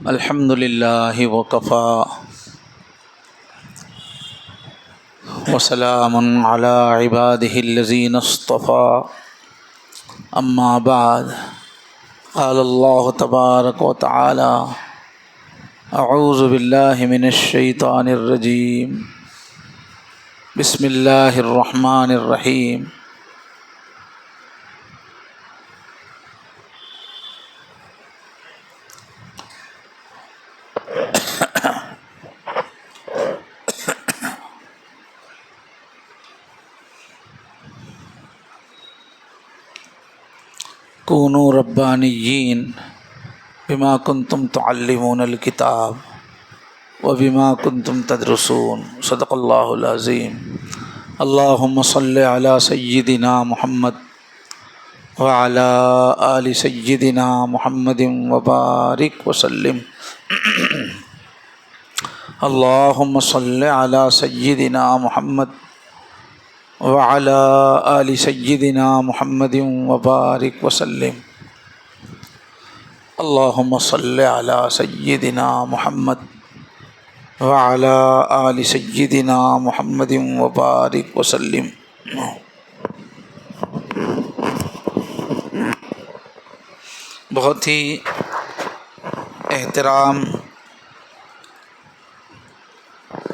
الحمد للہ وکفیٰ وسلام علی عبادہ الذین اصطفیٰ اما بعد قال اللہ تبارک و تعالی اعوذ باللہ من الشیطان الرجیم بسم اللہ الرحمن الرحیم کونوا ربانیین بما کنتم تعلمون الکتاب وبما کنتم تدرسون صدق اللہ العظیم اللہم صل علی سیدنا محمد وعلی آل سیدنا محمد وبارک وسلم اللہم صل علی سیدنا محمد وعلی آل سیدنا محمد وبارک وسلم اللہم صل علی سیدنا محمد وعلی آل سیدنا محمد وبارک وسلم۔ بہت ہی احترام،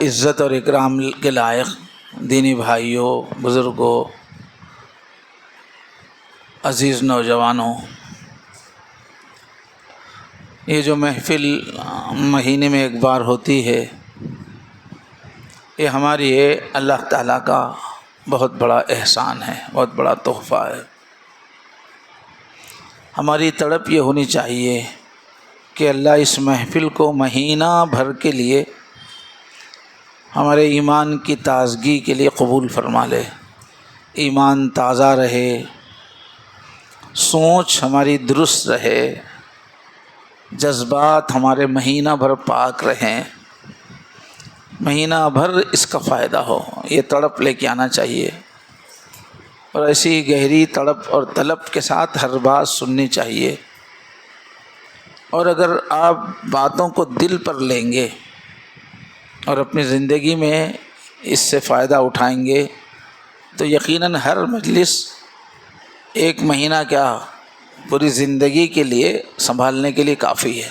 عزت اور اکرام کے لائق دینی بھائیوں، بزرگوں، عزیز نوجوانوں، یہ جو محفل مہینے میں ایک بار ہوتی ہے، یہ ہماری اللہ تعالیٰ کا بہت بڑا احسان ہے، بہت بڑا تحفہ ہے۔ ہماری تڑپ یہ ہونی چاہیے کہ اللہ اس محفل کو مہینہ بھر کے لیے ہمارے ایمان کی تازگی کے لیے قبول فرما لے، ایمان تازہ رہے، سوچ ہماری درست رہے، جذبات ہمارے مہینہ بھر پاک رہیں، مہینہ بھر اس کا فائدہ ہو، یہ تڑپ لے کے آنا چاہیے، اور ایسی گہری تڑپ اور طلب کے ساتھ ہر بات سننی چاہیے۔ اور اگر آپ باتوں کو دل پر لیں گے اور اپنی زندگی میں اس سے فائدہ اٹھائیں گے تو یقیناً ہر مجلس ایک مہینہ کیا پوری زندگی کے لیے سنبھالنے کے لیے کافی ہے۔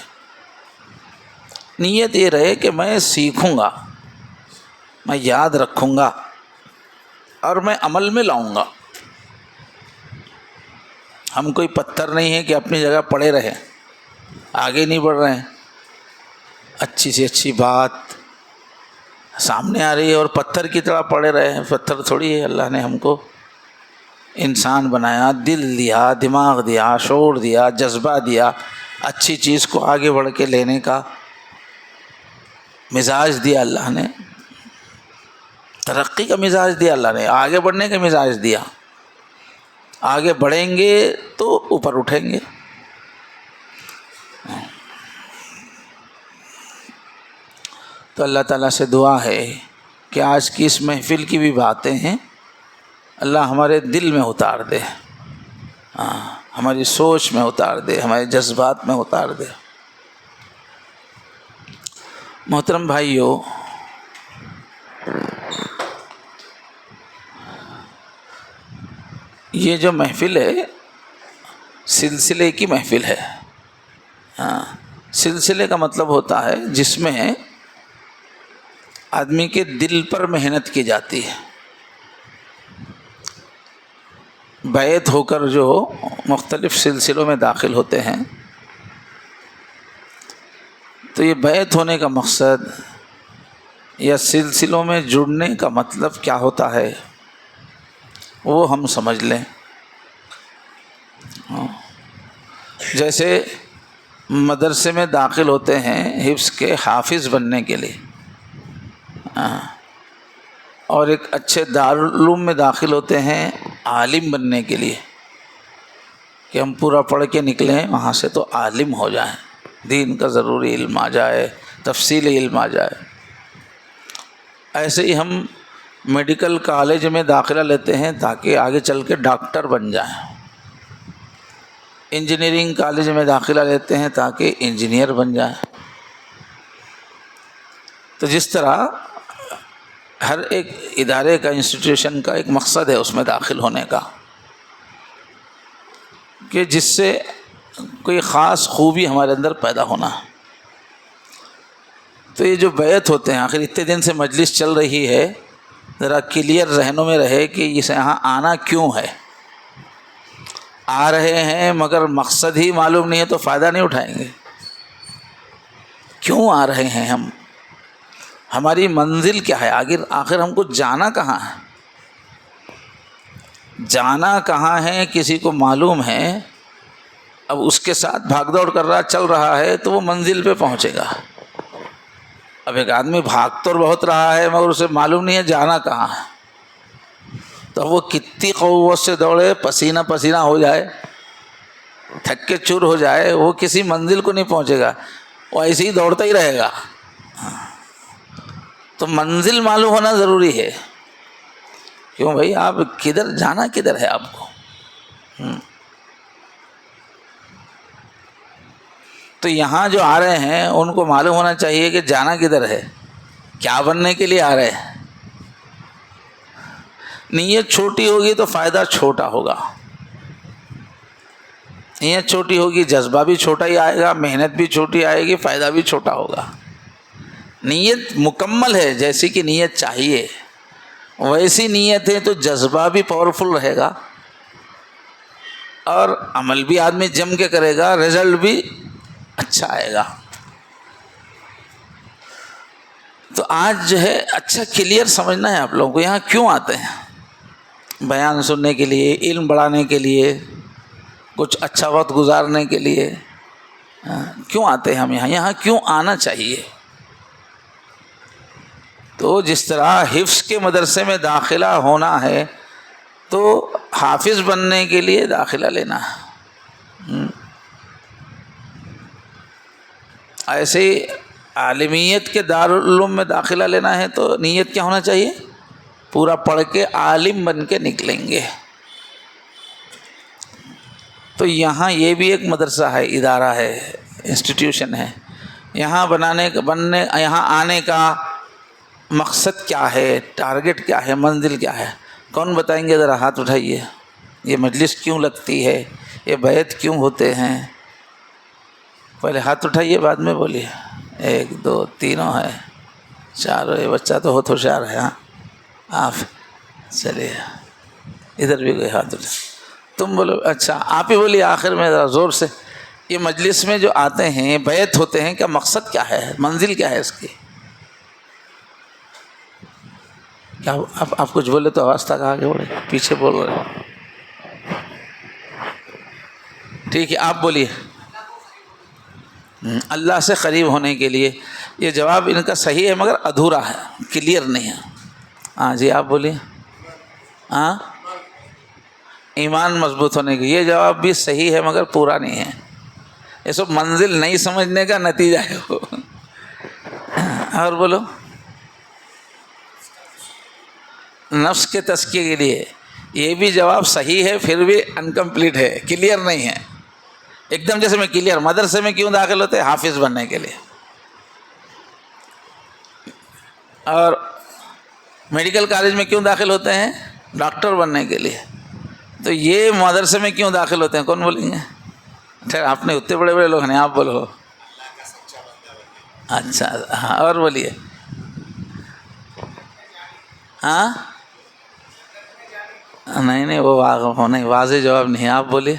نیت یہ رہے کہ میں سیکھوں گا، میں یاد رکھوں گا اور میں عمل میں لاؤں گا۔ ہم کوئی پتھر نہیں ہیں کہ اپنی جگہ پڑے رہیں، آگے نہیں بڑھ رہے ہیں۔ اچھی سے اچھی بات سامنے آ رہی ہے اور پتھر کی طرح پڑے رہے ہیں، پتھر تھوڑی ہے۔ اللہ نے ہم کو انسان بنایا، دل دیا، دماغ دیا، شعور دیا، جذبہ دیا، اچھی چیز کو آگے بڑھ کے لینے کا مزاج دیا اللہ نے، ترقی کا مزاج دیا اللہ نے، آگے بڑھنے کا مزاج دیا۔ آگے بڑھیں گے تو اوپر اٹھیں گے۔ تو اللہ تعالیٰ سے دعا ہے کہ آج کی اس محفل کی بھی باتیں ہیں اللہ ہمارے دل میں اتار دے، ہماری سوچ میں اتار دے، ہمارے جذبات میں اتار دے۔ محترم بھائیوں، یہ جو محفل ہے سلسلے کی محفل ہے۔ سلسلے کا مطلب ہوتا ہے جس میں آدمی کے دل پر محنت کی جاتی ہے، بیعت ہو کر جو مختلف سلسلوں میں داخل ہوتے ہیں۔ تو یہ بیعت ہونے کا مقصد یا سلسلوں میں جڑنے کا مطلب کیا ہوتا ہے وہ ہم سمجھ لیں۔ جیسے مدرسے میں داخل ہوتے ہیں حفظ کے حافظ بننے کے لیے، اور ایک اچھے دارالعلوم میں داخل ہوتے ہیں عالم بننے کے لیے کہ ہم پورا پڑھ کے نکلیں وہاں سے تو عالم ہو جائیں، دین کا ضروری علم آ جائے، تفصیلی علم آ جائے۔ ایسے ہی ہم میڈیکل کالج میں داخلہ لیتے ہیں تاکہ آگے چل کے ڈاکٹر بن جائیں، انجینئرنگ کالج میں داخلہ لیتے ہیں تاکہ انجینئر بن جائیں۔ تو جس طرح ہر ایک ادارے کا، انسٹیٹیوشن کا ایک مقصد ہے اس میں داخل ہونے کا کہ جس سے کوئی خاص خوبی ہمارے اندر پیدا ہونا. تو یہ جو بیعت ہوتے ہیں، آخر اتنے دن سے مجلس چل رہی ہے، ذرا کلیئر ذہنوں میں رہے کہ اس یہاں آنا کیوں ہے. آ رہے ہیں مگر مقصد ہی معلوم نہیں ہے تو فائدہ نہیں اٹھائیں گے. کیوں آ رہے ہیں ہم؟ ہماری منزل کیا ہے؟ آخر ہم کو جانا کہاں ہے؟ جانا کہاں ہے کسی کو معلوم ہے. اب اس کے ساتھ بھاگ دوڑ کر رہا، چل رہا ہے تو وہ منزل پہ پہنچے گا. اب ایک آدمی بھاگ تو بہت رہا ہے مگر اسے معلوم نہیں ہے جانا کہاں ہے، تو وہ کتنی قوت سے دوڑے، پسینہ پسینہ ہو جائے، تھک کے چور ہو جائے، وہ کسی منزل کو نہیں پہنچے گا، وہ ایسے ہی دوڑتا ہی رہے گا. تو منزل معلوم ہونا ضروری ہے. کیوں بھائی؟ آپ کدھر جانا، کدھر ہے آپ کو؟ تو یہاں جو آ رہے ہیں ان کو معلوم ہونا چاہیے کہ جانا کدھر ہے، کیا بننے کے لیے آ رہے ہیں. نیت چھوٹی ہوگی تو فائدہ چھوٹا ہوگا، نیت چھوٹی ہوگی جذبہ بھی چھوٹا ہی آئے گا، محنت بھی چھوٹی آئے گی، فائدہ بھی چھوٹا ہوگا. نیت مکمل ہے، جیسی کہ نیت چاہیے ویسی نیت ہے تو جذبہ بھی پاورفل رہے گا اور عمل بھی آدمی جم کے کرے گا، رزلٹ بھی اچھا آئے گا. تو آج جو ہے اچھا کلیئر سمجھنا ہے آپ لوگوں کو. یہاں کیوں آتے ہیں؟ بیان سننے کے لیے، علم بڑھانے کے لیے، کچھ اچھا وقت گزارنے کے لیے. کیوں آتے ہیں ہم یہاں کیوں آنا چاہیے؟ تو جس طرح حفظ کے مدرسے میں داخلہ ہونا ہے تو حافظ بننے کے لیے داخلہ لینا ہے. ایسے ہی عالمیت کے دارالعلوم میں داخلہ لینا ہے تو نیت کیا ہونا چاہیے؟ پورا پڑھ کے عالم بن کے نکلیں گے. تو یہاں یہ بھی ایک مدرسہ ہے، ادارہ ہے، انسٹیٹیوشن ہے. یہاں یہاں آنے کا مقصد کیا ہے، ٹارگٹ کیا ہے، منزل کیا ہے؟ کون بتائیں گے؟ ذرا ہاتھ اٹھائیے. یہ مجلس کیوں لگتی ہے؟ یہ بیعت کیوں ہوتے ہیں؟ پہلے ہاتھ اٹھائیے، بعد میں بولیے. 1 2 تینوں ہے، 4. یہ بچہ تو بہت ہوشیار ہے. ہاں آپ چلیے، ادھر بھی کوئی ہاتھ اٹھا. تم بولو. اچھا آپ ہی بولیے آخر میں ذرا زور سے. یہ مجلس میں جو آتے ہیں، بیعت ہوتے ہیں، کیا مقصد کیا ہے، منزل کیا ہے اس کی؟ کیا آپ کچھ بولے تو آواز تک آگے بڑھے، پیچھے بول رہے. ٹھیک ہے آپ بولیے. اللہ سے قریب ہونے کے لیے. یہ جواب ان کا صحیح ہے مگر ادھورا ہے، کلیئر نہیں ہے. ہاں جی آپ بولیے. ہاں ایمان مضبوط ہونے کے. یہ جواب بھی صحیح ہے مگر پورا نہیں ہے. یہ سب منزل نہیں سمجھنے کا نتیجہ ہے وہ. اور بولو. نفس کے تزکیے کے لیے. یہ بھی جواب صحیح ہے پھر بھی انکمپلیٹ ہے، کلیئر نہیں ہے ایک دم. جیسے میں کلیئر مدرسے میں کیوں داخل ہوتے ہیں؟ حافظ بننے کے لیے. اور میڈیکل کالج میں کیوں داخل ہوتے ہیں؟ ڈاکٹر بننے کے لیے. تو یہ مدرسے میں کیوں داخل ہوتے ہیں؟ کون بولیں گے؟ خیر آپ نے اتنے بڑے بڑے لوگ ہیں، آپ بولو. اچھا ہاں اور بولیے. ہاں نہیں وہ نہیں، واضح جواب نہیں ہے. آپ بولیے.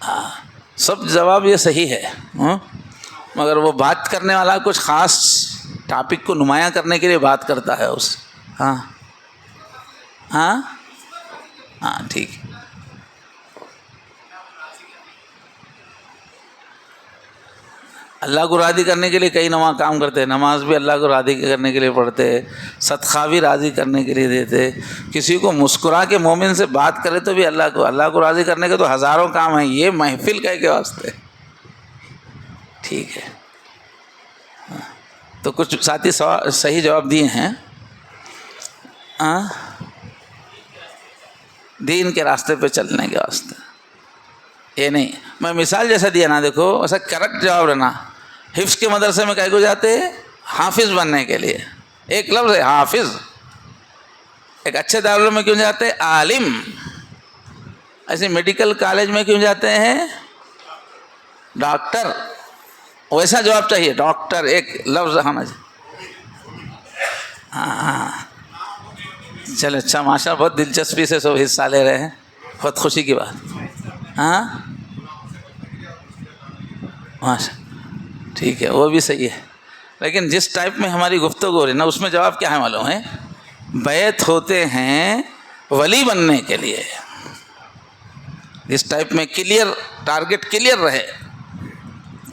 ہاں سب جواب یہ صحیح ہے مگر وہ بات کرنے والا کچھ خاص ٹاپک کو نمایاں کرنے کے لیے بات کرتا ہے اس. ہاں ہاں ہاں ٹھیک ہے. اللہ کو راضی کرنے کے لیے کئی کام کرتے ہیں. نماز بھی اللہ کو راضی کرنے کے لیے پڑھتے، صدقہ بھی راضی کرنے کے لیے دیتے. کسی کو مسکرا کے مومن سے بات کرے تو بھی اللہ کو راضی کرنے کے تو ہزاروں کام ہیں. یہ محفل کا کے واسطے. ٹھیک ہے. تو کچھ ساتھی صحیح جواب دیے ہیں. دین کے راستے پہ چلنے کے واسطے. یہ نہیں، میں مثال جیسا دیا نا، دیکھو ایسا کریکٹ جواب رہنا. حفظ کے مدرسے میں کہیں کو جاتے ہیں؟ حافظ بننے کے لیے. ایک لفظ ہے حافظ. ایک اچھے دارالعلوم میں کیوں جاتے ہیں؟ عالم. ایسے میڈیکل کالج میں کیوں جاتے ہیں؟ ڈاکٹر. ویسا جواب چاہیے، ڈاکٹر ایک لفظ ہونا چاہیے. ہاں چلو اچھا، ماشاء اللہ، بہت دلچسپی سے سب حصہ لے رہے ہیں، بہت خوشی کی بات. ہاں ماشاء، ٹھیک ہے، وہ بھی صحیح ہے. لیکن جس ٹائپ میں ہماری گفتگو ہو رہی ہے نا، اس میں جواب کیا ہے معلوم ہے؟ بیعت ہوتے ہیں ولی بننے کے لیے. جس ٹائپ میں کلیئر، ٹارگٹ کلیئر رہے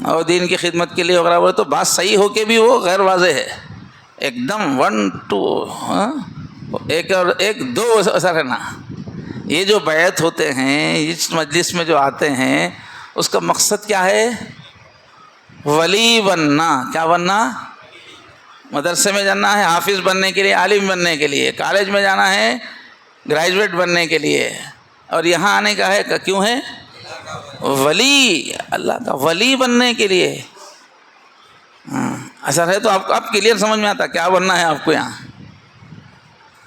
اور دین کی خدمت کے لیے وغیرہ بولے تو بات صحیح ہو کے بھی وہ غیر واضح ہے ایک دم. 1 2 ایک اور ایک 2 ایسا رہنا. یہ جو بیعت ہوتے ہیں اس مجلس میں جو آتے ہیں، اس کا مقصد کیا ہے؟ ولی بننا. کیا بننا؟ مدرسے میں جانا ہے حافظ بننے کے لیے، عالم بننے کے لیے. کالج میں جانا ہے گریجویٹ بننے کے لیے. اور یہاں آنے کا ہے کیوں ہے؟ ولی، اللہ کا ولی بننے کے لیے. ایسا ہے تو آپ کلیئر سمجھ میں آتا کیا بننا ہے آپ کو. یہاں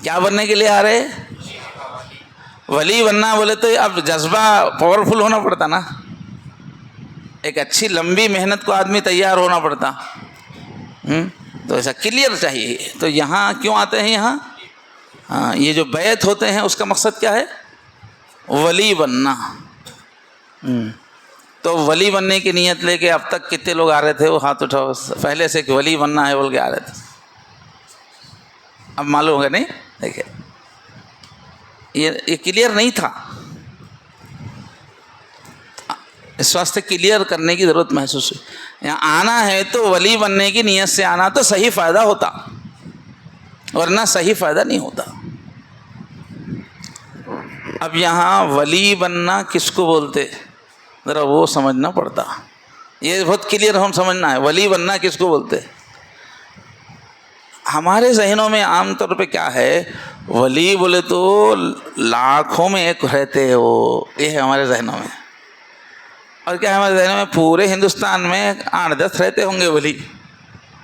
کیا بننے کے لیے آ رہے؟ ولی بننا بولے تو اب جذبہ پاورفل ہونا پڑتا نا. ایک اچھی لمبی محنت کو آدمی تیار ہونا پڑتا. تو ایسا کلیئر چاہیے. تو یہاں کیوں آتے ہیں یہاں؟ ہاں، یہ جو بیعت ہوتے ہیں اس کا مقصد کیا ہے؟ ولی بننا. تو ولی بننے کی نیت لے کے اب تک کتنے لوگ آ رہے تھے؟ وہ ہاتھ اٹھاؤ. پہلے سے کہ ولی بننا ہے بول کے آ رہے تھے. اب معلوم ہوگا نہیں؟ دیکھیں یہ کلیئر نہیں تھا. اس واسطے کلیئر کرنے کی ضرورت محسوس ہوئی. یہاں آنا ہے تو ولی بننے کی نیت سے آنا تو صحیح فائدہ ہوتا، ورنہ صحیح فائدہ نہیں ہوتا. اب یہاں ولی بننا کس کو بولتے ذرا وہ سمجھنا پڑتا. یہ بہت کلیئر ہم سمجھنا ہے ولی بننا کس کو بولتے. ہمارے ذہنوں میں عام طور پہ کیا ہے؟ ولی بولے تو لاکھوں میں ایک رہتے ہیں وہ، یہ ہے ہمارے ذہنوں میں. اور کیا ہے ہمارے ذہنوں میں؟ پورے ہندوستان میں 8-10 رہتے ہوں گے ولی.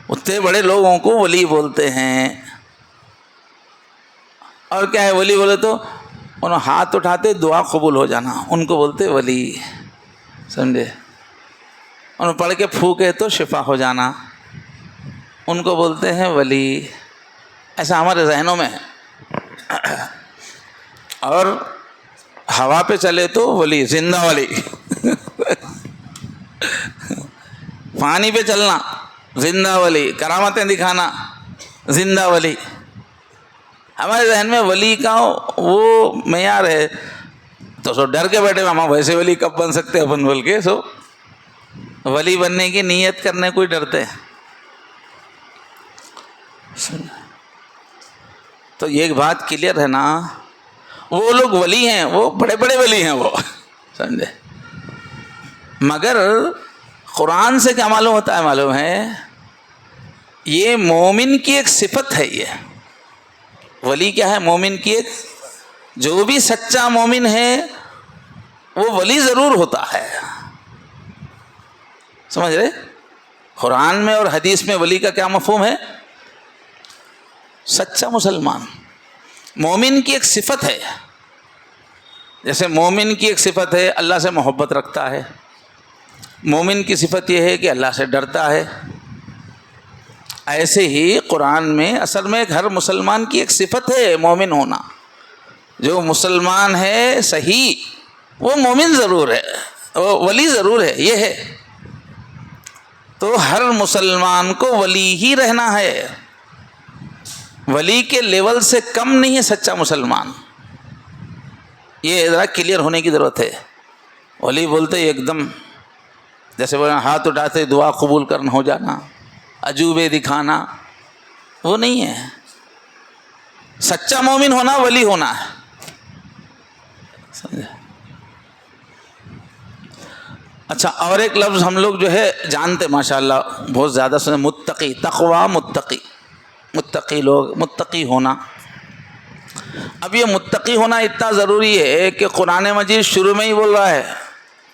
اتنے بڑے لوگوں کو ولی بولتے ہیں. اور کیا ہے ولی بولے تو انہوں ہاتھ اٹھاتے دعا قبول ہو جانا، ان کو بولتے ولی. سمجھے؟ انہوں پڑھ کے پھونکے تو شفا ہو جانا، ان کو بولتے ہیں ولی. ایسا ہمارے ذہنوں میں ہے. اور ہوا پہ چلے تو ولی، زندہ ولی. پانی پہ چلنا زندہ ولی، کرامتیں دکھانا زندہ ولی. ہمارے ذہن میں ولی کا وہ معیار ہے. تو سو ڈر کے بیٹھے ہم ویسے ولی کب بن سکتے اپن بول کے سو ولی بننے کی نیت کرنے کوئی ڈرتے ہیں. تو یہ بات کلیئر ہے نا. وہ لوگ ولی ہیں، وہ بڑے بڑے ولی ہیں وہ، سمجھے. مگر قرآن سے کیا معلوم ہوتا ہے؟ معلوم ہے یہ مومن کی ایک صفت ہے. یہ ولی کیا ہے؟ مومن کی ایک، جو بھی سچا مومن ہے وہ ولی ضرور ہوتا ہے. سمجھ رہے؟ قرآن میں اور حدیث میں ولی کا کیا مفہوم ہے؟ سچا مسلمان. مومن کی ایک صفت ہے. جیسے مومن کی ایک صفت ہے اللہ سے محبت رکھتا ہے. مومن کی صفت یہ ہے کہ اللہ سے ڈرتا ہے. ایسے ہی قرآن میں اصل میں ہر مسلمان کی ایک صفت ہے مومن ہونا. جو مسلمان ہے صحیح وہ مومن ضرور ہے، وہ ولی ضرور ہے. یہ ہے تو ہر مسلمان کو ولی ہی رہنا ہے. ولی کے لیول سے کم نہیں ہے سچا مسلمان. یہ ذرا کلیئر ہونے کی ضرورت ہے. ولی بولتے ایک دم جیسے بولے ہاتھ اٹھاتے دعا قبول کرنا ہو جانا، عجوبے دکھانا، وہ نہیں ہے. سچا مومن ہونا ولی ہونا ہے. سمجھے؟ اچھا، اور ایک لفظ ہم لوگ جو ہے جانتے ماشاءاللہ بہت زیادہ سنے، متقی. تقویٰ، متقی. متقی لوگ، متقی ہونا. اب یہ متقی ہونا اتنا ضروری ہے کہ قرآن مجید شروع میں ہی بول رہا ہے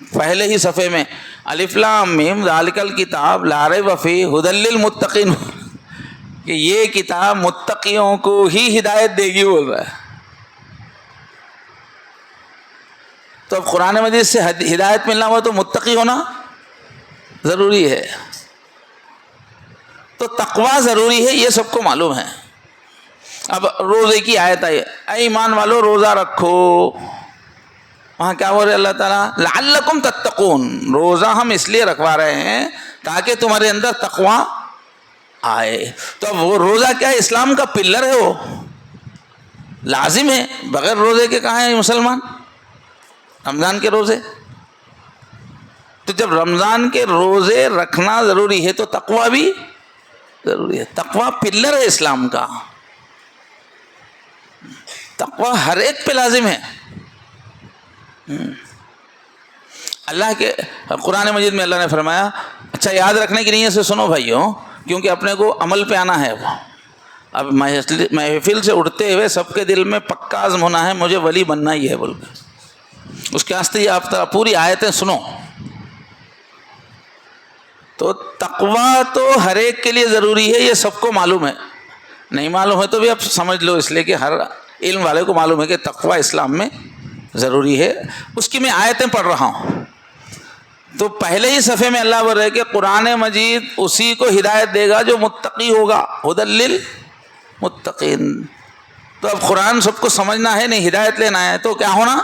پہلے ہی صفحے میں الف لام میم ذالک الکتاب لا ریب فیہ ھدی للمتقین کہ یہ کتاب متقیوں کو ہی ہدایت دے گی بول رہا ہے. تو اب قرآن مجید سے ہدایت ملنا ہوا تو متقی ہونا ضروری ہے. تو تقوی ضروری ہے، یہ سب کو معلوم ہے. اب روزے کی آیت آئی، اے ایمان والو روزہ رکھو. وہاں کیا بول رہے اللہ تعالیٰ؟ لعلکم تتقون. روزہ ہم اس لیے رکھوا رہے ہیں تاکہ تمہارے اندر تقوی آئے. تو اب وہ روزہ کیا ہے؟ اسلام کا پلر ہے، وہ لازم ہے. بغیر روزے کے کہاں ہیں مسلمان؟ رمضان کے روزے. تو جب رمضان کے روزے رکھنا ضروری ہے تو تقوی بھی ضروری ہے. تقوی پلر ہے اسلام کا. تقوی ہر ایک پہ لازم ہے. اللہ کے قرآن مجید میں اللہ نے فرمایا، اچھا یاد رکھنے کی نیت سے سنو بھائیوں، کیونکہ اپنے کو عمل پہ آنا ہے. وہ اب محفل سے اٹھتے ہوئے سب کے دل میں پکا عزم ہونا ہے مجھے ولی بننا ہی ہے بول کے. اس کے واسطے یہ آپ پوری آیتیں سنو. تو تقوی تو ہر ایک کے لیے ضروری ہے، یہ سب کو معلوم ہے. نہیں معلوم ہے تو بھی آپ سمجھ لو، اس لیے کہ ہر علم والے کو معلوم ہے کہ تقوی اسلام میں ضروری ہے. اس کی میں آیتیں پڑھ رہا ہوں. تو پہلے ہی صفحے میں اللہ بول رہے کہ قرآن مجید اسی کو ہدایت دے گا جو متقی ہوگا. ھدی للمتقین. تو اب قرآن سب کو سمجھنا ہے، نہیں ہدایت لینا ہے تو کیا ہونا؟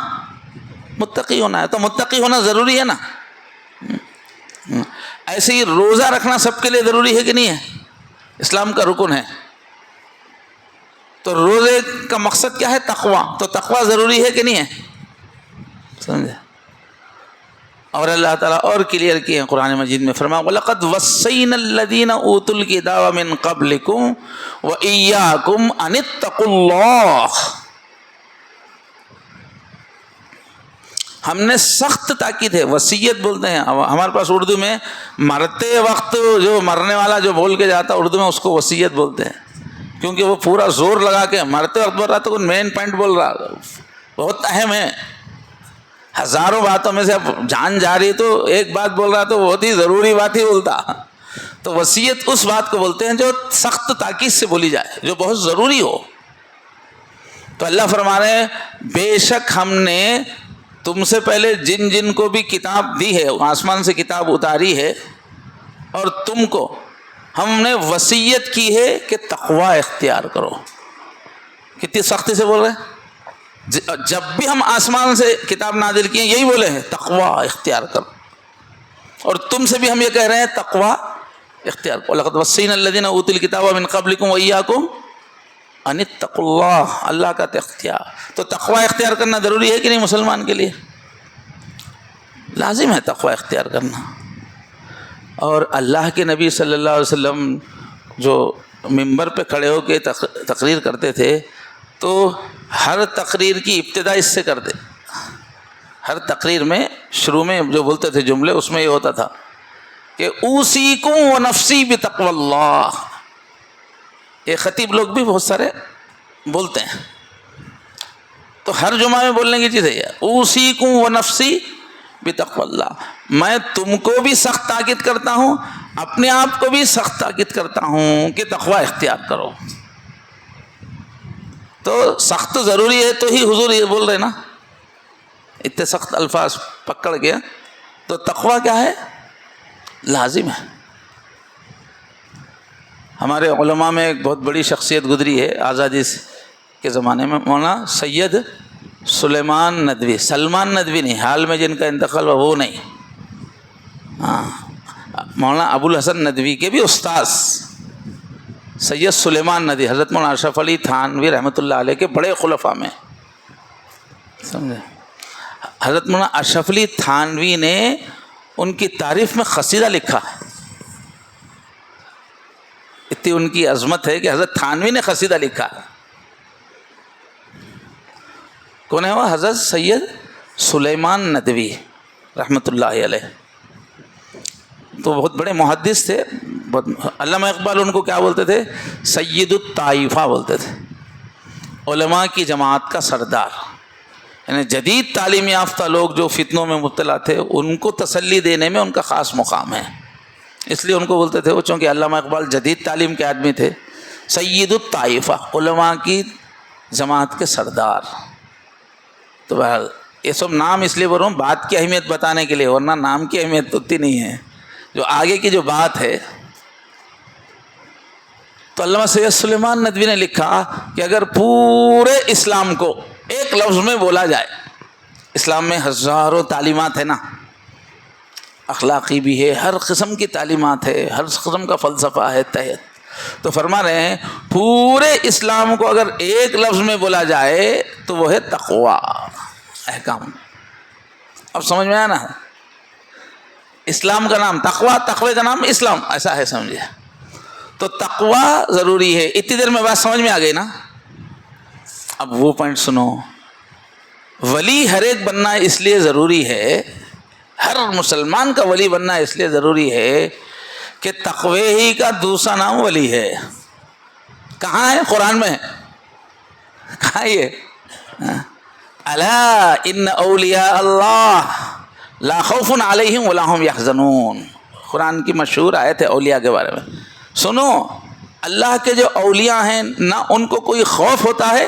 متقی ہونا ہے. تو متقی ہونا ضروری ہے نا. ایسے ہی روزہ رکھنا سب کے لیے ضروری ہے کہ نہیں ہے؟ اسلام کا رکن ہے. تو روزے کا مقصد کیا ہے؟ تقوی. تو تقوی ضروری ہے کہ نہیں ہے؟ سمجھے؟ اور اللہ تعالیٰ اور کلیئر کیے ہیں قرآن مجید میں، فرمایا وَلَقَدْ وَصَّيْنَا الَّذِينَ أُوتُوا الْكِتَابَ مِنْ قَبْلِكُمْ وَإِيَّاكُمْ أَنِ اتَّقُوا اللَّهَ. ہم نے سخت تاکید ہے، وصیت بولتے ہیں. ہمارے پاس اردو میں مرتے وقت جو مرنے والا جو بول کے جاتا اردو میں اس کو وصیت بولتے ہیں، کیونکہ وہ پورا زور لگا کے مرتے وقت بول رہا تو مین پوائنٹ بول رہا، بہت اہم ہے. ہزاروں باتوں میں سے اب جان جا رہی تو ایک بات بول رہا تو بہت ہی ضروری بات ہی بولتا. تو وصیت اس بات کو بولتے ہیں جو سخت تاکید سے بولی جائے، جو بہت ضروری ہو. تو اللہ فرما رہے ہیں بے شک ہم نے تم سے پہلے جن جن کو بھی کتاب دی ہے، آسمان سے کتاب اتاری ہے، اور تم کو ہم نے وصیت کی ہے کہ تقوی اختیار کرو. کتنی سختی سے بول رہے ہیں. جب بھی ہم آسمان سے کتاب نازل کیے یہی بولے ہیں تقوی اختیار کرو. اور تم سے بھی ہم یہ کہہ رہے ہیں تقوی اختیار کرو. لقد وصینا الذین اوتوا الکتاب من قبلکم وایاکم ان اتقوا اللہ. اللہ کا اختیار. تو تقوی اختیار کرنا ضروری ہے کہ نہیں مسلمان کے لیے؟ لازم ہے تقوی اختیار کرنا. اور اللہ کے نبی صلی اللہ علیہ وسلم جو ممبر پہ کھڑے ہو کے تقریر کرتے تھے تو ہر تقریر کی ابتدا اس سے کرتے. ہر تقریر میں شروع میں جو بولتے تھے جملے اس میں یہ ہوتا تھا کہ اوصیکم ونفسی بتقوی اللہ. یہ خطیب لوگ بھی بہت سارے بولتے ہیں. تو ہر جمعہ میں بولنے کی چیز ہے یہ اوصیکم ونفسی بتقوی اللہ. میں تم کو بھی سخت تاکید کرتا ہوں، اپنے آپ کو بھی سخت تاکید کرتا ہوں کہ تقوی اختیار کرو. تو سخت ضروری ہے تو ہی حضور یہ بول رہے نا، اتنے سخت الفاظ پکڑ گیا. تو تقوی کیا ہے؟ لازم ہے. ہمارے علماء میں ایک بہت بڑی شخصیت گزری ہے آزادی کے زمانے میں، مولانا سید سلیمان ندوی. سلمان ندوی نہیں، حال میں جن کا انتقال ہوا وہ نہیں. ہاں، مولانا ابو الحسن ندوی کے بھی استاذ سید سلیمان ندوی، حضرت مولانا اشرف علی تھانوی رحمۃ اللہ علیہ کے بڑے خلفاء میں. سمجھے؟ حضرت مولانا اشرف علی تھانوی نے ان کی تعریف میں قصیدہ لکھا ہے. اتنی ان کی عظمت ہے کہ حضرت تھانوی نے قصیدہ لکھا ہے. کون ہے وہ؟ حضرت سید سلیمان ندوی رحمۃ اللہ علیہ. تو بہت بڑے محدث تھے. علامہ اقبال ان کو کیا بولتے تھے؟ سید الطائفہ بولتے تھے، علماء کی جماعت کا سردار. یعنی جدید تعلیم یافتہ لوگ جو فتنوں میں مبتلا تھے ان کو تسلی دینے میں ان کا خاص مقام ہے، اس لیے ان کو بولتے تھے وہ، چونکہ علامہ اقبال جدید تعلیم کے آدمی تھے، سید الطائفہ، علماء کی جماعت کے سردار۔ تو بہرحال یہ سب نام اس لیے بول رہا ہوں بات کی اہمیت بتانے کے لیے، ورنہ نام کی اہمیت اتنی نہیں ہے، جو آگے کی جو بات ہے۔ تو علامہ سید سلیمان ندوی نے لکھا کہ اگر پورے اسلام کو ایک لفظ میں بولا جائے، اسلام میں ہزاروں تعلیمات ہیں نا، اخلاقی بھی ہے، ہر قسم کی تعلیمات ہے، ہر قسم کا فلسفہ ہے تحت، تو فرما رہے ہیں پورے اسلام کو اگر ایک لفظ میں بولا جائے تو وہ ہے تقوی، احکام۔ اب سمجھ میں آیا نا، اسلام کا نام تقوی، تقوی کا نام اسلام، ایسا ہے سمجھے۔ تو تقوی ضروری ہے، اتنی دیر میں بات سمجھ میں آ گئی نا۔ اب وہ پوائنٹ سنو، ولی ہر ایک بننا اس لیے ضروری ہے، ہر مسلمان کا ولی بننا اس لیے ضروری ہے کہ تقوی ہی کا دوسرا نام ولی ہے۔ کہاں ہے؟ قرآن میں ہے، کہاں یہ؟ الا ان اولیاء اللہ لا خوف علیہم ولا هم یحزنون، قرآن کی مشہور آیت ہے اولیاء کے بارے میں۔ سنو، اللہ کے جو اولیاء ہیں نہ ان کو کوئی خوف ہوتا ہے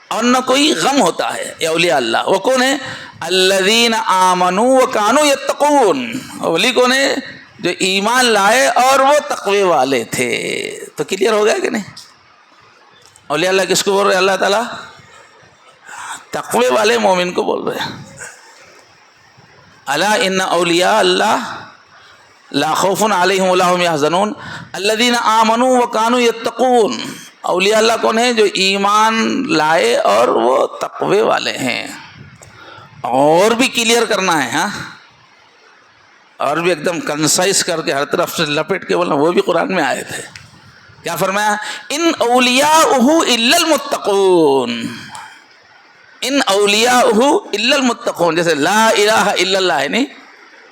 اور نہ کوئی غم ہوتا ہے، یہ اولیاء اللہ۔ وہ کون ہیں؟ الذین آمنوا وکانوا یتقون، اولی کون ہے؟ جو ایمان لائے اور وہ تقوی والے تھے۔ تو کلیئر ہو گیا کہ نہیں؟ اولیاء اللہ کس کو بول رہے ہیں؟ اللہ تعالیٰ تقوی والے مومن کو بول رہے ہیں۔ الا ان اولیاء اللہ لا خوف علیہم ولا هم یحزنون الذین آمنوا وکانوا یتقون، اولیاء اللہ کون ہیں؟ جو ایمان لائے اور وہ تقوی والے ہیں۔ اور بھی کلیئر کرنا ہے، ہاں، اور بھی ایک دم کنسائز کر کے ہر طرف سے لپیٹ کے بولنا، وہ بھی قرآن میں آئے تھے۔ کیا فرمایا؟ ان اولیاؤہ الا المتقون، ان اولیاؤہ الا المتقون، جیسے لا الہ الا اللہ ہے نہیں،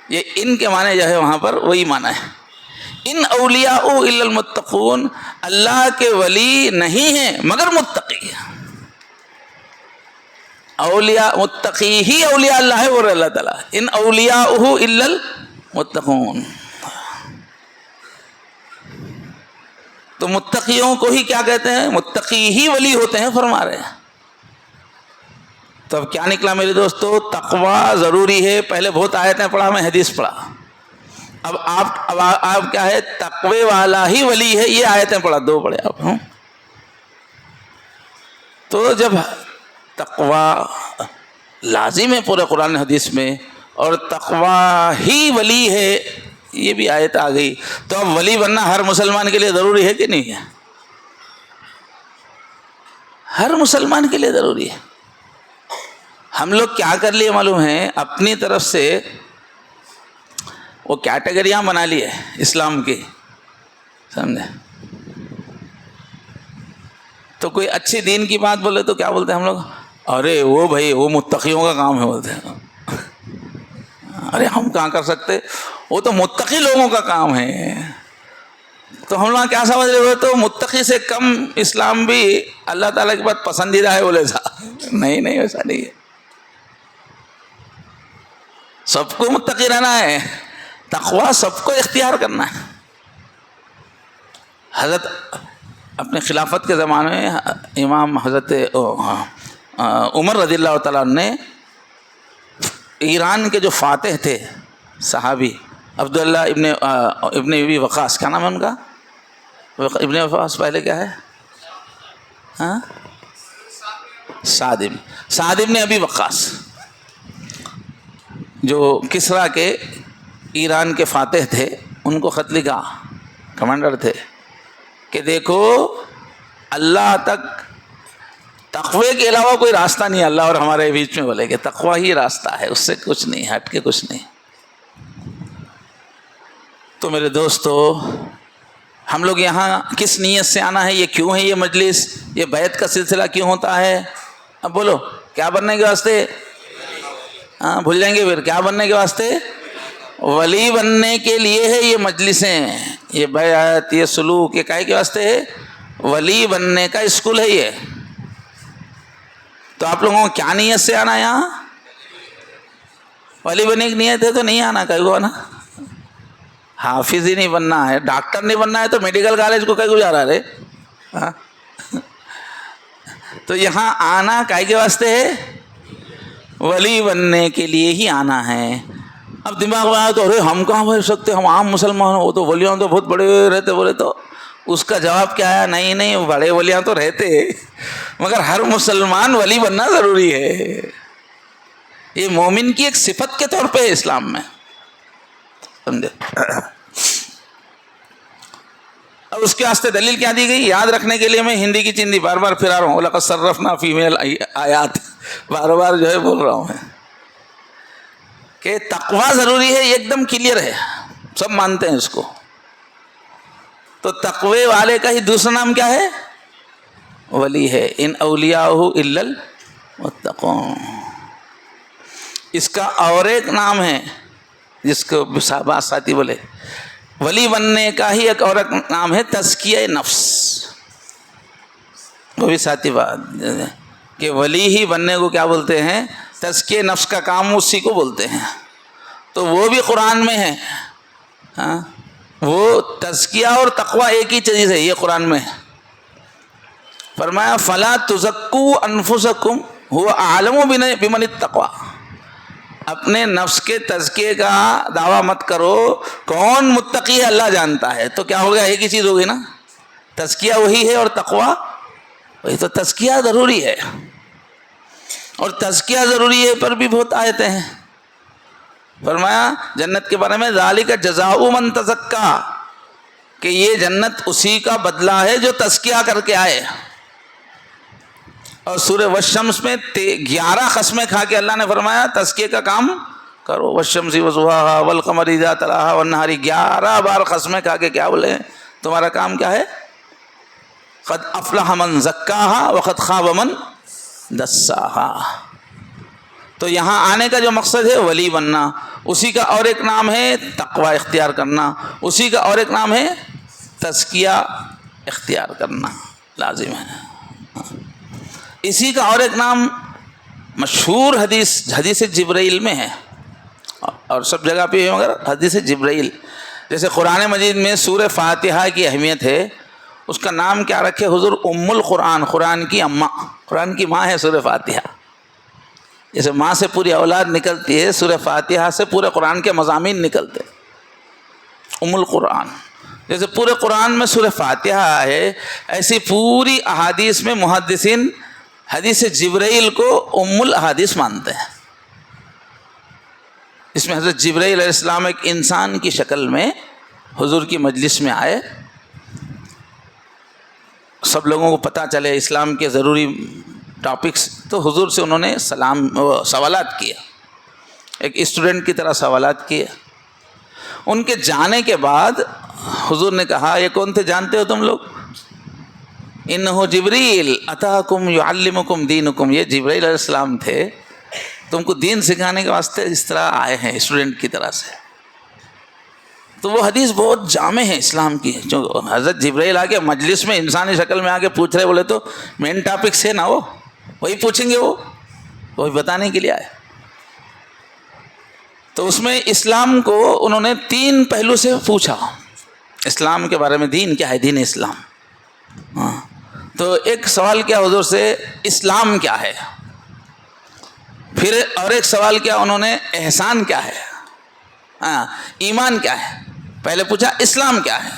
یہ ان کے معنی جو ہے وہاں پر وہی معنی ہے۔ ان اولیاؤہ الا المتقون، اللہ کے ولی نہیں ہیں مگر متقی۔ اولیاء متقی ہی اولیاء اللہ ہے، وہ اللہ تعالیٰ ان اولیاؤہ الا المتقون۔ تو متقیوں کو ہی کیا کہتے ہیں؟ متقی ہی ولی ہوتے ہیں، فرما رہے ہیں۔ تو اب کیا نکلا میرے دوستو؟ تقوی ضروری ہے۔ پہلے بہت آیتیں پڑھا، میں حدیث پڑھا، اب آپ کیا ہے؟ تقوی والا ہی ولی ہے، یہ آیتیں پڑھا، دو پڑھے آپ۔ تو جب تقوی لازم ہے پورے قرآن حدیث میں، اور تقوی ہی ولی ہے، یہ بھی آیت آ گئی، تو اب ولی بننا ہر مسلمان کے لیے ضروری ہے کہ نہیں ہے؟ ہر مسلمان کے لیے ضروری ہے۔ ہم لوگ کیا کر لیے معلوم ہے؟ اپنی طرف سے وہ کیٹیگریاں بنا لیے اسلام کی، سمجھے؟ تو کوئی اچھی دین کی بات بولے تو کیا بولتے ہیں ہم لوگ؟ ارے وہ بھائی وہ متقیوں کا کام ہے، بولتے ہیں۔ ارے ہم کہاں کر سکتے، وہ تو متقی لوگوں کا کام ہے۔ تو ہم لوگ کیا سمجھ رہے ہو؟ تو متقی سے کم اسلام بھی اللہ تعالیٰ کے بعد پسندیدہ ہے، بولے سا نہیں، نہیں ویسا نہیں ہے، سب کو متقی رہنا ہے، تقوی سب کو اختیار کرنا ہے۔ حضرت اپنے خلافت کے زمانے میں امام حضرت عمر رضی اللہ تعالیٰ نے ایران کے جو فاتح تھے صحابی عبداللہ ابن ابی وقاص، کیا نام ہے ان کا؟ ابن وقاص پہلے کیا ہے؟ ہاں، سعد ابن ابی وقاص، جو کسریٰ کے ایران کے فاتح تھے، ان کو خط لکھا، کمانڈر تھے، کہ دیکھو اللہ تک تقوی کے علاوہ کوئی راستہ نہیں ہے، اللہ اور ہمارے بیچ میں، بولے کہ تقوی ہی راستہ ہے، اس سے کچھ نہیں، ہٹ کے کچھ نہیں۔ تو میرے دوستو، ہم لوگ یہاں کس نیت سے آنا ہے؟ یہ کیوں ہے یہ مجلس؟ یہ بیعت کا سلسلہ کیوں ہوتا ہے؟ اب بولو، کیا بننے کے واسطے؟ ہاں بھول جائیں گے پھر، کیا بننے کے واسطے؟ ولی بننے کے لیے ہے یہ مجلسیں، یہ بیعت، یہ سلوک، یہ کائے کے واسطے ہے؟ ولی بننے کا اسکول ہے یہ۔ تو آپ لوگوں کو کیا نیت سے آنا یہاں؟ ولی بننے کی نیت ہے تو نہیں آنا کہیں کو نا. حافظ ہی نہیں بننا ہے, ڈاکٹر نہیں بننا ہے تو میڈیکل کالج کو کہیں کو جا رہا ہے؟ ہاں. تو یہاں آنا کائے کے واسطے ہے؟ ولی بننے کے لیے ہی آنا ہے. اب دماغ میں آیا تو ارے ہم کہاں بن سکتے, ہم عام مسلمان ہیں, وہ تو ولیاں تو بہت بڑے رہتے. بولے تو اس کا جواب کیا ہے؟ نہیں بڑے ولیاں تو رہتے مگر ہر مسلمان ولی بننا ضروری ہے. یہ مومن کی ایک صفت کے طور پہ ہے اسلام میں, سمجھے. اب اس کے واسطے دلیل کیا دی گئی؟ یاد رکھنے کے لیے میں ہندی کی چندی بار بار پھرا رہا ہوں. لقد صرفنا فی آیات, بار بار جو ہے بول رہا ہوں میں کہ تقویٰ ضروری ہے. یہ ایک دم کلیئر ہے, سب مانتے ہیں اس کو. تو تقوی والے کا ہی دوسرا نام کیا ہے؟ ولی ہے. ان اولیاء الا المتقون. اس کا اور ایک نام ہے جس کو بعض ساتھی بولے ولی بننے کا ہی ایک اور ایک نام ہے تزکیہ نفس. وہ بھی ساتھی بات کہ ولی ہی بننے کو کیا بولتے ہیں؟ تزکیہ نفس کا کام اسی کو بولتے ہیں. تو وہ بھی قرآن میں ہے. ہاں, وہ تزکیہ اور تقویٰ ایک ہی چیز ہے, یہ قرآن میں ہے. فرمایا فلا تزکوا انفسکم هو اعلم بمن اتقوا. اپنے نفس کے تزکیے کا دعویٰ مت کرو, کون متقی ہے اللہ جانتا ہے. تو کیا ہو گیا؟ ایک ہی چیز ہوگی نا, تزکیہ وہی ہے اور تقویٰ وہی. تو تزکیہ ضروری ہے, اور تزکیہ ضروری ہے پر بھی بہت آیتیں ہیں. فرمایا جنت کے بارے میں ذالک جزاء من تزکا, کہ یہ جنت اسی کا بدلہ ہے جو تزکیہ کر کے آئے. اور سورہ والشمس میں 11 قسمیں کھا کے اللہ نے فرمایا تزکیے کا کام کرو. والشمس وضحاها والقمر اذا تلاها والنهار, 11 بار قسمیں کھا کے کیا بولے تمہارا کام کیا ہے؟ قد افلح من زکاها وقد خاب من دساها. تو یہاں آنے کا جو مقصد ہے ولی بننا, اسی کا اور ایک نام ہے تقوی اختیار کرنا, اسی کا اور ایک نام ہے تزکیہ اختیار کرنا لازم ہے. اسی کا اور ایک نام مشہور حدیث جبرائیل میں ہے, اور سب جگہ پہ ہے مگر حدیث جبرائیل. جیسے قرآن مجید میں سورہ فاتحہ کی اہمیت ہے, اس کا نام کیا رکھے حضور؟ ام القرآن, قرآن کی اماں, قرآن کی ماں ہے سورہ فاتحہ. جیسے ماں سے پوری اولاد نکلتی ہے, سورہ فاتحہ سے پورے قرآن کے مضامین نکلتے, ام القرآن. جیسے پورے قرآن میں سورہ فاتحہ ہے, ایسی پوری احادیث میں محدثین حدیث جبرائیل کو ام الاحادیث مانتے ہیں. اس میں حضرت جبرائیل علیہ السلام ایک انسان کی شکل میں حضور کی مجلس میں آئے, سب لوگوں کو پتہ چلے اسلام کے ضروری ٹاپکس, تو حضور سے انہوں نے سوالات کیے, ایک اسٹوڈنٹ کی طرح سوالات کیے. ان کے جانے کے بعد حضور نے کہا یہ کون تھے جانتے ہو تم لوگ؟ انہو جبریل اتاکم یعلمکم دینکم. یہ جبریل علیہ السلام تھے, تم کو دین سکھانے کے واسطے اس طرح آئے ہیں اسٹوڈنٹ کی طرح سے. تو وہ حدیث بہت جامع ہے اسلام کی, جو حضرت جبریل آ کے مجلس میں انسانی شکل میں آ کے پوچھ رہے, بولے تو مین ٹاپکس ہے نا, وہ وہی پوچھیں گے, وہ وہی بتانے کے لیے آئے. تو اس میں اسلام کو انہوں نے 3 پہلو سے پوچھا, اسلام کے بارے میں. دین کیا ہے؟ دین اسلام. ہاں, تو ایک سوال کیا حضور سے, اسلام کیا ہے؟ پھر اور ایک سوال کیا انہوں نے, احسان کیا ہے؟ ہاں, ایمان کیا ہے؟ پہلے پوچھا اسلام کیا ہے,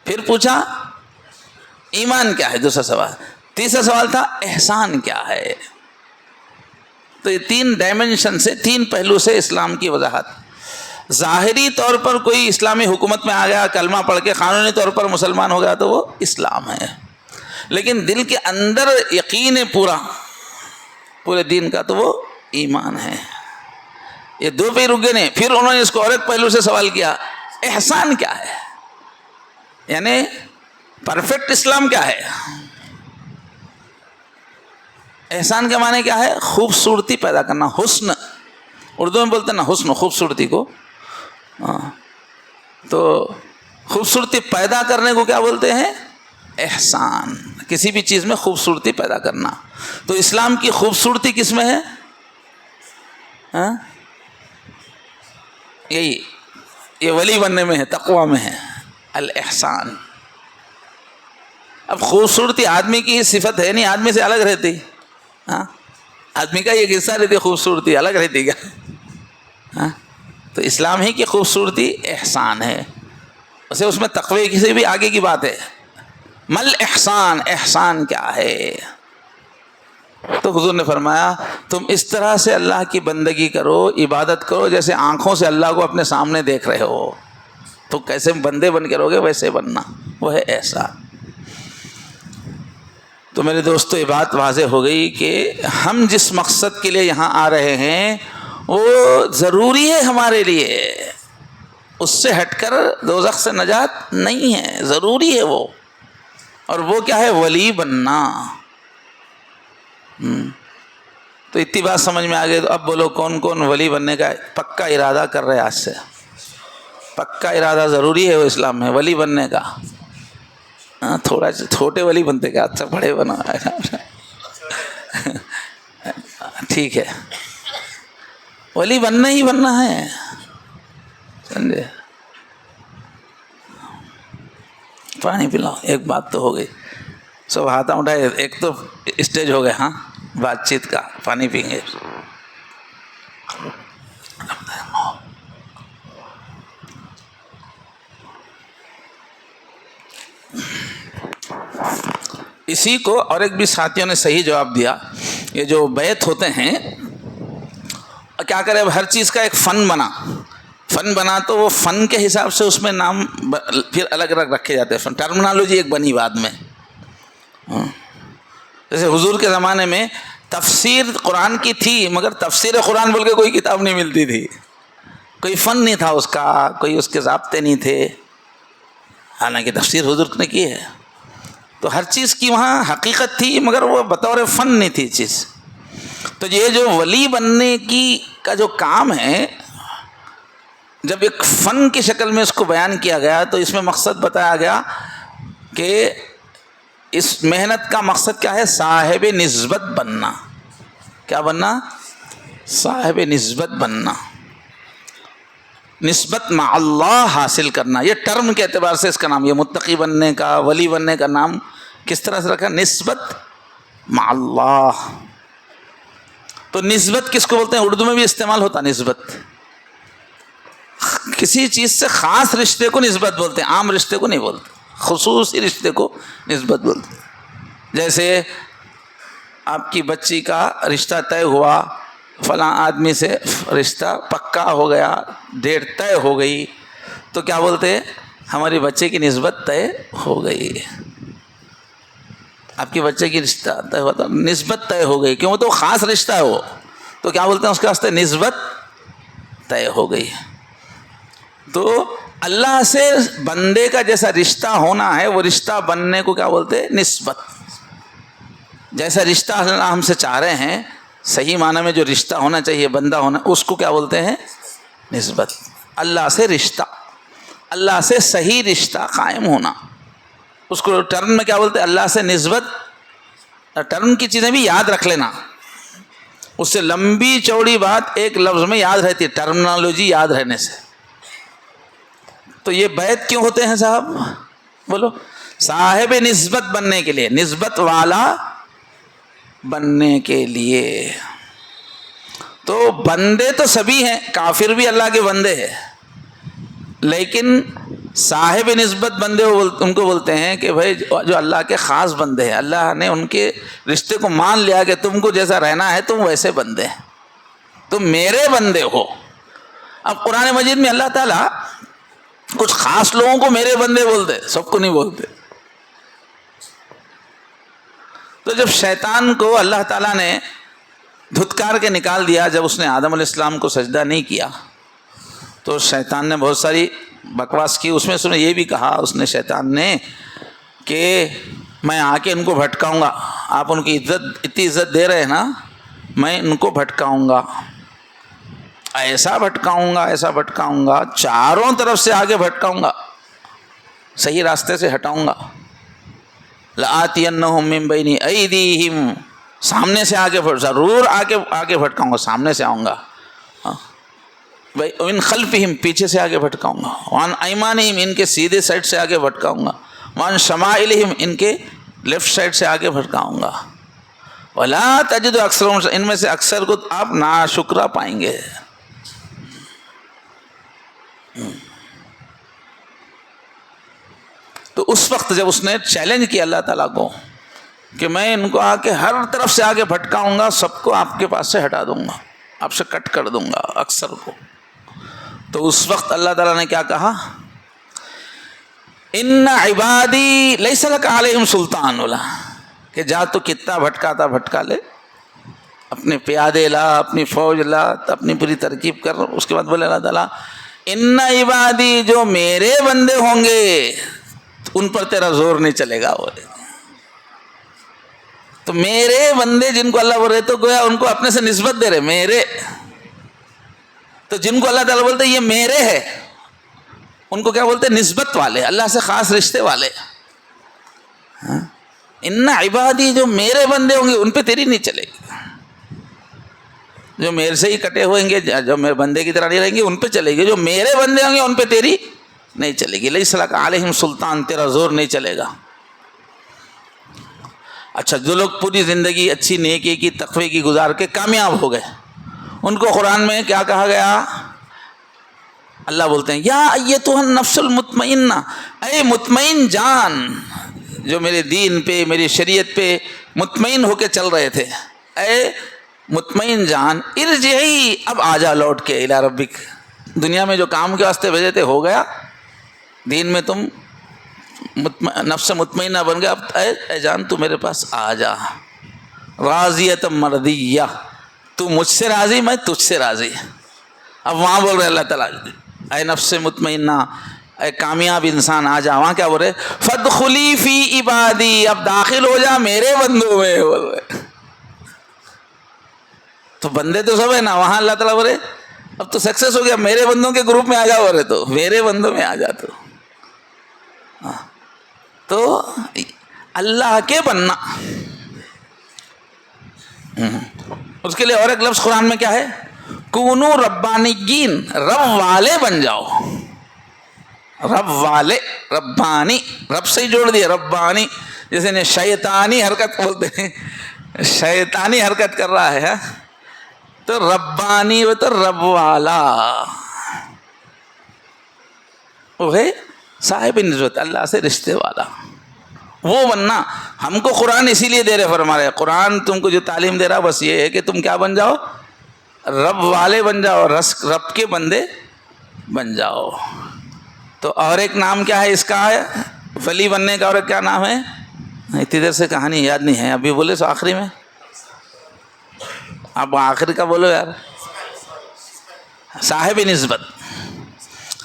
پھر پوچھا ایمان کیا ہے, دوسرا سوال. تیسرا سوال تھا احسان کیا ہے. تو یہ 3 ڈائمنشن سے, 3 پہلو سے اسلام کی وضاحت. ظاہری طور پر کوئی اسلامی حکومت میں آ گیا, کلمہ پڑھ کے قانونی طور پر مسلمان ہو گیا تو وہ اسلام ہے, لیکن دل کے اندر یقین پورے دین کا تو وہ ایمان ہے. یہ 2 پہ رک گئے نہیں. پھر انہوں نے اس کو اور ایک پہلو سے سوال کیا, احسان کیا ہے, یعنی پرفیکٹ اسلام کیا ہے. احسان کے معنی کیا ہے؟ خوبصورتی پیدا کرنا, حسن. اردو میں بولتے ہیں نا حسن, خوبصورتی کو. ہاں, تو خوبصورتی پیدا کرنے کو کیا بولتے ہیں؟ احسان، کسی بھی چیز میں خوبصورتی پیدا کرنا. تو اسلام کی خوبصورتی کس میں ہے؟ ہاں یہی، یہ ولی بننے میں ہے، تقوی میں ہے، الاحسان. اب خوبصورتی آدمی کی صفت ہے نہیں، آدمی سے الگ رہتی. ہاں آدمی کا یہ حصہ رہتی، خوبصورتی الگ رہتی کیا؟ ہاں تو اسلام ہی کی خوبصورتی احسان ہے. ویسے اس میں تقوی کی سے بھی آگے کی بات ہے. مل احسان، احسان کیا ہے؟ تو حضور نے فرمایا تم اس طرح سے اللہ کی بندگی کرو، عبادت کرو، جیسے آنکھوں سے اللہ کو اپنے سامنے دیکھ رہے ہو. تو کیسے بندے بن کے رہو گے، ویسے بننا، وہ ہے احسان. تو میرے دوستو یہ بات واضح ہو گئی کہ ہم جس مقصد کے لیے یہاں آ رہے ہیں وہ ضروری ہے ہمارے لیے، اس سے ہٹ کر دوزخ سے نجات نہیں ہے، ضروری ہے وہ. اور وہ کیا ہے؟ ولی بننا. تو اتنی بات سمجھ میں آ گئی. تو اب بولو کون کون ولی بننے کا پکا ارادہ کر رہے؟ آج سے پکا ارادہ ضروری ہے وہ اسلام میں ولی بننے کا. تھوڑا چھوٹے ولی بنتے کیا، اچھا بڑے بنا. ٹھیک ہے، ولی بننا ہی بننا ہے، سمجھے؟ پانی پلاؤ. ایک بات تو ہو گئی، سب ہاتھ اٹھائے. ایک تو اسٹیج ہو گئے، ہاں بات چیت کا. پانی پئیں گے. اسی کو اور ایک بھی ساتھیوں نے صحیح جواب دیا. یہ جو بیت ہوتے ہیں کیا کرے، اب ہر چیز کا ایک فن بنا تو وہ فن کے حساب سے اس میں نام پھر الگ الگ رکھے جاتے ہیں. ٹرمنالوجی ایک بنی بعد میں. جیسے حضور کے زمانے میں تفسیر قرآن کی تھی، مگر تفسیر قرآن بول کے کوئی کتاب نہیں ملتی تھی، کوئی فن نہیں تھا اس کا، کوئی اس کے ضابطے نہیں تھے. حالانکہ تفسیر حضور نے کی ہے. تو ہر چیز کی وہاں حقیقت تھی، مگر وہ بطور فن نہیں تھی چیز. تو یہ جو ولی بننے کی کا جو کام ہے، جب ایک فن کی شکل میں اس کو بیان کیا گیا تو اس میں مقصد بتایا گیا کہ اس محنت کا مقصد کیا ہے؟ صاحب نسبت بننا. کیا بننا؟ صاحب نسبت بننا، نسبت مع اللہ حاصل کرنا. یہ ٹرم کے اعتبار سے اس کا نام، یہ متقی بننے کا، ولی بننے کا نام کس طرح سے رکھا؟ نسبت مع اللہ. تو نسبت کس کو بولتے ہیں؟ اردو میں بھی استعمال ہوتا نسبت. کسی چیز سے خاص رشتے کو نسبت بولتے ہیں، عام رشتے کو نہیں بولتے، خصوصی رشتے کو نسبت بولتے ہیں. جیسے آپ کی بچی کا رشتہ طے ہوا، فلاں آدمی سے رشتہ پکا ہو گیا، ڈیٹ طے ہو گئی، تو کیا بولتے ہیں؟ ہماری بچے کی نسبت طے ہو گئی. آپ کے بچے کی رشتہ طے ہوا تو نسبت طے ہو گئی، کیوں؟ تو خاص رشتہ ہے وہ، تو کیا بولتے ہیں اس کے واسطے؟ نسبت طے ہو گئی. تو اللہ سے بندے کا جیسا رشتہ ہونا ہے، وہ رشتہ بننے کو کیا بولتے ہیں؟ نسبت. جیسا رشتہ اللہ ہم سے چاہ رہے ہیں، صحیح معنی میں جو رشتہ ہونا چاہیے، بندہ ہونا، اس کو کیا بولتے ہیں؟ نسبت. اللہ سے رشتہ، اللہ سے صحیح رشتہ قائم ہونا، اس کو ٹرم میں کیا بولتے ہیں؟ اللہ سے نسبت. ٹرم کی چیزیں بھی یاد رکھ لینا، اس سے لمبی چوڑی بات ایک لفظ میں یاد رہتی ہے، ٹرمنالوجی یاد رہنے سے. تو یہ بیت کیوں ہوتے ہیں صاحب؟ بولو. صاحب نسبت بننے کے لیے، نسبت والا بننے کے لیے. تو بندے تو سبھی ہیں، کافر بھی اللہ کے بندے ہیں، لیکن صاحب نسبت بندے ان کو بولتے ہیں کہ بھائی جو اللہ کے خاص بندے ہیں، اللہ نے ان کے رشتے کو مان لیا کہ تم کو جیسا رہنا ہے تم ویسے بندے ہیں، تم میرے بندے ہو. اب قرآن مجید میں اللہ تعالیٰ کچھ خاص لوگوں کو میرے بندے بولتے، سب کو نہیں بولتے. تو جب شیطان کو اللہ تعالیٰ نے دھتکار کے نکال دیا، جب اس نے آدم علیہ السلام کو سجدہ نہیں کیا، تو شیطان نے بہت ساری بکواس کی. اس میں اس نے یہ بھی کہا، اس نے شیطان نے، کہ میں آ کے ان کو بھٹکاؤں گا. آپ ان کی اتنی عزت دے رہے ہیں نا، میں ان کو بھٹکاؤں گا، ایسا بھٹکاؤں گا، ایسا بھٹکاؤں گا، چاروں طرف سے آگے بھٹکاؤں گا، صحیح راستے سے ہٹاؤں گا. لآتینہم من بین ایدیہم، سامنے سے آگے ضرور آگے بھٹکاؤں گا، سامنے سے آؤں گا، وَمِن خلفہم، پیچھے سے آگے بھٹکاؤں گا، وعن ایمانہم، ان کے سیدھے سائڈ سے آگے بھٹکاؤں گا، وعن شمائلہم، ان کے لیفٹ سائڈ سے آگے بھٹکاؤں گا، وَلَا تَجِدُ أَكْثَرَهُمْ، ان میں سے اکثر کو آپ ناشکرا پائیں گے۔ تو اس وقت جب اس نے چیلنج کیا اللہ تعالیٰ کو کہ میں ان کو آ کے ہر طرف سے آگے بھٹکاؤں گا، سب کو آپ کے پاس سے ہٹا دوں گا، آپ سے کٹ کر دوں گا اکثر کو، تو اس وقت اللہ تعالیٰ نے کیا کہا؟ ان عبادی لیس لک علیہم سلطان، بولا کہ جا تو کتنا بھٹکاتا بھٹکا لے، اپنے پیادے لا، اپنی فوج لا، اپنی پوری ترکیب کر۔ اس کے بعد بولے اللہ تعالیٰ ان عبادی، جو میرے بندے ہوں گے ان پر تیرا زور نہیں چلے گا۔ بولے تو میرے بندے جن کو اللہ بول رہے، تو گویا ان کو اپنے سے نسبت دے رہے، میرے، تو جن کو اللہ تعالیٰ بولتے یہ میرے ہے، ان کو کیا بولتے؟ نسبت والے، اللہ سے خاص رشتے والے۔ ان عبادی، جو میرے بندے ہوں گے ان پہ تیری نہیں چلے گی، جو میرے سے ہی کٹے ہوئیں گے، جو میرے بندے کی طرح نہیں رہیں گے ان پہ چلے گی، جو میرے بندے ہوں گے ان پہ تیری نہیں چلے گی۔ لیس لک علیہم سلطان، تیرا زور نہیں چلے گا۔ اچھا، جو لوگ پوری زندگی اچھی نیکی کی، تقوی کی گزار کے کامیاب ہو گئے، ان کو قرآن میں کیا کہا گیا؟ اللہ بولتے ہیں یا ایتھا النفس المطمئنہ، اے مطمئن جان، جو میرے دین پہ، میری شریعت پہ مطمئن ہو کے چل رہے تھے، اے مطمئن جان، ارجعی، اب آ جا لوٹ کے، الی ربک، دنیا میں جو کام کے واسطے بھیجے تھے ہو گیا، دین میں تم نفس مطمئنہ بن گیا، اب اے جان تو میرے پاس آ جا، راضیۃ مرضیہ، تو مجھ سے راضی، میں تجھ سے راضی۔ اب وہاں بول رہے اللہ تعالیٰ اے نفس مطمئنہ، اے کامیاب انسان آ جا، وہاں کیا بول رہے؟ فادخلی فی عبادی، اب داخل ہو جا میرے بندوں میں، بول رہے۔ تو بندے تو سب ہے نا، وہاں اللہ تعالیٰ بولے اب تو سکسیس ہو گیا، میرے بندوں کے گروپ میں آ جا، بولے تو میرے بندوں میں آ جا۔ تو اللہ کے بننا، اس کے لیے اور ایک لفظ قرآن میں کیا ہے؟ کونو ربانیین، رب والے بن جاؤ، رب والے، ربانی، رب سے ہی جوڑ دیا، ربانی، جیسے نے شیطانی حرکت بولتے ہیں، شیطانی حرکت کر رہا ہے، تو ربانی وہ تو رب والا، وہ ہے صاحب نسبت، اللہ سے رشتے والا، وہ بننا۔ ہم کو قرآن اسی لیے دے رہے، فرما رہے قرآن تم کو جو تعلیم دے رہا بس یہ ہے کہ تم کیا بن جاؤ؟ رب والے بن جاؤ، رب کے بندے بن جاؤ۔ تو اور ایک نام کیا ہے اس کا؟ ہے ولی بننے کا، اور ایک کیا نام ہے؟ اتنی دیر سے کہانی یاد نہیں ہے، ابھی بولے سو آخری میں، آپ آخر کا بولو یار، صاحب نسبت۔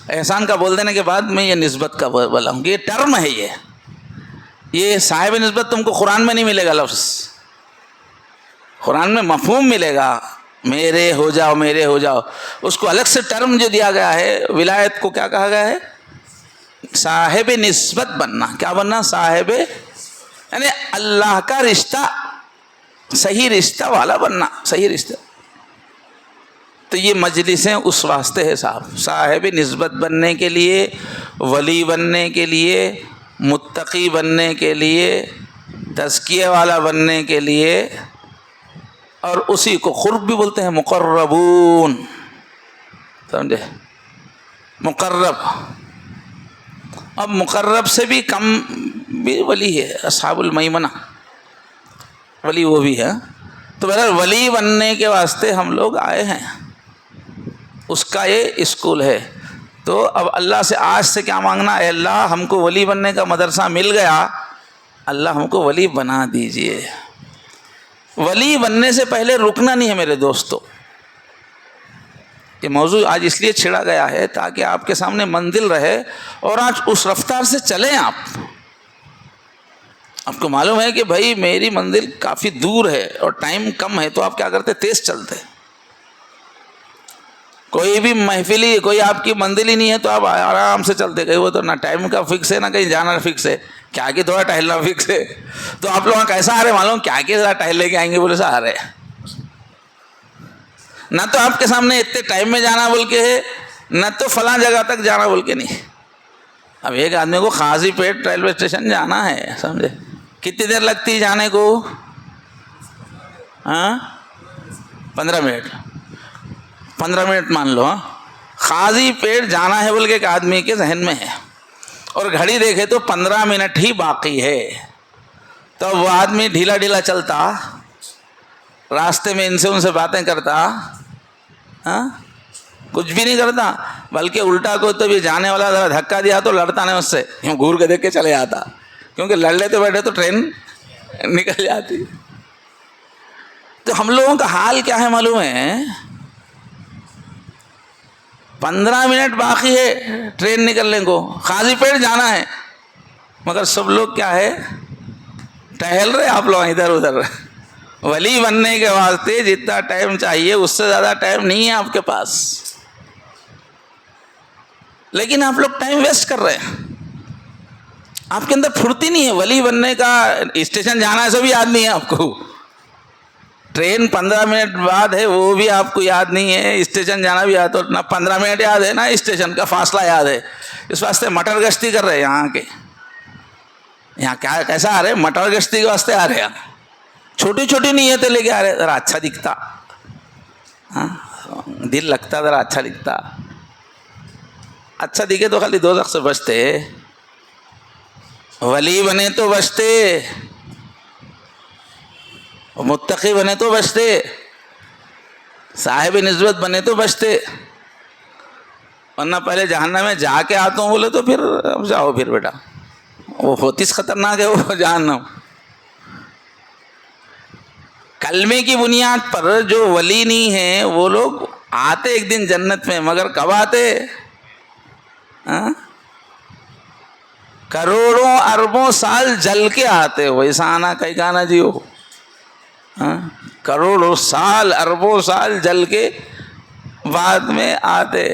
احسان کا بول دینے کے بعد میں یہ نسبت کا بولا ہوں کہ یہ ٹرم ہے، یہ صاحب نسبت تم کو قرآن میں نہیں ملے گا لفظ، قرآن میں مفہوم ملے گا، میرے ہو جاؤ، میرے ہو جاؤ۔ اس کو الگ سے ٹرم جو دیا گیا ہے، ولایت کو کیا کہا گیا ہے؟ صاحب نسبت بننا۔ کیا بننا؟ صاحب، یعنی اللہ کا رشتہ، صحیح رشتہ والا بننا، صحیح رشتہ۔ تو یہ مجلسیں اس واسطے ہے صاحب، صاحب نسبت بننے کے لیے، ولی بننے کے لیے، متقی بننے کے لیے، تزکیہ والا بننے کے لیے، اور اسی کو قرب بھی بولتے ہیں، مقربون، سمجھے؟ مقرب، اب مقرب سے بھی کم بھی ولی ہے، اصحاب المیمنہ ولی وہ بھی ہے۔ تو بہرحال ولی بننے کے واسطے ہم لوگ آئے ہیں، اس کا یہ اسکول ہے۔ تو اب اللہ سے آج سے کیا مانگنا؟ اے اللہ ہم کو ولی بننے کا مدرسہ مل گیا، اللہ ہم کو ولی بنا دیجئے۔ ولی بننے سے پہلے رکنا نہیں ہے میرے دوستو۔ یہ موضوع آج اس لیے چھڑا گیا ہے تاکہ آپ کے سامنے منزل رہے، اور آج اس رفتار سے چلیں۔ آپ کو معلوم ہے کہ بھائی میری منزل کافی دور ہے اور ٹائم کم ہے، تو آپ کیا کرتے؟ تیز چلتے۔ کوئی بھی محفل ہی، کوئی آپ کی منزل ہی نہیں ہے تو آپ آرام سے چلتے گئے، وہ تو نہ ٹائم کا فکس ہے نہ کہیں جانا فکس ہے، کیا کہ تھوڑا ٹہلنا فکس ہے. تو آپ لوگ کیسا آ رہے معلوم؟ کیا کہ ذرا ٹہل لے کے آئیں گے بولے سا آ رہے. نہ تو آپ کے سامنے اتنے ٹائم میں جانا بول کے ہے، نہ تو فلاں جگہ تک جانا بول کے نہیں. اب ایک آدمی کو قاضی پیٹ ریلوے اسٹیشن جانا ہے، سمجھے کتنی دیر لگتی ہے جانے کو؟ 15 منٹ. 15 منٹ مان لو. قاضی پیٹ جانا ہے بول کے ایک آدمی کے ذہن میں ہے، اور گھڑی دیکھے تو 15 منٹ ہی باقی ہے. تو وہ آدمی ڈھیلا ڈھیلا چلتا، راستے میں ان سے باتیں کرتا، کچھ بھی نہیں کرتا، بلکہ الٹا کو تو بھی جانے والا ذرا دھکا دیا تو لڑتا نہیں اس سے، یوں گھور کے دیکھ کے چلے آتا، کیونکہ لڑ لیتے بیٹھے تو ٹرین نکل جاتی. تو ہم لوگوں کا حال کیا ہے معلوم ہے؟ 15 منٹ باقی ہے ٹرین نکلنے کو، قاضی پیٹ جانا ہے، مگر سب لوگ کیا ہے؟ ٹہل رہے. آپ لوگ ادھر ادھر. ولی بننے کے واسطے جتنا ٹائم چاہیے اس سے زیادہ ٹائم نہیں ہے آپ کے پاس، لیکن آپ لوگ ٹائم ویسٹ کر رہے ہیں. آپ کے اندر پھرتی نہیں ہے. ولی بننے کا اسٹیشن جانا ہے سب یاد نہیں ہے آپ کو، ٹرین 15 منٹ بعد ہے وہ بھی آپ کو یاد نہیں ہے، اسٹیشن جانا بھی یاد، تو نہ 15 منٹ یاد ہے نہ اسٹیشن کا فاصلہ یاد ہے. اس واسطے مٹر گشتی کر رہے ہیں یہاں کے. یہاں کیا کیسا آ رہے؟ مٹر گشتی کے واسطے آ رہے ہیں. چھوٹی چھوٹی نیتیں لے کے آ رہے، ذرا اچھا دکھتا، دل لگتا، ذرا اچھا دکھتا. اچھا دکھے تو خالی دوزخ سے بچتے، ولی بنے تو بچتے، متقی بنے تو بچتے، صاحب نسبت بنے تو بچتے. ورنہ پہلے جہنم میں جا کے آتا ہوں بولے تو پھر اب جاؤ پھر بیٹا، وہ ہوتی خطرناک ہے وہ جہنم. کلمے کی بنیاد پر جو ولی نہیں ہیں وہ لوگ آتے ایک دن جنت میں، مگر کب آتے؟ کروڑوں اربوں سال جل کے آتے. ویسا آنا کہیں کہنا جی ہو، کروڑوں سال اربوں سال جل کے بعد میں آتے.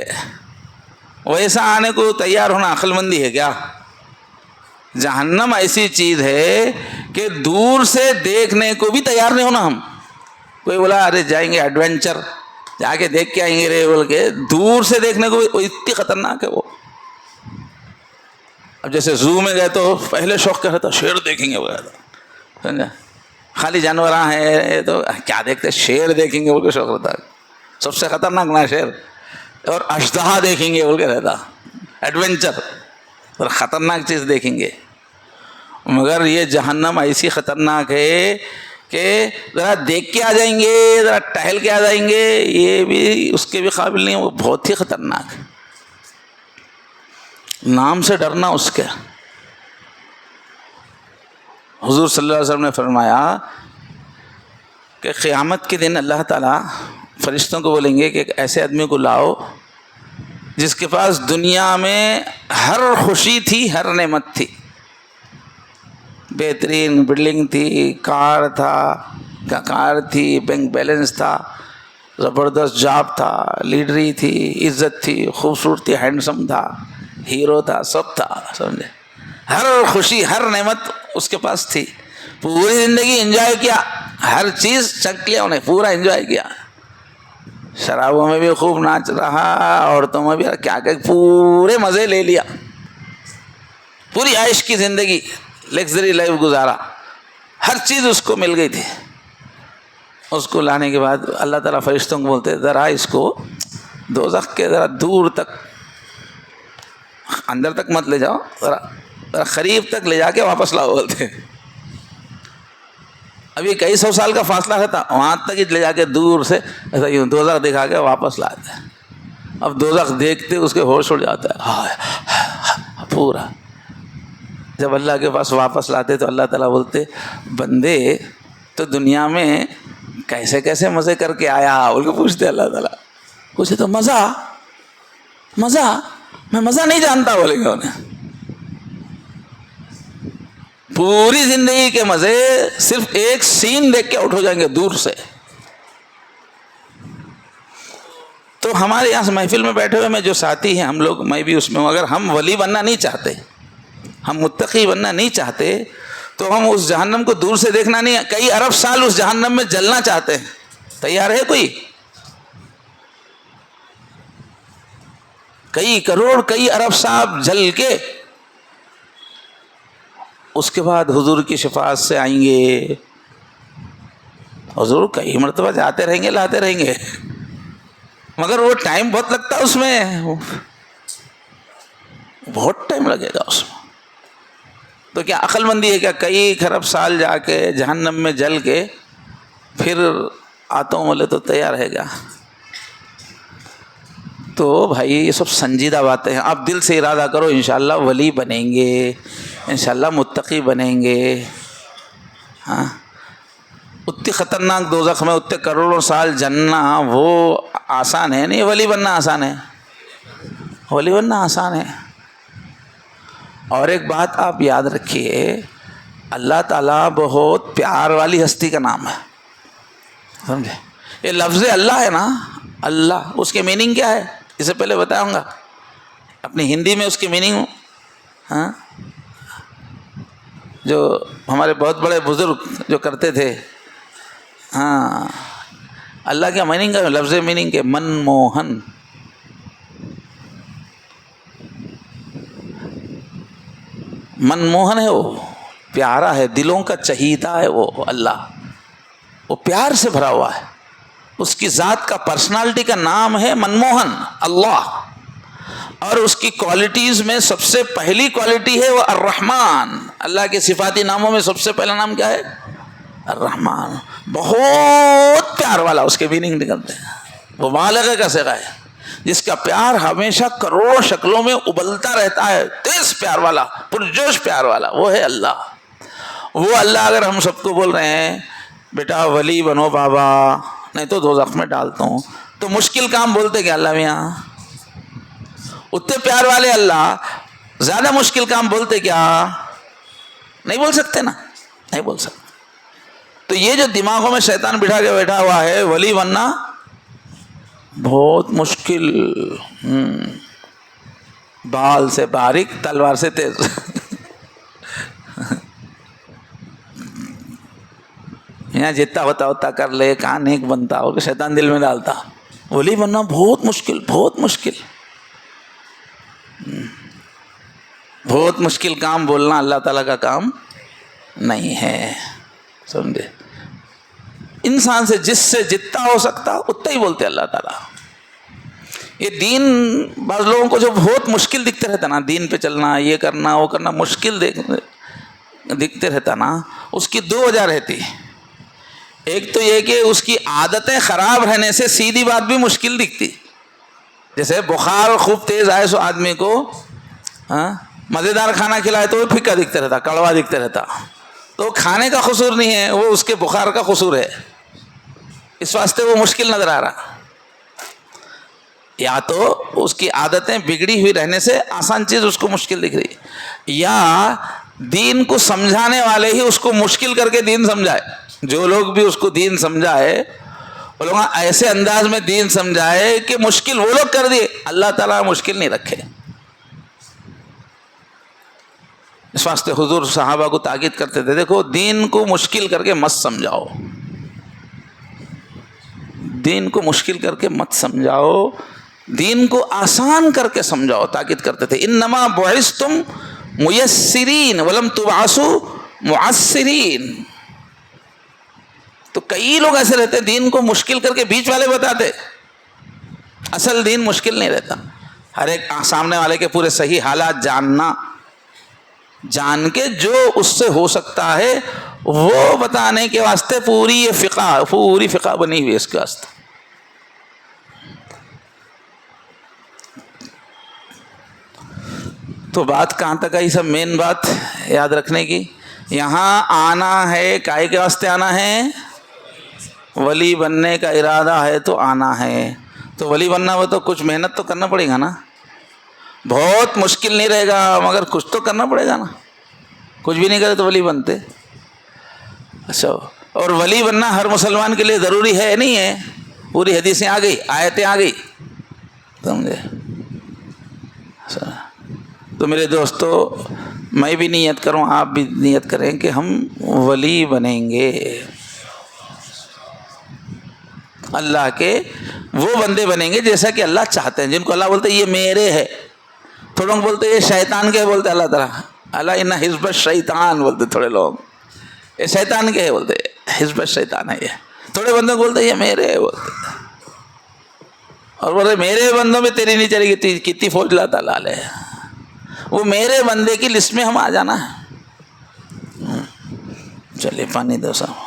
ویسا آنے کو تیار ہونا عقل مندی ہے کیا؟ جہنم ایسی چیز ہے کہ دور سے دیکھنے کو بھی تیار نہیں ہونا ہم. کوئی بولا ارے جائیں گے ایڈونچر، جا کے دیکھ کے آئیں گے رے بول کے، دور سے دیکھنے کو بھی اتنی خطرناک ہے وہ. اب جیسے زو میں گئے تو پہلے شوق کیا رہتا، شیر دیکھیں گے وغیرہ، سمجھا؟ خالی جانوراں ہیں تو کیا دیکھتے، شیر دیکھیں گے بول کے شوق رہتا. سب سے خطرناک نا شیر، اور اشتہا دیکھیں گے بول کے رہتا، ایڈونچر اور خطرناک چیز دیکھیں گے. مگر یہ جہنم ایسی خطرناک ہے کہ ذرا دیکھ کے آ جائیں گے، ذرا ٹہل کے آ جائیں گے، یہ بھی اس کے بھی قابل نہیں، وہ بہت ہی خطرناک ہے. نام سے ڈرنا اس کے. حضور صلی اللہ علیہ وسلم نے فرمایا کہ قیامت کے دن اللہ تعالیٰ فرشتوں کو بولیں گے کہ ایک ایسے آدمی کو لاؤ جس کے پاس دنیا میں ہر خوشی تھی، ہر نعمت تھی، بہترین بلڈنگ تھی، کار تھی، بینک بیلنس تھا، زبردست جاب تھا، لیڈری تھی، عزت تھی، خوبصورتی، ہینڈسم تھا، ہیرو تھا، سب تھا، سمجھے؟ ہر خوشی ہر نعمت اس کے پاس تھی. پوری زندگی انجوائے کیا، ہر چیز چکھ لیا انہیں، پورا انجوائے کیا. شرابوں میں بھی خوب ناچ رہا، عورتوں میں بھی کیا کہ پورے مزے لے لیا، پوری عیش کی زندگی، لگژری لائف گزارا، ہر چیز اس کو مل گئی تھی. اس کو لانے کے بعد اللہ تعالیٰ فرشتوں کو بولتے ذرا اس کو دوزخ کے ذرا دور تک، اندر تک مت لے جاؤ، ذرا قریب تک لے جا کے واپس لاؤ. بولتے ابھی کئی سو سال کا فاصلہ رہتا، وہاں تک ہی لے جا کے دور سے ایسا یوں دوزخ دکھا کے واپس لاتے. اب دوزخ دیکھتے اس کے ہوش اڑ جاتا ہے پورا. جب اللہ کے پاس واپس لاتے تو اللہ تعالیٰ بولتے بندے تو دنیا میں کیسے کیسے مزے کر کے آیا بول کے پوچھتے. اللہ تعالیٰ پوچھے تو مزہ میں مزہ نہیں جانتا بولے گا انہیں. پوری زندگی کے مزے صرف ایک سین دیکھ کے آؤٹ ہو جائیں گے دور سے. تو ہمارے یہاں محفل میں بیٹھے ہوئے میں جو ساتھی ہیں ہم لوگ، میں بھی اس میں ہوں، اگر ہم ولی بننا نہیں چاہتے، ہم متقی بننا نہیں چاہتے تو ہم اس جہنم کو دور سے دیکھنا نہیں، کئی ارب سال اس جہنم میں جلنا چاہتے ہیں. تیار ہے کوئی؟ کئی کروڑ کئی ارب سال جل کے اس کے بعد حضور کی شفاعت سے آئیں گے. حضور کئی مرتبہ جاتے رہیں گے لاتے رہیں گے، مگر وہ ٹائم بہت لگتا ہے، اس میں بہت ٹائم لگے گا اس میں. تو کیا عقل مندی ہے کیا کئی خراب سال جا کے جہنم میں جل کے پھر آتا ہوں بولے تو تیار رہے گا؟ تو بھائی یہ سب سنجیدہ باتیں ہیں. آپ دل سے ارادہ کرو انشاءاللہ ولی بنیں گے، انشاءاللہ متقی بنیں گے. ہاں، اتنی خطرناک دوزخ میں اتنے کروڑوں سال جلنا وہ آسان ہے نہیں، ولی بننا آسان ہے، ولی بننا آسان ہے. اور ایک بات آپ یاد رکھیے، اللہ تعالیٰ بہت پیار والی ہستی کا نام ہے، سمجھے؟ یہ لفظ اللہ ہے نا، اللہ، اس کے میننگ کیا ہے اس سے پہلے بتاؤں گا. اپنی ہندی میں اس کی میننگ، ہاں، جو ہمارے بہت بڑے بزرگ جو کرتے تھے، ہاں، اللہ کا میننگ کا لفظ میننگ کے من موہن. من موہن ہے، وہ پیارا ہے، دلوں کا چہیتا ہے وہ اللہ، وہ پیار سے بھرا ہوا ہے. اس کی ذات کا پرسنالٹی کا نام ہے من موہن اللہ. اور اس کی کوالٹیز میں سب سے پہلی کوالٹی ہے وہ الرحمن. اللہ کے صفاتی ناموں میں سب سے پہلا نام کیا ہے؟ الرحمن. بہت پیار والا، اس کے میننگ نکلتے ہیں. وہ مبالغہ کا صیغہ ہے، جس کا پیار ہمیشہ کروڑوں شکلوں میں ابلتا رہتا ہے، تیز پیار والا، پرجوش پیار والا، وہ ہے اللہ. وہ اللہ اگر ہم سب کو بول رہے ہیں بیٹا ولی بنو بابا، نہیں تو دوزخ میں ڈالتا ہوں، تو مشکل کام بولتے کیا اللہ میاں؟ اتنے پیار والے اللہ زیادہ مشکل کام بولتے کیا؟ نہیں بول سکتے نا، نہیں بول سکتے. تو یہ جو دماغوں میں شیطان بٹھا کے بیٹھا ہوا ہے ولی بننا بہت مشکل، بال سے باریک تلوار سے تیز. یہاں جتنا ہوتا کر لے، کہاں نیک بنتا ہو، شیطان دل میں ڈالتا. ولی بننا بہت مشکل، بہت مشکل، بہت مشکل کام. بولنا اللہ تعالیٰ کا کام نہیں ہے، سمجھے؟ انسان سے جتنا ہو سکتا اتنا ہی بولتے اللہ تعالیٰ. یہ دین بعض لوگوں کو جو بہت مشکل دکھتے رہتا نا، دین پہ چلنا، یہ کرنا وہ کرنا مشکل دکھتے رہتا نا، اس کی دو وجہ رہتی. ایک تو یہ کہ اس کی عادتیں خراب رہنے سے سیدھی بات بھی مشکل دکھتی. جیسے بخار خوب تیز آئے سو آدمی کو مزیدار کھانا کھلائے تو وہ پھیکا دکھتا رہتا، کڑوا دکھتا رہتا. تو کھانے کا قصور نہیں ہے، وہ اس کے بخار کا قصور ہے، اس واسطے وہ مشکل نظر آ رہا. یا تو اس کی عادتیں بگڑی ہوئی رہنے سے آسان چیز اس کو مشکل دکھ رہی، یا دین کو سمجھانے والے ہی اس کو مشکل کر کے دین سمجھائے. جو لوگ بھی اس کو دین سمجھائے وہ لوگ ایسے انداز میں دین سمجھائے کہ مشکل وہ لوگ کر دیے، اللہ تعالیٰ مشکل نہیں رکھے. اس واسطے حضور صحابہ کو تاکید کرتے تھے، دیکھو دین کو مشکل کر کے مت سمجھاؤ، دین کو مشکل کر کے مت سمجھاؤ، دین کو آسان کر کے سمجھاؤ. تاکید کرتے تھے انما بعثتم میسرین ولم تبعثوا معسرین. تو کئی لوگ ایسے رہتے دین کو مشکل کر کے بیچ والے بتاتے، اصل دین مشکل نہیں رہتا. ہر ایک سامنے والے کے پورے صحیح حالات جاننا، جان کے جو اس سے ہو سکتا ہے وہ بتانے کے واسطے پوری فقہ بنی ہوئی ہے اس کے واسطے. تو بات کہاں تک آئی؟ سب مین بات یاد رکھنے کی. یہاں آنا ہے کائے کے واسطے آنا ہے؟ ولی بننے کا ارادہ ہے تو آنا ہے. تو ولی بننا ہو تو کچھ محنت تو کرنا پڑے گا نا. بہت مشکل نہیں رہے گا مگر کچھ تو کرنا پڑے گا نا. کچھ بھی نہیں کرے تو ولی بنتے. اچھا، اور ولی بننا ہر مسلمان کے لیے ضروری ہے نہیں ہے؟ پوری حدیثیں آ گئی، آیتیں آ گئی، سمجھے؟ تو میرے دوستو، میں بھی نیت کروں، آپ بھی نیت کریں کہ ہم ولی بنیں گے، اللہ کے وہ بندے بنیں گے جیسا کہ اللہ چاہتے ہیں، جن کو اللہ بولتے یہ میرے ہے۔ تھوڑے لوگ بولتے یہ شیطان کے ہے، بولتے اللہ تعالیٰ اللہ ان حزب الشیطان بولتے، تھوڑے لوگ یہ شیطان کے ہے بولتے، حزب الشیطان ہے یہ۔ تھوڑے بندے بولتے یہ میرے ہے بولتے، اور بولتے میرے بندوں میں تیری نہیں چلے گی، کتنی فوج اللہ تعالیٰ ہے، وہ میرے بندے کی لسٹ میں ہم آ جانا ہے۔ چلیے پانی دو صاحب۔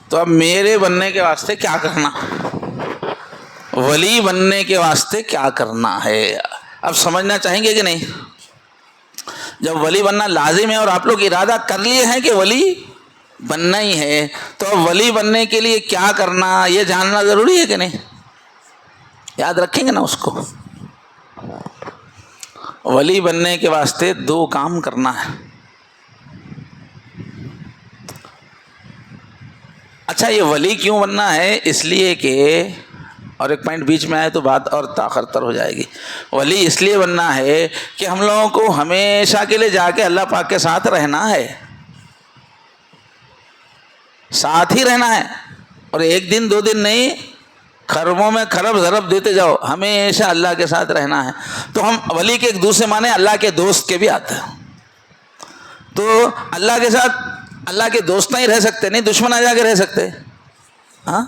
تو اب میرے بننے کے واسطے کیا کرنا، ولی بننے کے واسطے کیا کرنا ہے، اب سمجھنا چاہیں گے کہ نہیں؟ جب ولی بننا لازم ہے اور آپ لوگ ارادہ کر لیے ہیں کہ ولی بننا ہی ہے، تو اب ولی بننے کے لیے کیا کرنا یہ جاننا ضروری ہے کہ نہیں؟ یاد رکھیں گے نا اس کو؟ ولی بننے کے واسطے 2 کام کرنا ہے۔ اچھا یہ ولی کیوں بننا ہے؟ اس لیے کہ، اور ایک پوائنٹ بیچ میں آئے تو بات اور تاخر تر ہو جائے گی، ولی اس لیے بننا ہے کہ ہم لوگوں کو ہمیشہ کے لیے جا کے اللہ پاک کے ساتھ رہنا ہے، ساتھ ہی رہنا ہے، اور 1 دن 2 دن نہیں، خربوں میں خرب ضرب دیتے جاؤ، ہمیشہ اللہ کے ساتھ رہنا ہے۔ تو ہم ولی کے ایک دوسرے معنی اللہ کے دوست کے بھی آتے ہیں، تو اللہ کے ساتھ اللہ کے دوست نہیں رہ سکتے، نہیں دشمن آ جا کے رہ سکتے، ہاں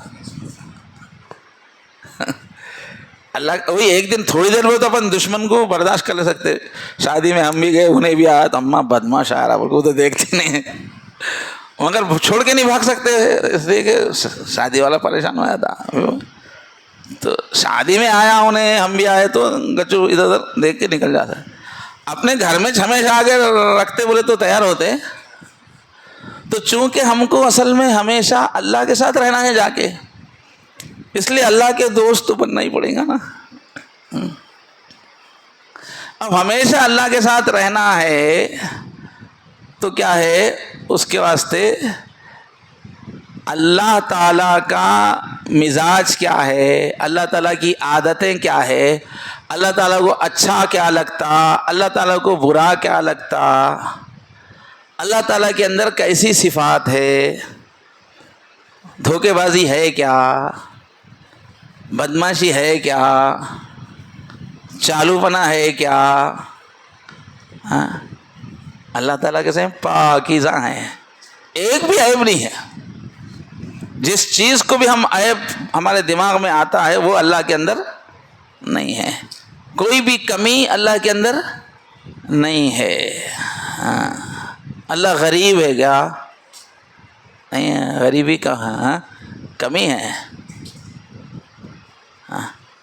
اللہ وہی 1 دن تھوڑی دیر میں تو اپن دشمن کو برداشت کر لے سکتے۔ شادی میں ہم بھی گئے، انہیں بھی آیا تو اماں بدماش آ رہا بول کو تو دیکھتے نہیں ہیں، مگر چھوڑ کے نہیں بھاگ سکتے، اس لیے کہ شادی والا پریشان ہوا تھا، تو شادی میں آیا انہیں، ہم بھی آئے تو گچو ادھر ادھر دیکھ کے نکل جاتا ہے۔ اپنے گھر میں ہمیشہ آگے رکھتے بولے تو تیار ہوتے، تو چونکہ ہم کو اصل میں ہمیشہ اللہ کے ساتھ رہنا ہے جا کے، اس لیے اللہ کے دوست تو بننا ہی پڑے گا نا۔ اب ہمیشہ اللہ کے ساتھ رہنا ہے تو کیا ہے، اس کے واسطے اللہ تعالیٰ کا مزاج کیا ہے، اللہ تعالیٰ کی عادتیں کیا ہے، اللہ تعالیٰ کو اچھا کیا لگتا، اللہ تعالیٰ کو برا کیا لگتا، اللہ تعالیٰ کے اندر کیسی صفات ہے، دھوکے بازی ہے کیا، بدماشی ہے کیا، چالو پنا ہے کیا، ہاں اللہ تعالیٰ کے ساتھ پاکیزہ ہیں، ایک بھی عیب نہیں ہے۔ جس چیز کو بھی ہم عیب ہمارے دماغ میں آتا ہے وہ اللہ کے اندر نہیں ہے، کوئی بھی کمی اللہ کے اندر نہیں ہے۔ ہاں اللہ غریب ہے کیا؟ نہیں ہے، غریبی کہاں، کمی ہے۔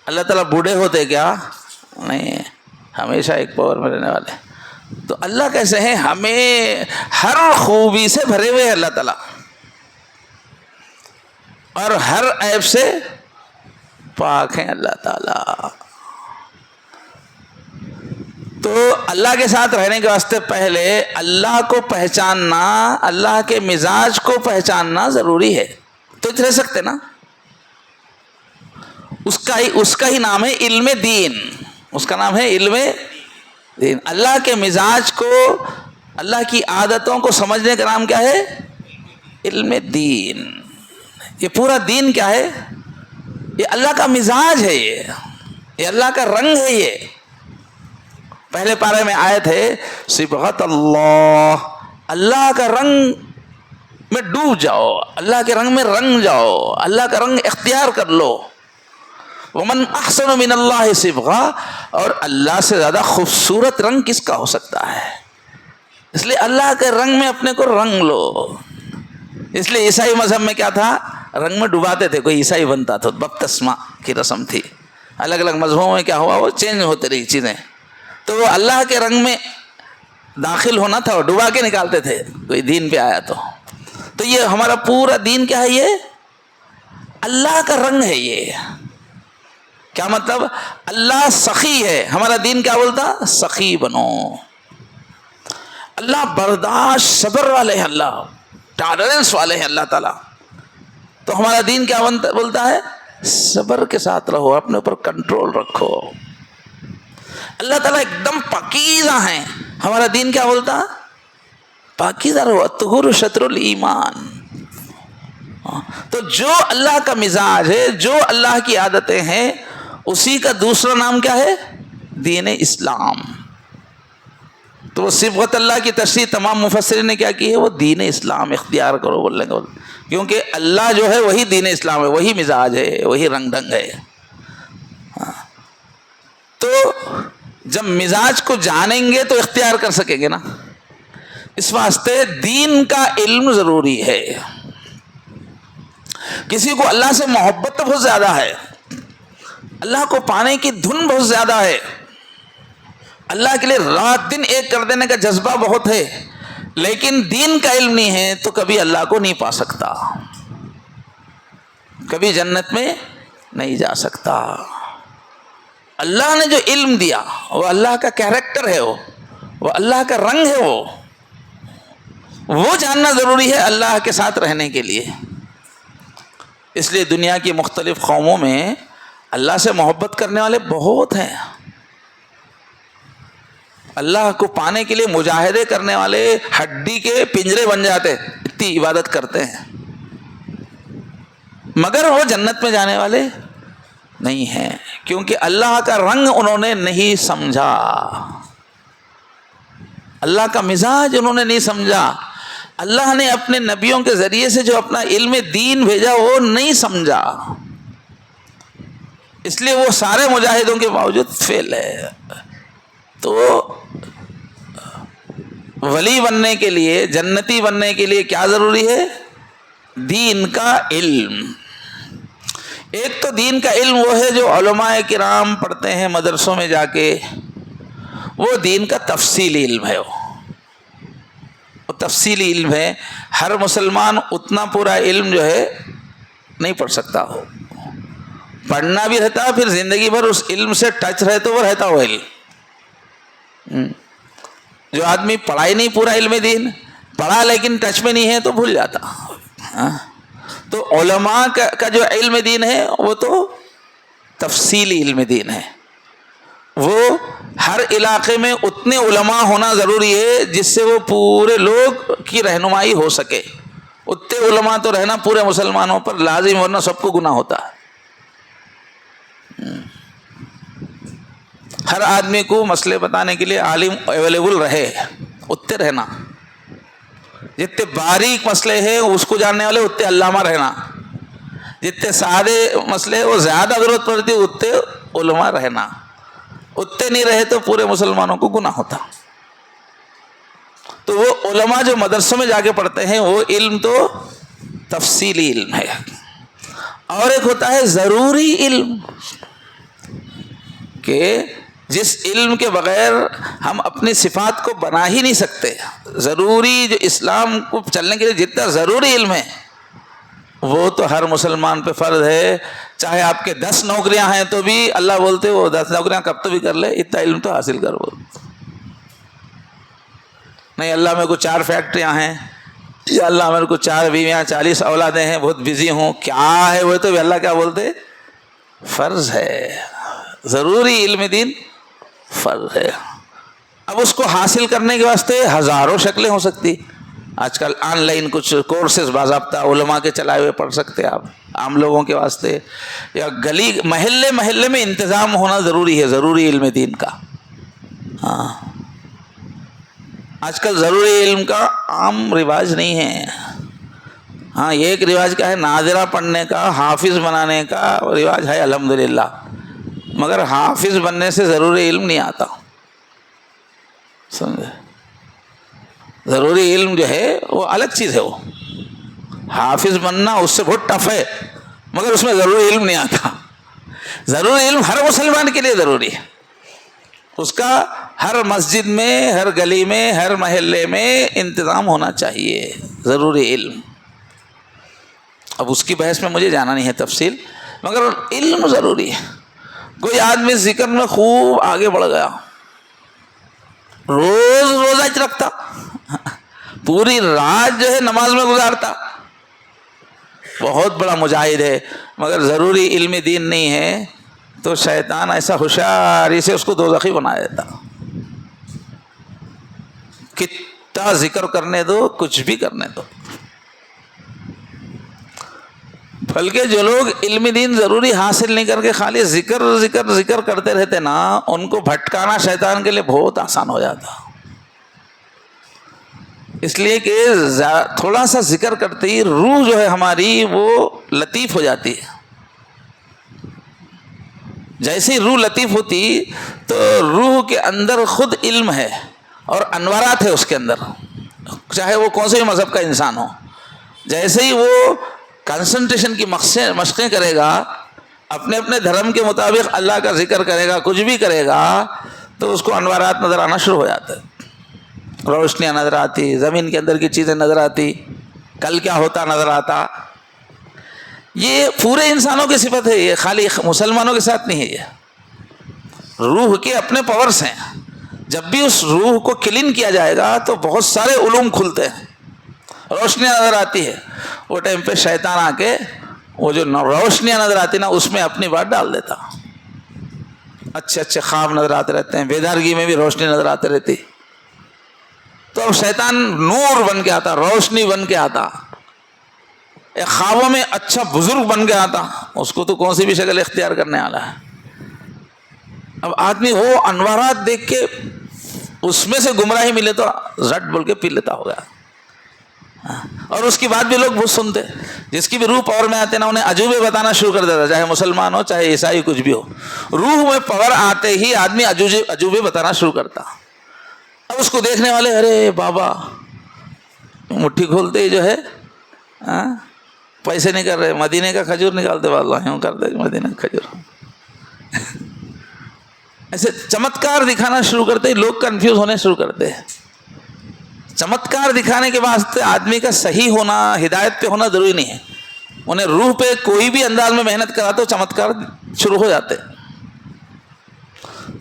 اللہ تعالیٰ بوڑھے ہوتے کیا؟ نہیں، ہمیشہ ایک پاور میں رہنے والے۔ تو اللہ کیسے ہیں؟ ہمیں ہر خوبی سے بھرے ہوئے ہیں اللہ تعالیٰ، اور ہر عیب سے پاک ہیں اللہ تعالیٰ۔ تو اللہ کے ساتھ رہنے کے واسطے پہلے اللہ کو پہچاننا، اللہ کے مزاج کو پہچاننا ضروری ہے، تو رہ سکتے نا۔ اس کا ہی نام ہے علم دین، اس کا نام ہے علم دین۔ اللہ کے مزاج کو، اللہ کی عادتوں کو سمجھنے کا نام کیا ہے؟ علم دین۔ یہ پورا دین کیا ہے؟ یہ اللہ کا مزاج ہے، یہ اللہ کا رنگ ہے۔ یہ پہلے پارے میں آیت ہے صبغت اللہ، اللہ کا رنگ میں ڈوب جاؤ، اللہ کے رنگ میں رنگ جاؤ، اللہ کا رنگ اختیار کر لو۔ ومن احسن من اللہ صبغہ، اور اللہ سے زیادہ خوبصورت رنگ کس کا ہو سکتا ہے؟ اس لیے اللہ کے رنگ میں اپنے کو رنگ لو۔ اس لیے عیسائی مذہب میں کیا تھا؟ رنگ میں ڈباتے تھے، کوئی عیسائی بنتا تھا بپتسمہ کی رسم تھی۔ الگ الگ مذہبوں میں کیا ہوا، وہ چینج ہوتے رہی چیزیں، تو وہ اللہ کے رنگ میں داخل ہونا تھا، وہ ڈبا کے نکالتے تھے کوئی دین پہ آیا تو یہ ہمارا پورا دین کیا ہے؟ یہ اللہ کا رنگ ہے۔ یہ کیا مطلب؟ اللہ سخی ہے، ہمارا دین کیا بولتا؟ سخی بنو۔ اللہ برداشت صبر والے ہیں، اللہ ٹالرنس والے ہیں اللہ تعالیٰ. تو ہمارا دین کیا بولتا ہے؟ صبر کے ساتھ رہو، اپنے اوپر کنٹرول رکھو. اللہ تعالیٰ ایک دم پاکیزہ ہیں. ہمارا دین کیا بولتا ہے؟ پاکیزہ رہو، الطہور شطر الایمان. تو جو اللہ کا مزاج ہے، جو اللہ کی عادتیں ہیں، اسی کا دوسرا نام کیا ہے؟ دین اسلام. تو وہ صبغت اللہ کی تشریح تمام مفسرین نے کیا کی ہے؟ وہ دین اسلام اختیار کرو بولنے کا، کیونکہ اللہ جو ہے وہی دین اسلام ہے، وہی مزاج ہے، وہی رنگ ڈھنگ ہے. تو جب مزاج کو جانیں گے تو اختیار کر سکیں گے نا. اس واسطے دین کا علم ضروری ہے. کسی کو اللہ سے محبت بہت زیادہ ہے، اللہ کو پانے کی دھن بہت زیادہ ہے، اللہ کے لیے رات دن ایک کر دینے کا جذبہ بہت ہے، لیکن دین کا علم نہیں ہے تو کبھی اللہ کو نہیں پا سکتا، کبھی جنت میں نہیں جا سکتا. اللہ نے جو علم دیا وہ اللہ کا کیریکٹر ہے، وہ اللہ کا رنگ ہے، وہ جاننا ضروری ہے اللہ کے ساتھ رہنے کے لیے. اس لیے دنیا کی مختلف قوموں میں اللہ سے محبت کرنے والے بہت ہیں، اللہ کو پانے کے لیے مجاہدے کرنے والے ہڈی کے پنجرے بن جاتے، اتنی عبادت کرتے ہیں، مگر وہ جنت میں جانے والے نہیں ہیں، کیونکہ اللہ کا رنگ انہوں نے نہیں سمجھا، اللہ کا مزاج انہوں نے نہیں سمجھا. اللہ نے اپنے نبیوں کے ذریعے سے جو اپنا علم دین بھیجا وہ نہیں سمجھا، اس لیے وہ سارے مجاہدوں کے باوجود فیل ہے. تو ولی بننے کے لیے، جنتی بننے کے لیے کیا ضروری ہے؟ دین کا علم. ایک تو دین کا علم وہ ہے جو علماء کرام پڑھتے ہیں مدرسوں میں جا کے، وہ دین کا تفصیلی علم ہے، وہ تفصیلی علم ہے. ہر مسلمان اتنا پورا علم جو ہے نہیں پڑھ سکتا، ہو پڑھنا بھی رہتا، پھر زندگی بھر اس علم سے ٹچ رہے تو وہ رہتا وہ علم. جو آدمی پڑھائی نہیں، پورا علم دین پڑھا لیکن ٹچ میں نہیں ہے تو بھول جاتا. تو علماء کا جو علم دین ہے وہ تو تفصیلی علم دین ہے. وہ ہر علاقے میں اتنے علماء ہونا ضروری ہے جس سے وہ پورے لوگ کی رہنمائی ہو سکے. اتنے علماء تو رہنا پورے مسلمانوں پر لازم، ورنہ سب کو گناہ ہوتا ہے. ہر آدمی کو مسئلے بتانے کے لیے عالم اویلیبل رہے، اتنے رہنا. جتنے باریک مسئلے ہیں اس کو جاننے والے اتنے علامہ رہنا. جتنے سادے مسئلے وہ زیادہ ضرورت پڑتی اتنے علماء رہنا. اتنے نہیں رہے تو پورے مسلمانوں کو گناہ ہوتا. تو وہ علماء جو مدرسوں میں جا کے پڑھتے ہیں وہ علم تو تفصیلی علم ہے. اور ایک ہوتا ہے ضروری علم، کہ جس علم کے بغیر ہم اپنی صفات کو بنا ہی نہیں سکتے. ضروری جو اسلام کو چلنے کے لیے جتنا ضروری علم ہے وہ تو ہر مسلمان پہ فرض ہے. چاہے آپ کے 10 نوکریاں ہیں تو بھی اللہ بولتے وہ 10 نوکریاں کب تو بھی کر لے، اتنا علم تو حاصل کر. وہ نہیں اللہ میرے کو 4 فیکٹریاں ہیں، یا اللہ میرے کو 4 بیویاں 40 اولادیں ہیں، بہت بزی ہوں، کیا ہے وہ تو بھی اللہ کیا بولتے فرض ہے. ضروری علم دین فرض ہے. اب اس کو حاصل کرنے کے واسطے ہزاروں شکلیں ہو سکتی. آج کل آن لائن کچھ کورسز باضابطہ علماء کے چلائے ہوئے پڑھ سکتے آپ عام لوگوں کے واسطے، یا گلی محلے محلے میں انتظام ہونا ضروری ہے ضروری علم دین کا. ہاں آج کل ضروری علم کا عام رواج نہیں ہے. ہاں ایک رواج کیا ہے، ناظرہ پڑھنے کا، حافظ بنانے کا رواج ہے الحمدللہ، مگر حافظ بننے سے ضروری علم نہیں آتا. سمجھے؟ ضروری علم جو ہے وہ الگ چیز ہے. وہ حافظ بننا اس سے بہت ٹف ہے، مگر اس میں ضروری علم نہیں آتا. ضروری علم ہر مسلمان کے لیے ضروری ہے. اس کا ہر مسجد میں، ہر گلی میں، ہر محلے میں انتظام ہونا چاہیے ضروری علم. اب اس کی بحث میں مجھے جانا نہیں ہے تفصیل، مگر علم ضروری ہے. کوئی آدمی ذکر میں خوب آگے بڑھ گیا، روز روزہ رکھتا، پوری رات جو ہے نماز میں گزارتا، بہت بڑا مجاہد ہے، مگر ضروری علم دین نہیں ہے تو شیطان ایسا ہوشیاری سے اس کو دوزخی بنا دیتا. کتنا ذکر کرنے دو، کچھ بھی کرنے دو. بلکہ جو لوگ علم دین ضروری حاصل نہیں کر کے خالی ذکر ذکر ذکر کرتے رہتے نا، ان کو بھٹکانا شیطان کے لیے بہت آسان ہو جاتا. اس لیے کہ تھوڑا سا ذکر کرتے ہی روح جو ہے ہماری وہ لطیف ہو جاتی ہے. جیسے ہی روح لطیف ہوتی تو روح کے اندر خود علم ہے اور انوارات ہے اس کے اندر، چاہے وہ کون سے بھی مذہب کا انسان ہو. جیسے ہی وہ کنسنٹریشن کی مشقیں کرے گا، اپنے اپنے دھرم کے مطابق اللہ کا ذکر کرے گا، کچھ بھی کرے گا، تو اس کو انوارات نظر آنا شروع ہو جاتا ہے. روشنیاں نظر آتی، زمین کے اندر کی چیزیں نظر آتی، کل کیا ہوتا نظر آتا. یہ پورے انسانوں کی صفت ہے، یہ خالی مسلمانوں کے ساتھ نہیں ہے. یہ روح کے اپنے پاورز ہیں. جب بھی اس روح کو کلین کیا جائے گا تو بہت سارے علوم کھلتے ہیں، روشنیاں نظر آتی ہے. وہ ٹائم پہ شیطان آ کے وہ جو روشنیاں نظر آتی نا اس میں اپنی بات ڈال دیتا. اچھے اچھے خواب نظر آتے رہتے ہیں، بیدارگی میں بھی روشنی نظر آتے رہتی. تو اب شیطان نور بن کے آتا، روشنی بن کے آتا، ایک خوابوں میں اچھا بزرگ بن کے آتا. اس کو تو کون سی بھی شکل اختیار کرنے والا ہے. اب آدمی وہ انوارات دیکھ کے اس میں سے گمراہی ملے تو رٹ بول کے پی لیتا ہوگا. اور اس کی بات بھی لوگ بہت سنتے، جس کی بھی روح پاور میں آتے نا انہیں عجوبے بتانا شروع کر دیتا، چاہے مسلمان ہو چاہے عیسائی کچھ بھی ہو. روح میں پاور آتے ہی آدمی عجوبے بتانا شروع کرتا. اب اس کو دیکھنے والے ارے بابا مٹھی کھولتے ہی جو ہے پیسے نہیں کر رہے، مدینے کا کھجور نکالتے، واللہ یوں کرتے مدینے کا کھجور. ایسے چمتکار دکھانا شروع کرتے، لوگ کنفیوز ہونے شروع کرتے ہیں. چمتکار دکھانے کے واسطے آدمی کا صحیح ہونا، ہدایت پہ ہونا ضروری نہیں ہے. انہیں روح پہ کوئی بھی انداز میں محنت کرا تو چمتکار شروع ہو جاتے.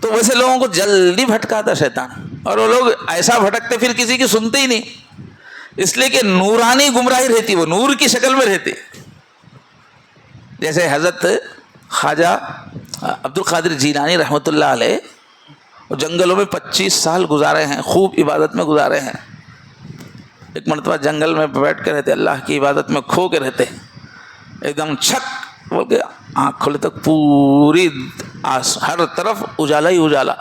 تو ویسے لوگوں کو جلدی بھٹکاتا شیطان، اور وہ لوگ ایسا بھٹکتے پھر کسی کی سنتے ہی نہیں، اس لیے کہ نورانی گمراہی رہتی، وہ نور کی شکل میں رہتی. جیسے حضرت خواجہ عبد القادر جیلانی رحمۃ اللہ علیہ، وہ جنگلوں میں 25 سال گزارے ہیں، خوب عبادت میں گزارے ہیں. ایک مرتبہ جنگل میں بیٹھ کے رہتے، اللہ کی عبادت میں کھو کے رہتے، ایک دم چھک بول کے آنکھ کھولے تک پوری ہر طرف اجالا ہی اجالا،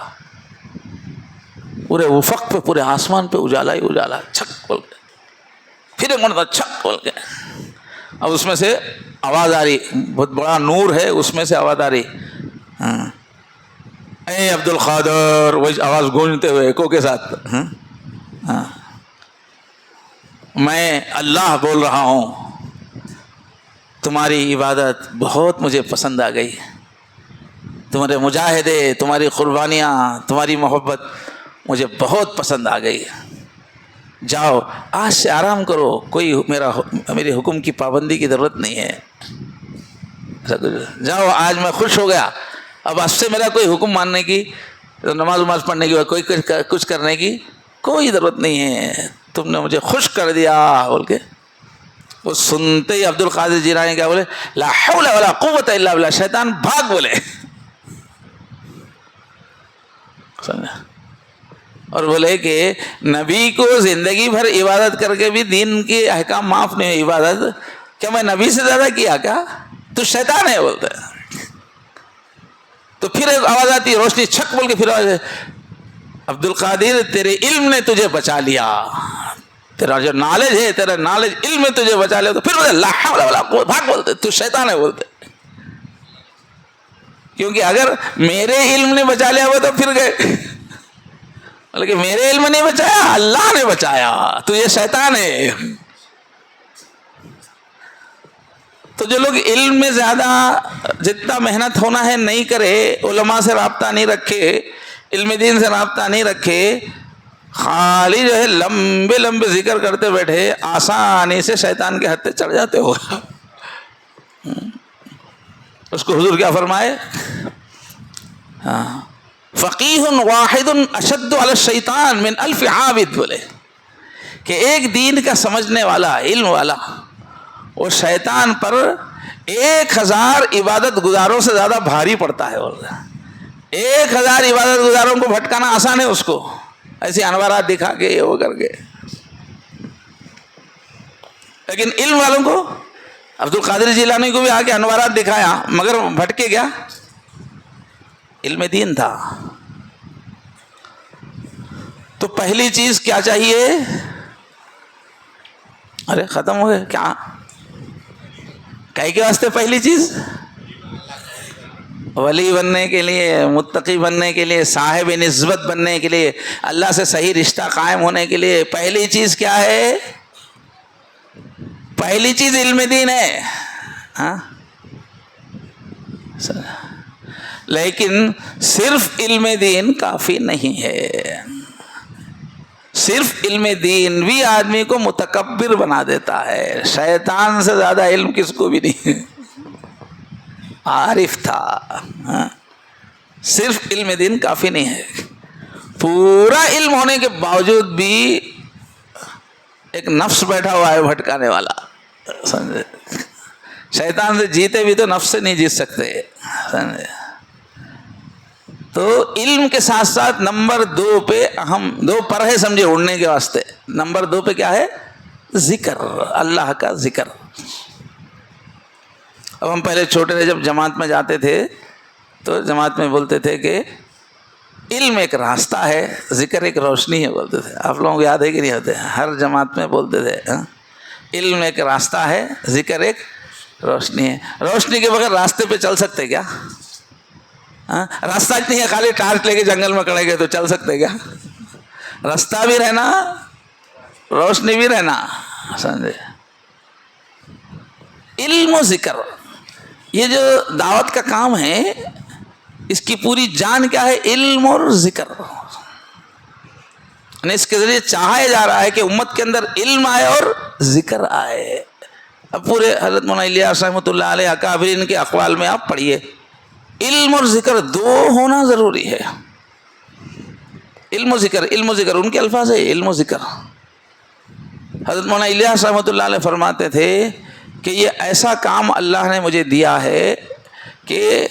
پورے افق پہ پورے آسمان پہ اجالا ہی اجالا، چھک بول کے پھر ایک مرتبہ چھک بول کے. اب اس میں سے آواز آ رہی، بہت بڑا نور ہے اس میں سے آواز آ رہی، اے عبد القادر، وہی آواز گونجتے ہوئے ایکو کے ساتھ، میں اللہ بول رہا ہوں، تمہاری عبادت بہت مجھے پسند آ گئی، تمہارے مجاہدے، تمہاری قربانیاں، تمہاری محبت مجھے بہت پسند آ گئی. جاؤ آج سے آرام کرو، کوئی میرے حکم کی پابندی کی ضرورت نہیں ہے. جاؤ آج میں خوش ہو گیا، اب آج سے میرا کوئی حکم ماننے کی، نماز پڑھنے کی، کوئی کچھ کرنے کی کوئی ضرورت نہیں ہے، تم نے مجھے خوش کر دیا بول کے. وہ سنتے ہی عبد القادر جیلانی کیا بولے، لا حول ولا قوت الا باللہ، شیطان بھاگ بولے. اور بولے کہ نبی کو زندگی بھر عبادت کر کے بھی دین کے احکام معاف نہیں ہوئی، عبادت کیا میں نبی سے زیادہ کیا کیا؟ تو شیطان ہے بولتا ہے. تو پھر ایک آواز آتی، روشنی چھک بول کے پھر آواز، عبد القادر تیرے علم نے تجھے بچا لیا، تیرا جو نالج ہے، تیرا نالج علم نے تجھے بچا لیا. تو پھر بولتے لا حول ولا قوت، بھاگ بولتے تو شیطان ہے بولتے. کیونکہ اگر میرے علم نے بچا لیا ہوا تو پھر گئے، بلکہ میرے علم نہیں بچایا، اللہ نے بچایا، تو یہ شیطان ہے. تو جو لوگ علم میں زیادہ جتنا محنت ہونا ہے نہیں کرے، علماء سے رابطہ نہیں رکھے، علم دین سے رابطہ نہیں رکھے، خالی جو ہے لمبے لمبے ذکر کرتے بیٹھے، آسانی سے شیطان کے ہتھے چڑھ جاتے ہو. اس کو حضور کیا فرمائے، فقیہ واحد اشد علی الشیطان من الف عابد، بولے کہ ایک دین کا سمجھنے والا علم والا وہ شیطان پر 1000 عبادت گزاروں سے زیادہ بھاری پڑتا ہے. اور 1000 عبادت گزاروں کو بھٹکانا آسان ہے اس کو، ایسے انوارات دکھا کے یہ وہ کر کے. لیکن علم والوں کو، عبد القادر جیلانی کو بھی آ کے انوارات دکھایا مگر بھٹکے گیا، علم دین تھا. تو پہلی چیز کیا چاہیے؟ ارے ختم ہو گئے کیا؟ کئی کے واسطے پہلی چیز ولی بننے کے لیے، متقی بننے کے لیے، صاحب نسبت بننے کے لیے، اللہ سے صحیح رشتہ قائم ہونے کے لیے پہلی چیز کیا ہے؟ پہلی چیز علم دین ہے. ہاں لیکن صرف علم دین کافی نہیں ہے. صرف علم دین بھی آدمی کو متکبر بنا دیتا ہے. شیطان سے زیادہ علم کس کو بھی نہیں. عارف تھا. صرف علم دین کافی نہیں ہے. پورا علم ہونے کے باوجود بھی ایک نفس بیٹھا ہوا ہے بھٹکانے والا. سمجھے؟ شیطان سے جیتے بھی تو نفس سے نہیں جیت سکتے. سمجھے؟ تو علم کے ساتھ ساتھ نمبر 2 پہ اہم 2 پر ہے سمجھے اڑنے کے واسطے. نمبر 2 پہ کیا ہے؟ ذکر، اللہ کا ذکر. اب ہم پہلے چھوٹے تھے جب جماعت میں جاتے تھے تو جماعت میں بولتے تھے کہ علم ایک راستہ ہے، ذکر ایک روشنی ہے بولتے تھے. آپ لوگوں کو یاد ہے کہ نہیں ہوتے؟ ہر جماعت میں بولتے تھے علم ایک راستہ ہے، ذکر ایک روشنی ہے. روشنی کے بغیر راستے پہ چل سکتے کیا؟ راستہ نہیں ہے، خالی ٹارچ لے کے جنگل میں کھڑے گئے تو چل سکتے کیا؟ راستہ بھی رہنا، روشنی بھی رہنا. سمجھے؟ علم و ذکر، یہ جو دعوت کا کام ہے اس کی پوری جان کیا ہے؟ علم اور ذکر. یعنی اس کے ذریعے چاہا جا رہا ہے کہ امت کے اندر علم آئے اور ذکر آئے. اب پورے حضرت مولانا الیاس رحمۃ اللہ علیہ اکابرین کے اقوال میں آپ پڑھیے، علم اور ذکر 2 ہونا ضروری ہے. علم و ذکر، علم و ذکر ان کے الفاظ ہے، علم و ذکر. حضرت مولانا الیاس رحمۃ اللہ علیہ فرماتے تھے کہ یہ ایسا کام اللہ نے مجھے دیا ہے کہ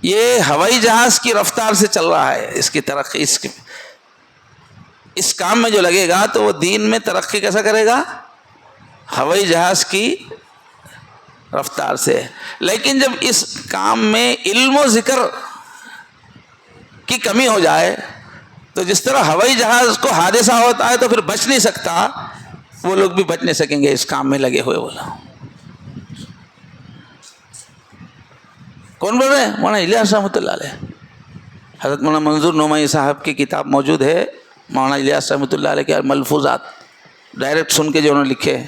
یہ ہوائی جہاز کی رفتار سے چل رہا ہے. اس کی ترقی اس کام میں جو لگے گا تو وہ دین میں ترقی کیسا کرے گا؟ ہوائی جہاز کی رفتار سے. لیکن جب اس کام میں علم و ذکر کی کمی ہو جائے تو جس طرح ہوائی جہاز کو حادثہ ہوتا ہے تو پھر بچ نہیں سکتا، وہ لوگ بھی بچ نہیں سکیں گے اس کام میں لگے ہوئے. بولا کون بول رہے ہیں؟ مولانا الیاس رحمۃ اللہ علیہ. حضرت مولانا منظور نعمانی صاحب کی کتاب موجود ہے، مولانا الیاس رحمۃ اللہ علیہ کے ملفوظات ڈائریکٹ سن کے جو انہوں نے لکھے.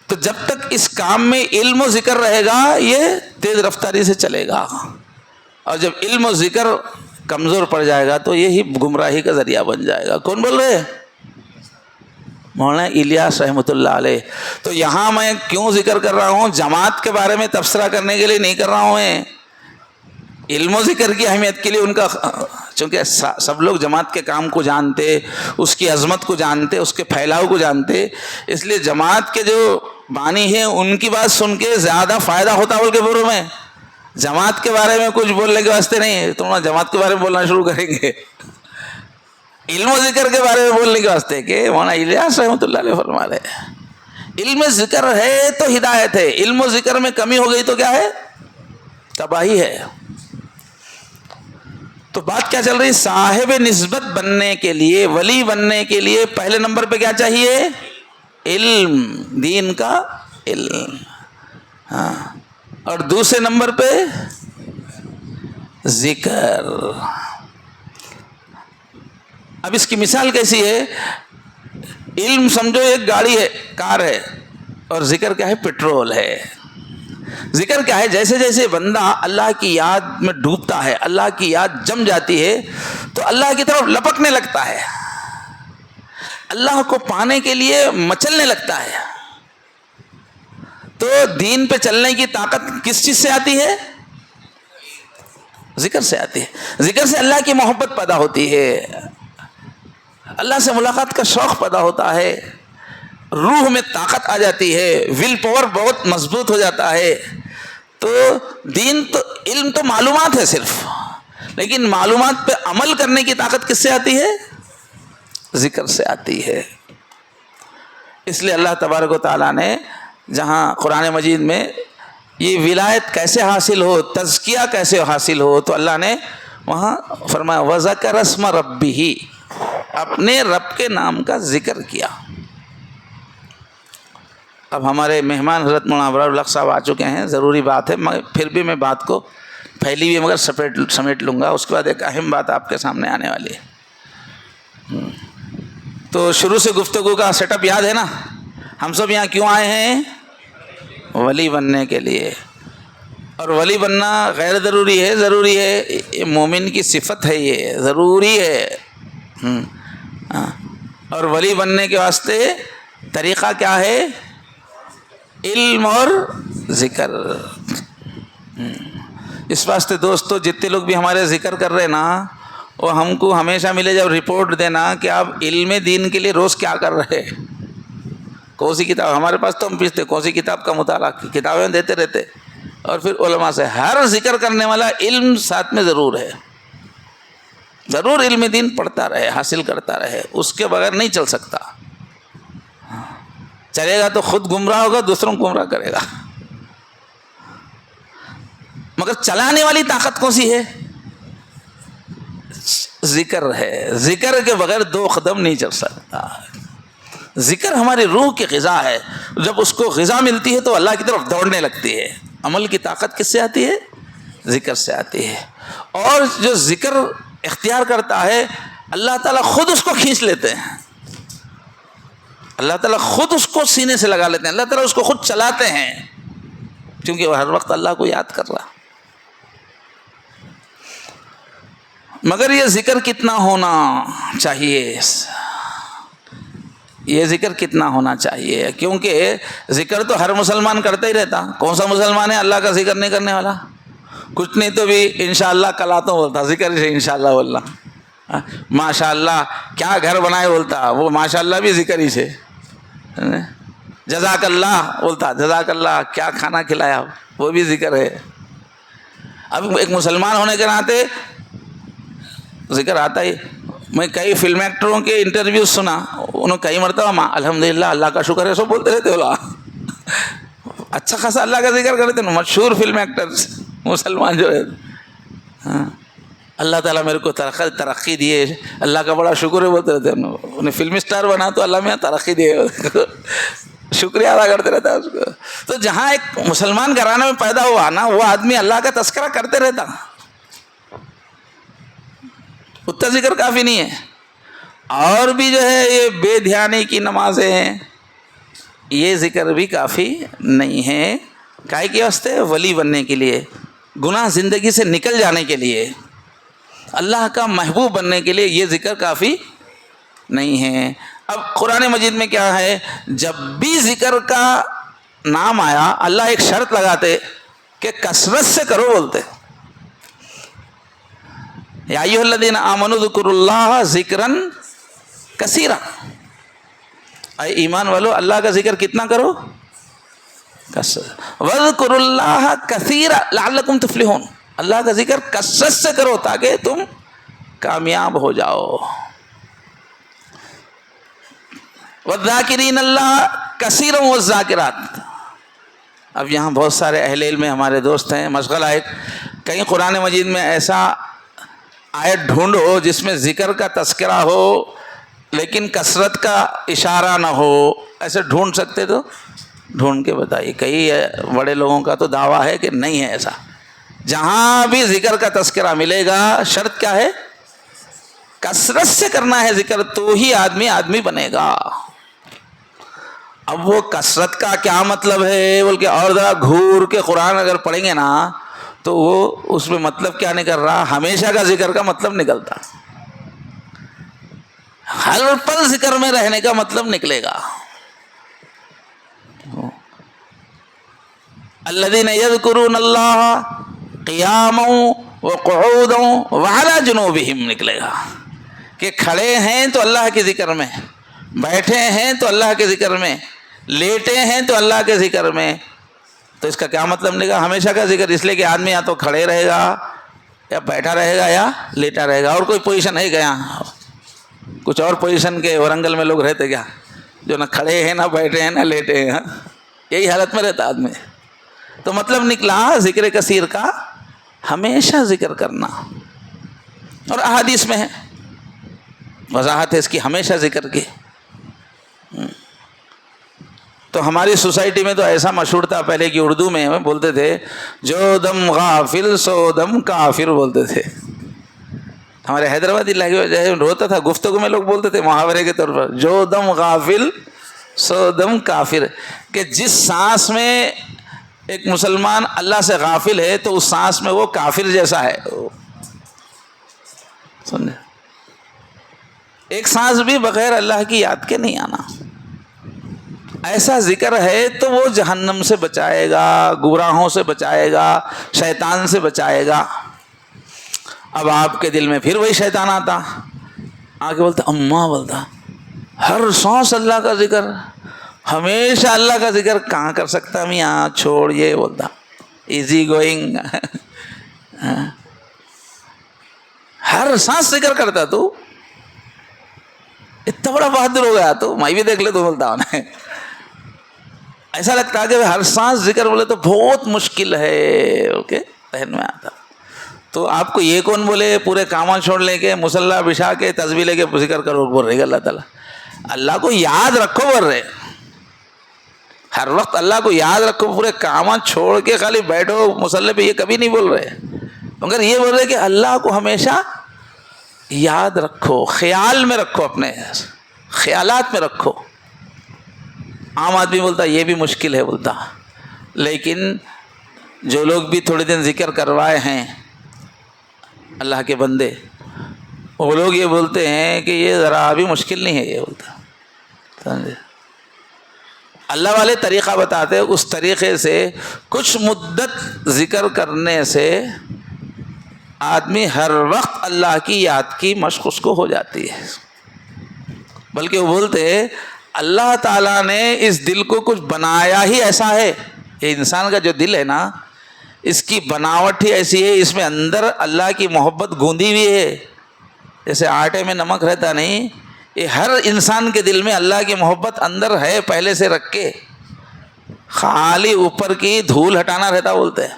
تو جب تک اس کام میں علم و ذکر رہے گا یہ تیز رفتاری سے چلے گا، اور جب علم و ذکر کمزور پڑ جائے گا تو یہی گمراہی کا ذریعہ بن جائے گا. کون بول رہے ہیں؟ مولانا الیاس رحمۃ اللہ علیہ. تو یہاں میں کیوں ذکر کر رہا ہوں؟ جماعت کے بارے میں تبصرہ کرنے کے لیے نہیں کر رہا ہوں میں. علم و ذکر کی اہمیت کے لیے ان کا، چونکہ سب لوگ جماعت کے کام کو جانتے، اس کی عظمت کو جانتے، اس کے پھیلاؤ کو جانتے، اس لیے جماعت کے جو بانی ہیں ان کی بات سن کے زیادہ فائدہ ہوتا بول کے بولوں میں. جماعت کے بارے میں کچھ بولنے کے واسطے نہیں، تم جماعت کے بارے میں بولنا شروع کریں گے علم و ذکر کے بارے میں بولنے کے واسطے کہ مولانا الیاس رحمۃ اللہ علیہ فرما رہے ہیں علم ذکر ہے تو ہدایت ہے، علم و ذکر میں کمی ہو گئی تو کیا ہے؟ تباہی ہے. تو بات کیا چل رہی؟ صاحب نسبت بننے کے لیے، ولی بننے کے لیے پہلے نمبر پہ کیا چاہیے؟ علم، دین کا علم. ہاں، اور دوسرے نمبر پہ ذکر. اب اس کی مثال کیسی ہے؟ علم سمجھو ایک گاڑی ہے، کار ہے، اور ذکر کیا ہے؟ پیٹرول ہے. ذکر کیا ہے؟ جیسے جیسے بندہ اللہ کی یاد میں ڈوبتا ہے، اللہ کی یاد جم جاتی ہے تو اللہ کی طرف لپکنے لگتا ہے، اللہ کو پانے کے لیے مچلنے لگتا ہے. تو دین پہ چلنے کی طاقت کس چیز سے آتی ہے؟ ذکر سے آتی ہے. ذکر سے اللہ کی محبت پیدا ہوتی ہے. اللہ سے ملاقات کا شوق پیدا ہوتا ہے، روح میں طاقت آ جاتی ہے، ول پاور بہت مضبوط ہو جاتا ہے. تو دین تو علم تو معلومات ہے صرف، لیکن معلومات پہ عمل کرنے کی طاقت کس سے آتی ہے؟ ذکر سے آتی ہے. اس لیے اللہ تبارک و تعالیٰ نے جہاں قرآن مجید میں یہ ولایت کیسے حاصل ہو، تزکیہ کیسے حاصل ہو، تو اللہ نے وہاں فرمایا وَذَكَرَ اسْمَ رَبِّهِ، اپنے رب کے نام کا ذکر کیا. اب ہمارے مہمان حضرت مولانا ابرار الحق صاحب آ چکے ہیں، ضروری بات ہے، پھر بھی میں بات کو پھیلی ہوئی مگر سمیٹ لوں گا. اس کے بعد ایک اہم بات آپ کے سامنے آنے والی ہے. تو شروع سے گفتگو کا سیٹ اپ یاد ہے نا؟ ہم سب یہاں کیوں آئے ہیں؟ ولی بننے کے لیے. اور ولی بننا غیر ضروری ہے، ضروری ہے، یہ مومن کی صفت ہے، یہ ضروری ہے. اور ولی بننے کے واسطے طریقہ کیا ہے؟ علم اور ذکر. اس واسطے دوستو جتنے لوگ بھی ہمارے ذکر کر رہے ہیں نا، وہ ہم کو ہمیشہ ملے جب رپورٹ دینا کہ آپ علم دین کے لیے روز کیا کر رہے ہیں. کون سی کتاب ہمارے پاس تو ہم پوچھتے کون سی کتاب کا مطالعہ، کتابیں دیتے رہتے. اور پھر علماء سے ہر ذکر کرنے والا علم ساتھ میں ضرور ہے، ضرور علم دین پڑھتا رہے، حاصل کرتا رہے، اس کے بغیر نہیں چل سکتا. چلے گا تو خود گمراہ ہوگا، دوسروں کو گمراہ کرے گا. مگر چلانے والی طاقت کون سی ہے؟ ذکر ہے. ذکر کے بغیر دو قدم نہیں چل سکتا. ذکر ہماری روح کی غذا ہے، جب اس کو غذا ملتی ہے تو اللہ کی طرف دوڑنے لگتی ہے. عمل کی طاقت کس سے آتی ہے؟ ذکر سے آتی ہے. اور جو ذکر اختیار کرتا ہے اللہ تعالیٰ خود اس کو کھینچ لیتے ہیں، اللہ تعالیٰ خود اس کو سینے سے لگا لیتے ہیں، اللہ تعالیٰ اس کو خود چلاتے ہیں، کیونکہ وہ ہر وقت اللہ کو یاد کر رہا. مگر یہ ذکر کتنا ہونا چاہیے؟ یہ ذکر کتنا ہونا چاہیے؟ کیونکہ ذکر تو ہر مسلمان کرتا ہی رہتا. کون سا مسلمان ہے اللہ کا ذکر نہیں کرنے والا؟ کچھ نہیں تو بھی انشاءاللہ کلاتوں بولتا، ذکر سے انشاءاللہ بولنا. ماشاءاللہ کیا گھر بنائے بولتا، وہ ماشاءاللہ بھی ذکر ہی سے. جزاک اللہ بولتا، جزاک اللہ کیا کھانا کھلایا، وہ بھی ذکر ہے. اب ایک مسلمان ہونے کے ناطے ذکر آتا ہی. میں کئی فلم ایکٹروں کے انٹرویو سنا، انہوں کئی مرتبہ الحمدللہ اللہ کا شکر ہے سب بولتے رہتے ہو. اچھا خاصا اللہ کا ذکر کرتے ہیں مشہور فلم ایکٹرز مسلمان جو ہے. اللہ تعالیٰ میرے کو ترقی دیے، اللہ کا بڑا شکر ہے بولتے رہتے ہیں. انہیں فلم اسٹار بنا تو اللہ میں ترقی دیے، شکریہ ادا کرتے رہتا ہے اس کو. تو جہاں ایک مسلمان گھرانے میں پیدا ہوا نا، وہ آدمی اللہ کا تذکرہ کرتے رہتا. اتنا ذکر کافی نہیں ہے. اور بھی جو ہے یہ بے دھیانی کی نمازیں ہیں، یہ ذکر بھی کافی نہیں ہے. کائے کے واسطے؟ ولی بننے کے لیے، گناہ زندگی سے نکل جانے کے لیے، اللہ کا محبوب بننے کے لیے یہ ذکر کافی نہیں ہے. اب قرآن مجید میں کیا ہے؟ جب بھی ذکر کا نام آیا اللہ ایک شرط لگاتے کہ کثرت سے کرو بولتے. یا ایھا الذین آمنوا اذکروا اللہ ذکرا کثیرا، اے ایمان والو اللہ کا ذکر کتنا کرو؟ وَاذْكُرُوا اللَّهَ كَثِيرًا لَعَلَّكُمْ تُفْلِحُونَ، اللہ کا ذکر کثرت سے کرو تاکہ تم کامیاب ہو جاؤ. وَالذَّاكِرِينَ اللَّهَ كَثِيرًا وَالذَّاكِرَاتِ. اب یہاں بہت سارے اہل علم ہمارے دوست ہیں، مشغلہ ہے، کہیں قرآن مجید میں ایسا آیت ڈھونڈو جس میں ذکر کا تذکرہ ہو لیکن کثرت کا اشارہ نہ ہو. ایسے ڈھونڈ سکتے تو ڈھونڈ کے بتائیے. کئی بڑے لوگوں کا تو دعویٰ ہے کہ نہیں ہے ایسا. جہاں بھی ذکر کا تذکرہ ملے گا شرط کیا ہے؟ کثرت سے کرنا ہے ذکر، تو ہی آدمی بنے گا. اب وہ کثرت کا کیا مطلب ہے بول کے اور ذرا گھور کے قرآن اگر پڑھیں گے نا تو وہ اس میں مطلب کیا نہیں کر رہا، ہمیشہ کا ذکر کا مطلب نکلتا، ہر پل ذکر میں رہنے کا مطلب نکلے گا. الذین یذکرون اللہ قیاما وقعودا وعلی جنوبہم نکلے گا. کہ کھڑے ہیں تو اللہ کے ذکر میں، بیٹھے ہیں تو اللہ کے ذکر میں، لیٹے ہیں تو اللہ کے ذکر میں. تو اس کا کیا مطلب نکلا؟ ہمیشہ کا ذکر. اس لیے کہ آدمی یا تو کھڑے رہے گا یا بیٹھا رہے گا یا لیٹا رہے گا، اور کوئی پوزیشن ہے کیا؟ کچھ اور پوزیشن کے ورنگل میں لوگ رہتے کیا جو نہ کھڑے ہیں نہ بیٹھے ہیں نہ لیٹے ہیں؟ یہی حالت میں رہتا آدمی. تو مطلب نکلا ذکر کثیر کا ہمیشہ ذکر کرنا. اور احادیث میں ہے، وضاحت ہے اس کی، ہمیشہ ذکر کی. تو ہماری سوسائٹی میں تو ایسا مشہور تھا پہلے کی اردو میں بولتے تھے جو دم غافل سو دم کافر بولتے تھے. ہمارے حیدرآبادی لینگویج ہوتا تھا، گفتگو میں لوگ بولتے تھے محاورے کے طور پر جو دم غافل سو دم کافر، کہ جس سانس میں ایک مسلمان اللہ سے غافل ہے تو اس سانس میں وہ کافر جیسا ہے. سمجھے؟ ایک سانس بھی بغیر اللہ کی یاد کے نہیں آنا. ایسا ذکر ہے تو وہ جہنم سے بچائے گا، گمراہوں سے بچائے گا، شیطان سے بچائے گا. اب آپ کے دل میں پھر وہی شیطان آتا، آگے بولتا اماں، بولتا ہر سانس اللہ کا ذکر، ہمیشہ اللہ کا ذکر کہاں کر سکتا میاں، چھوڑ یہ. بولتا ایزی گوئنگ، ہر سانس ذکر کرتا تو اتنا بڑا بہادر ہو گیا. تو میں بھی دیکھ لے تو بولتا ہوں ایسا لگتا ہے کہ ہر سانس ذکر بولے تو بہت مشکل ہے. اوکے، ذہن میں آتا. تو آپ کو یہ کون بولے پورے کاماں چھوڑ لے کے مصلی بچھا کے تسبیح لے کے ذکر کرو بول رہے گا اللہ تعالیٰ. اللہ کو یاد رکھو بول رہے، ہر وقت اللہ کو یاد رکھو، پورے کاماں چھوڑ کے خالی بیٹھو مصلی پہ، یہ کبھی نہیں بول رہے. مگر یہ بول رہے کہ اللہ کو ہمیشہ یاد رکھو، خیال میں رکھو، اپنے خیالات میں رکھو. عام آدمی بولتا یہ بھی مشکل ہے بولتا. لیکن جو لوگ بھی تھوڑے دن ذکر کروائے ہیں اللہ کے بندے، وہ لوگ یہ بولتے ہیں کہ یہ ذرا بھی مشکل نہیں ہے. یہ بولتا سمجھے؟ اللہ والے طریقہ بتاتے ہیں، اس طریقے سے کچھ مدت ذکر کرنے سے آدمی ہر وقت اللہ کی یاد کی مشق اس کو ہو جاتی ہے. بلکہ وہ بولتے ہیں اللہ تعالیٰ نے اس دل کو کچھ بنایا ہی ایسا ہے. یہ انسان کا جو دل ہے نا، اس کی بناوٹ ہی ایسی ہے، اس میں اندر اللہ کی محبت گوندی ہوئی ہے. جیسے آٹے میں نمک رہتا نہیں، یہ ہر انسان کے دل میں اللہ کی محبت اندر ہے پہلے سے رکھ کے، خالی اوپر کی دھول ہٹانا رہتا بولتے ہیں.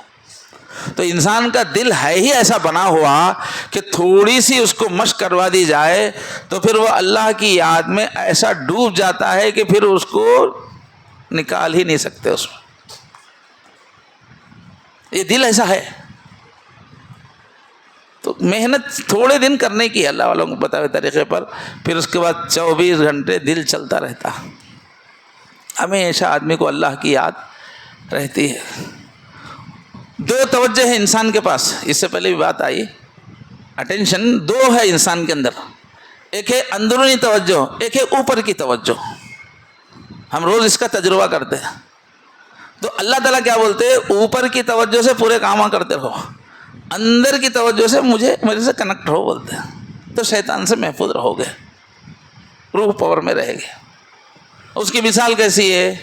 تو انسان کا دل ہے ہی ایسا بنا ہوا کہ تھوڑی سی اس کو مشق کروا دی جائے تو پھر وہ اللہ کی یاد میں ایسا ڈوب جاتا ہے کہ پھر اس کو نکال ہی نہیں سکتے اس میں. یہ دل ایسا ہے. تو محنت تھوڑے دن کرنے کی اللہ والوں کو بتائے طریقے پر، پھر اس کے بعد 24 گھنٹے دل چلتا رہتا، ہمیشہ آدمی کو اللہ کی یاد رہتی ہے. دو توجہ ہے انسان کے پاس، اس سے پہلے بھی بات آئی، اٹینشن دو ہے انسان کے اندر. ایک ہے اندرونی توجہ، ایک ہے اوپر کی توجہ. ہم روز اس کا تجربہ کرتے ہیں. تو اللہ تعالیٰ کیا بولتے ہیں؟ اوپر کی توجہ سے پورے کام کرتے رہو، اندر کی توجہ سے میرے سے کنیکٹ ہو بولتے ہیں. تو شیطان سے محفوظ رہو گے، روح پاور میں رہے گے. اس کی مثال کیسی ہے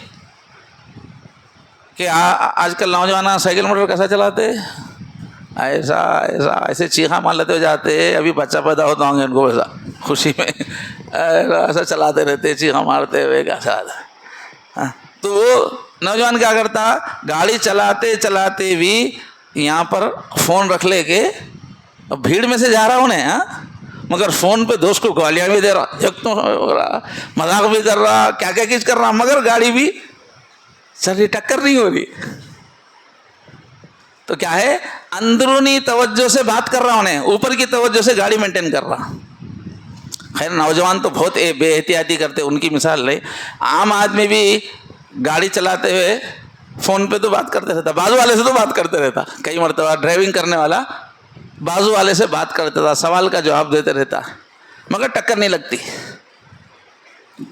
کہ آج کل نوجوان سائیکل موٹر کیسا چلاتے، ایسے چیخا مار لیتے ہو جاتے. ابھی بچہ پیدا ہوتا ہوں گے ان کو ویسا خوشی میں ایسا چلاتے رہتے، چیخا مارتے ہوئے کیسا. تو وہ نوجوان کیا کرتا، گاڑی چلاتے چلاتے بھی یہاں پر فون رکھ لے کے بھیڑ میں سے جا رہا انہیں، مگر فون پہ دوست کو گالیاں بھی دے رہا، ایک تو مذاق بھی کر رہا، کیا کیا کچھ کر رہا، مگر گاڑی بھی چل رہی، ٹکر نہیں ہو رہی. تو کیا ہے، اندرونی توجہ سے بات کر رہا انہیں، اوپر کی توجہ سے گاڑی مینٹین کر رہا. خیر نوجوان تو بہت بے احتیاطی کرتے، ان کی مثال نہیں. عام آدمی بھی گاڑی چلاتے ہوئے فون پہ تو بات کرتے رہتا، بازو والے سے تو بات کرتے رہتا. کئی مرتبہ ڈرائیونگ کرنے والا بازو والے سے بات کرتا تھا، سوال کا جواب دیتے رہتا، مگر ٹکر نہیں لگتی.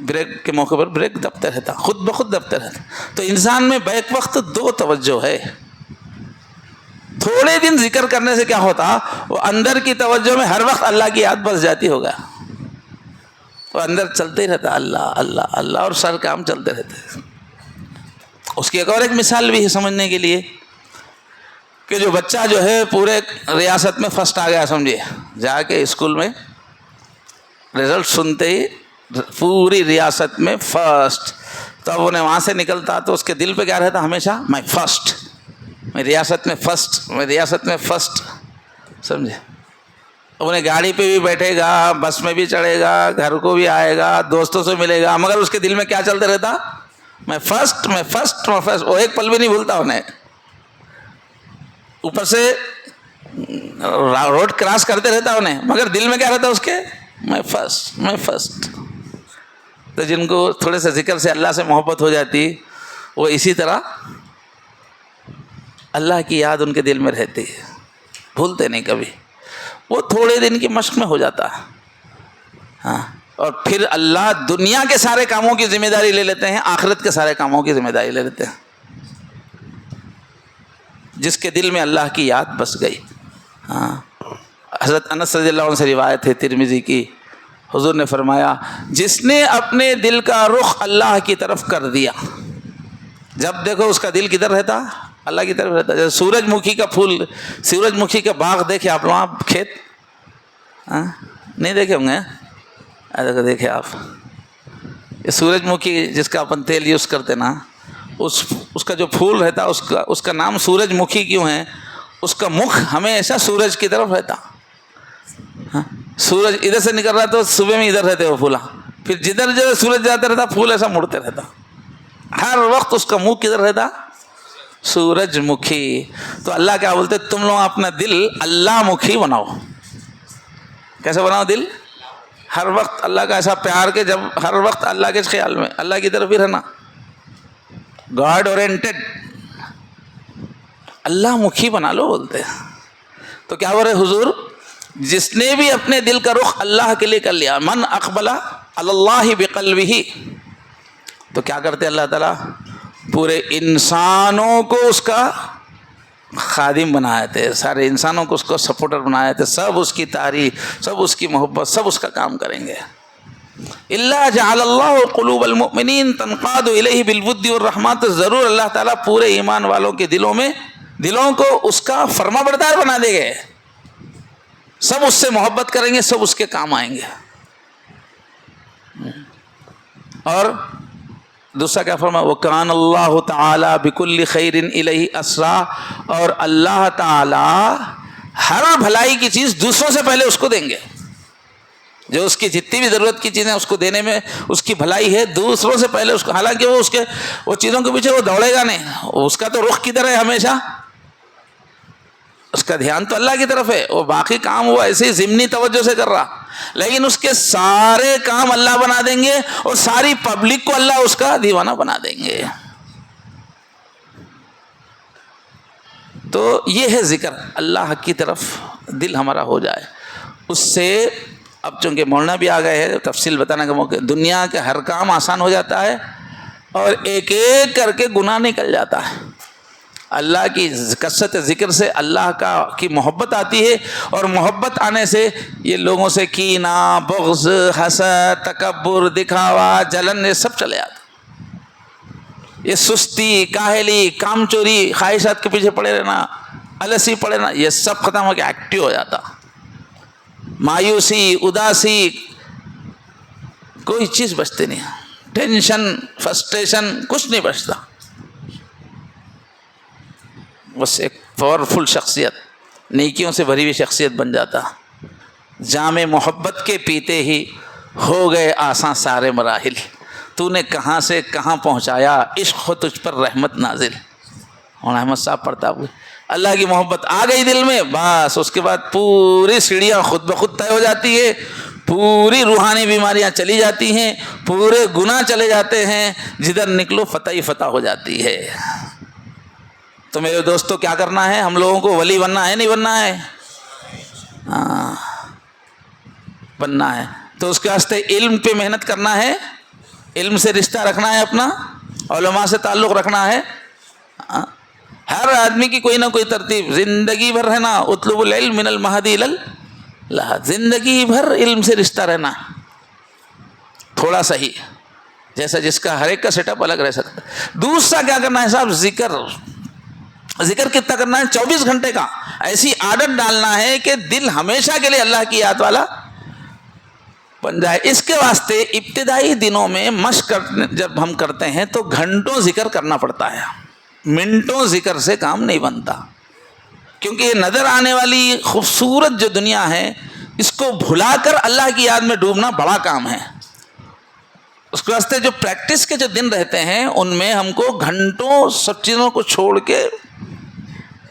بریک کے موقع پر بریک دبتے رہتا، خود بخود دبتے رہتا. تو انسان میں بیک وقت دو توجہ ہے. تھوڑے دن ذکر کرنے سے کیا ہوتا، وہ اندر کی توجہ میں ہر وقت اللہ کی یاد بس جاتی ہوگا. وہ اندر چلتے ہی رہتا اللہ اللہ اللہ اور سر کام چلتے رہتے. اس کی ایک مثال بھی ہے سمجھنے کے لیے کہ جو بچہ جو ہے پورے ریاست میں فرسٹ آ گیا سمجھیے, جا کے اسکول میں رزلٹ سنتے ہی پوری ریاست میں فرسٹ, تو اب انہیں وہاں سے نکلتا تو اس کے دل پہ کیا رہتا ہمیشہ میں فرسٹ, میں ریاست میں فرسٹ, میں ریاست میں فرسٹ, سمجھے. انہیں گاڑی پہ بھی بیٹھے گا, بس میں بھی چڑھے گا, گھر کو بھی آئے گا, دوستوں سے ملے گا, مگر اس کے دل میں کیا چلتا رہتا میں فرسٹ میں فرسٹ میں فرسٹ. وہ ایک پل بھی نہیں بھولتا انہیں. اوپر سے روڈ کراس کرتے رہتا انہیں, مگر دل میں کیا رہتا اس کے میں فرسٹ میں فرسٹ. تو جن کو تھوڑے سے ذکر سے اللہ سے محبت ہو جاتی وہ اسی طرح اللہ کی یاد ان کے دل میں رہتی ہے, بھولتے نہیں کبھی. وہ تھوڑے دن کی مشق میں ہو جاتا ہے ہاں, اور پھر اللہ دنیا کے سارے کاموں کی ذمہ داری لے لیتے ہیں, آخرت کے سارے کاموں کی ذمہ داری لے لیتے ہیں. جس کے دل میں اللہ کی یاد بس گئی. ہاں, حضرت انس رضی اللہ عنہ سے روایت ہے ترمذی کی, حضور نے فرمایا جس نے اپنے دل کا رخ اللہ کی طرف کر دیا, جب دیکھو اس کا دل کدھر رہتا اللہ کی طرف رہتا. جیسے سورج مکھی کا پھول, سورج مکھی کا باغ دیکھے آپ وہاں کھیت نہیں دیکھے ہوں گے, دیکھے آپ یہ سورج مکھی جس کا اپن تیل یوز کرتے نا, اس کا جو پھول رہتا اس کا نام سورج مکھی کیوں ہے, اس کا مکھ ہمیشہ سورج کی طرف رہتا. سورج ادھر سے نکل رہا تو صبح میں ادھر رہتے وہ پھولا, پھر جدھر جدھر سورج جاتا رہتا پھول ایسا مڑتے رہتا. ہر وقت اس کا منہ کدھر رہتا سورج مکھی. تو اللہ کیا بولتے تم لوگ اپنا دل اللہ مکھی بناؤ. کیسے بناؤ دل؟ ہر وقت اللہ کا ایسا پیار کہ جب ہر وقت اللہ کے خیال میں اللہ کی طرف ہی رہنا, گاڈ اورینٹڈ, اللہ مکھی بنا لو بولتے ہیں. تو کیا بول رہے حضور, جس نے بھی اپنے دل کا رخ اللہ کے لیے کر لیا, من اقبل اللہ بقلبہ, تو کیا کرتے اللہ تعالیٰ پورے انسانوں کو اس کا خادم بنائے تھے, سارے انسانوں کو اس کو سپورٹر بنائے تھے, سب اس کی تعریف, سب اس کی محبت, سب اس کا کام کریں گے. اللہ جعل اللہ قلوب المؤمنین تنقاد الیہ بالود والرحمۃ, ضرور اللہ تعالیٰ پورے ایمان والوں کے دلوں کو اس کا فرما بردار بنا دے گے, سب اس سے محبت کریں گے, سب اس کے کام آئیں گے. اور دوسرا کیا فرمایا, وَكَانَ اللَّهُ تَعَالَى بِكُلِّ خَيْرٍ إِلَيْهِ أَسْرَىٰ, اور اللہ تعالی ہر بھلائی کی چیز دوسروں سے پہلے اس کو دیں گے. جو اس کی جتنی بھی ضرورت کی چیزیں اس کو دینے میں اس کی بھلائی ہے, دوسروں سے پہلے اس کو, حالانکہ وہ چیزوں کے پیچھے وہ دوڑے گا نہیں, اس کا تو رخ کدھر ہے ہمیشہ, اس کا دھیان تو اللہ کی طرف ہے, وہ باقی کام وہ ایسے ہی ضمنی توجہ سے کر رہا, لیکن اس کے سارے کام اللہ بنا دیں گے اور ساری پبلک کو اللہ اس کا دیوانہ بنا دیں گے. تو یہ ہے ذکر, اللہ کی طرف دل ہمارا ہو جائے. اس سے اب چونکہ مولانا بھی آ گئے ہیں, تفصیل بتانے کا موقع, دنیا کے ہر کام آسان ہو جاتا ہے اور ایک ایک کر کے گناہ نکل جاتا ہے. اللہ کی کثرت ذکر سے اللہ کی محبت آتی ہے, اور محبت آنے سے یہ لوگوں سے کینہ, بغض, حسد, تکبر, دکھاوا, جلن, یہ سب چلے آتا. یہ سستی, کاہلی, کام چوری, خواہشات کے پیچھے پڑے رہنا, السی پڑے رہنا, یہ سب ختم ہو کے ایکٹیو ہو جاتا. مایوسی, اداسی, کوئی چیز بچتی نہیں, ٹینشن, فرسٹریشن, کچھ نہیں بچتا. بس ایک پاورفل شخصیت, نیکیوں سے بھری ہوئی شخصیت بن جاتا. جام محبت کے پیتے ہی ہو گئے آساں سارے مراحل, تو نے کہاں سے کہاں پہنچایا, عشق ہو تجھ پر رحمت نازل. مولانا احمد صاحب پڑھتا ہوئے, اللہ کی محبت آ گئی دل میں, بس اس کے بعد پوری سیڑھیاں خود بخود طے ہو جاتی ہے, پوری روحانی بیماریاں چلی جاتی ہیں, پورے گناہ چلے جاتے ہیں, جدھر نکلو فتح ہی فتح ہو جاتی ہے. تو میرے دوستوں کیا کرنا ہے, ہم لوگوں کو ولی بننا ہے نہیں بننا ہے؟ ہاں بننا ہے. تو اس کے واسطے علم پہ محنت کرنا ہے, علم سے رشتہ رکھنا ہے, اپنا علماء سے تعلق رکھنا ہے. ہر آدمی کی کوئی نہ کوئی ترتیب زندگی بھر ہے نا, اطلب العلم من المہدی الی اللحد, زندگی بھر علم سے رشتہ رہنا. تھوڑا سا ہی، جیسا جس کا ہر ایک کا سیٹ اپ الگ رہ سکتا ہے۔ دوسرا کیا کرنا ہے صاحب، ذکر کتنا کرنا ہے؟ 24 گھنٹے کا ایسی عادت ڈالنا ہے کہ دل ہمیشہ کے لیے اللہ کی یاد والا بن جائے۔ اس کے واسطے ابتدائی دنوں میں مشق جب ہم کرتے ہیں تو گھنٹوں ذکر کرنا پڑتا ہے، منٹوں ذکر سے کام نہیں بنتا، کیونکہ یہ نظر آنے والی خوبصورت جو دنیا ہے اس کو بھلا کر اللہ کی یاد میں ڈوبنا بڑا کام ہے۔ اس کے واسطے جو پریکٹس کے جو دن رہتے ہیں ان میں ہم کو گھنٹوں سب چیزوں کو چھوڑ کے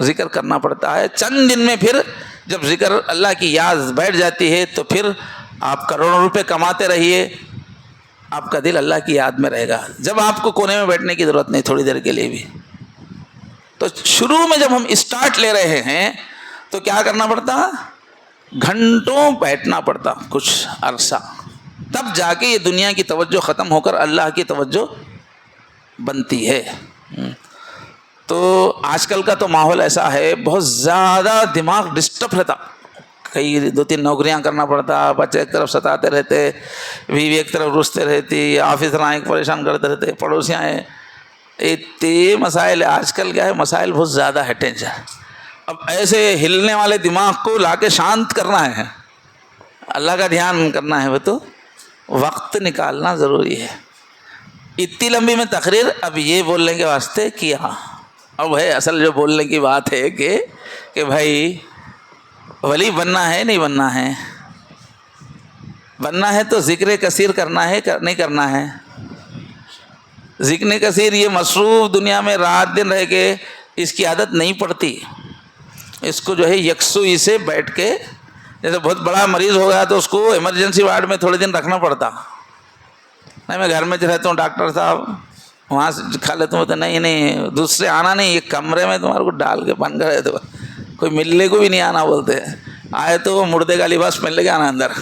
ذکر کرنا پڑتا ہے۔ چند دن میں پھر جب ذکر اللہ کی یاد بیٹھ جاتی ہے تو پھر آپ کروڑوں روپے کماتے رہیے، آپ کا دل اللہ کی یاد میں رہے گا، جب آپ کو کونے میں بیٹھنے کی ضرورت نہیں تھوڑی دیر کے لیے بھی۔ تو شروع میں جب ہم اسٹارٹ لے رہے ہیں تو کیا کرنا پڑتا؟ گھنٹوں بیٹھنا پڑتا کچھ عرصہ، تب جا کے یہ دنیا کی توجہ ختم ہو کر اللہ کی توجہ بنتی ہے۔ تو آج کل کا تو ماحول ایسا ہے، بہت زیادہ دماغ ڈسٹرب رہتا، کئی 2-3 نوکریاں کرنا پڑتا، بچے ایک طرف ستاتے رہتے، بیوی ایک طرف رستے رہتی، آفیسر ایک پریشان کرتے رہتے، پڑوسیاں ہیں، اتنے مسائل۔ آج کل کیا ہے، مسائل بہت زیادہ ہے، ٹینشن۔ اب ایسے ہلنے والے دماغ کو لا کے شانت کرنا ہے، اللہ کا دھیان کرنا ہے، وہ تو وقت نکالنا ضروری ہے۔ اتنی لمبی میں تقریر اب یہ بولنے کے واسطے کیا، اب ہے اصل جو بولنے کی بات ہے کہ بھائی ولی بننا ہے نہیں بننا ہے؟ بننا ہے تو ذکر کثیر کرنا ہے نہیں کرنا ہے؟ ذکر کثیر یہ مصروف دنیا میں رات دن رہ کے اس کی عادت نہیں پڑتی، اس کو جو ہے یکسوئی سے بیٹھ کے، جیسے بہت بڑا مریض ہو گیا تو اس کو ایمرجنسی وارڈ میں تھوڑے دن رکھنا پڑتا، نہیں میں گھر میں رہتا ہوں ڈاکٹر صاحب وہاں سے کھا لیتا ہوں، تو نہیں دوسرے آنا نہیں، ایک کمرے میں تمہارے کو ڈال کے بند کرے، تو کوئی ملنے کو بھی نہیں آنا، بولتے آئے تو وہ مردے کا لباس پہن لے کے آنا اندر۔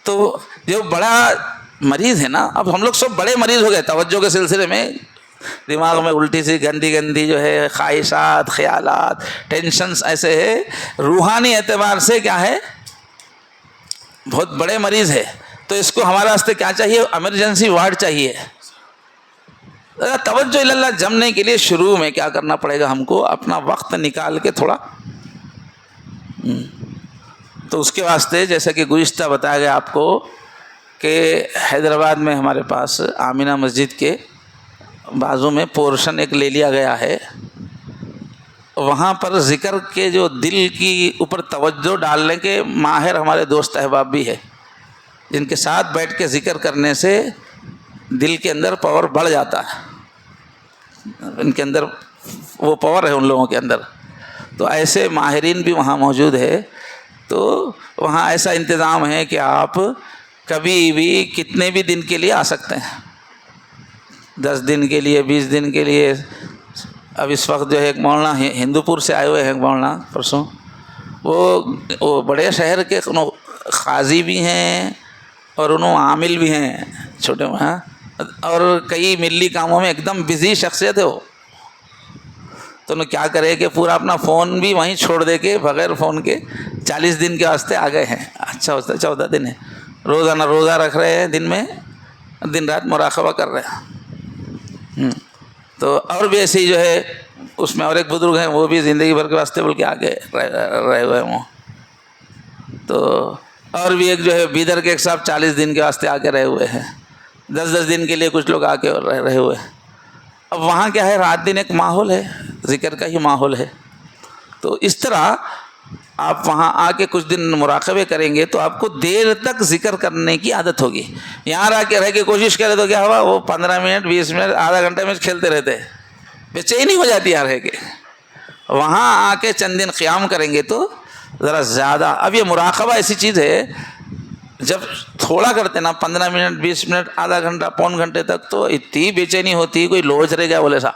تو جو بڑا مریض ہے نا، اب ہم لوگ سب بڑے مریض ہو گئے توجہ کے سلسلے میں، دماغ میں الٹی سی گندی جو ہے خواہشات، خیالات، ٹینشنز ایسے ہے، روحانی اعتبار سے کیا ہے، بہت بڑے مریض ہے۔ تو اس کو ہمارے واسطے کیا چاہیے؟ ایمرجنسی وارڈ چاہیے۔ توجہ اللہ جمنے کے لیے شروع میں کیا کرنا پڑے گا ہم کو؟ اپنا وقت نکال کے تھوڑا، تو اس کے واسطے جیسا کہ گزشتہ بتایا گیا آپ کو کہ حیدرآباد میں ہمارے پاس آمینہ مسجد کے بازو میں پورشن ایک لے لیا گیا ہے، وہاں پر ذکر کے جو دل کی اوپر توجہ ڈالنے کے ماہر ہمارے دوست احباب بھی ہے، جن کے ساتھ بیٹھ کے ذکر کرنے سے دل کے اندر پاور بڑھ جاتا ہے، ان کے اندر وہ پاور ہے ان لوگوں کے اندر۔ تو ایسے ماہرین بھی وہاں موجود ہے، تو وہاں ایسا انتظام ہے کہ آپ کبھی بھی کتنے بھی دن کے لیے آ سکتے ہیں، 10 دن کے لیے، 20 دن کے لیے۔ اب اس وقت جو ہے ایک مولانا ہندو پور سے آئے ہوئے ہیں، مولانا پرسوں، وہ بڑے شہر کے قاضی بھی ہیں اور انہوں عامل بھی ہیں چھوٹے وہاں، اور کئی ملی کاموں میں ایک دم بزی شخصیت ہے وہ۔ تو انہوں کیا کرے کہ پورا اپنا فون بھی وہیں چھوڑ دے کے بغیر فون کے 40 دن کے واسطے آ گئے ہیں۔ اچھا ہوتا ہے، 14 دن ہے، روزانہ روزہ رکھ رہے ہیں، دن میں دن رات مراقبہ کر رہے ہیں۔ تو اور بھی ایسے ہی جو ہے اس میں اور ایک بزرگ ہیں، وہ بھی زندگی بھر کے واسطے بول کے آگے رہے ہوئے ہیں وہ۔ تو اور بھی ایک جو ہے بیدر کے ایک صاحب 40 دن کے واسطے آ کے رہے ہوئے ہیں، 10 دن کے لیے کچھ لوگ آ کے رہے ہوئے ہیں۔ اب وہاں کیا ہے، رات دن ایک ماحول ہے، ذکر کا ہی ماحول ہے۔ تو اس طرح آپ وہاں آ کے کچھ دن مراقبے کریں گے تو آپ کو دیر تک ذکر کرنے کی عادت ہوگی۔ یہاں رہ کے کوشش کرے تو کیا ہوا، وہ 15 منٹ 20 منٹ آدھا گھنٹے میں کھیلتے رہتے، بے چینی ہو جاتی ہے رہ کے۔ وہاں آ کے چند دن قیام کریں گے تو ذرا زیادہ۔ اب یہ مراقبہ ایسی چیز ہے، جب تھوڑا کرتے نا 15 منٹ 20 منٹ آدھا گھنٹہ پون گھنٹے تک تو اتنی بے چینی ہوتی، کوئی لوچ رہ گیا بولے سا۔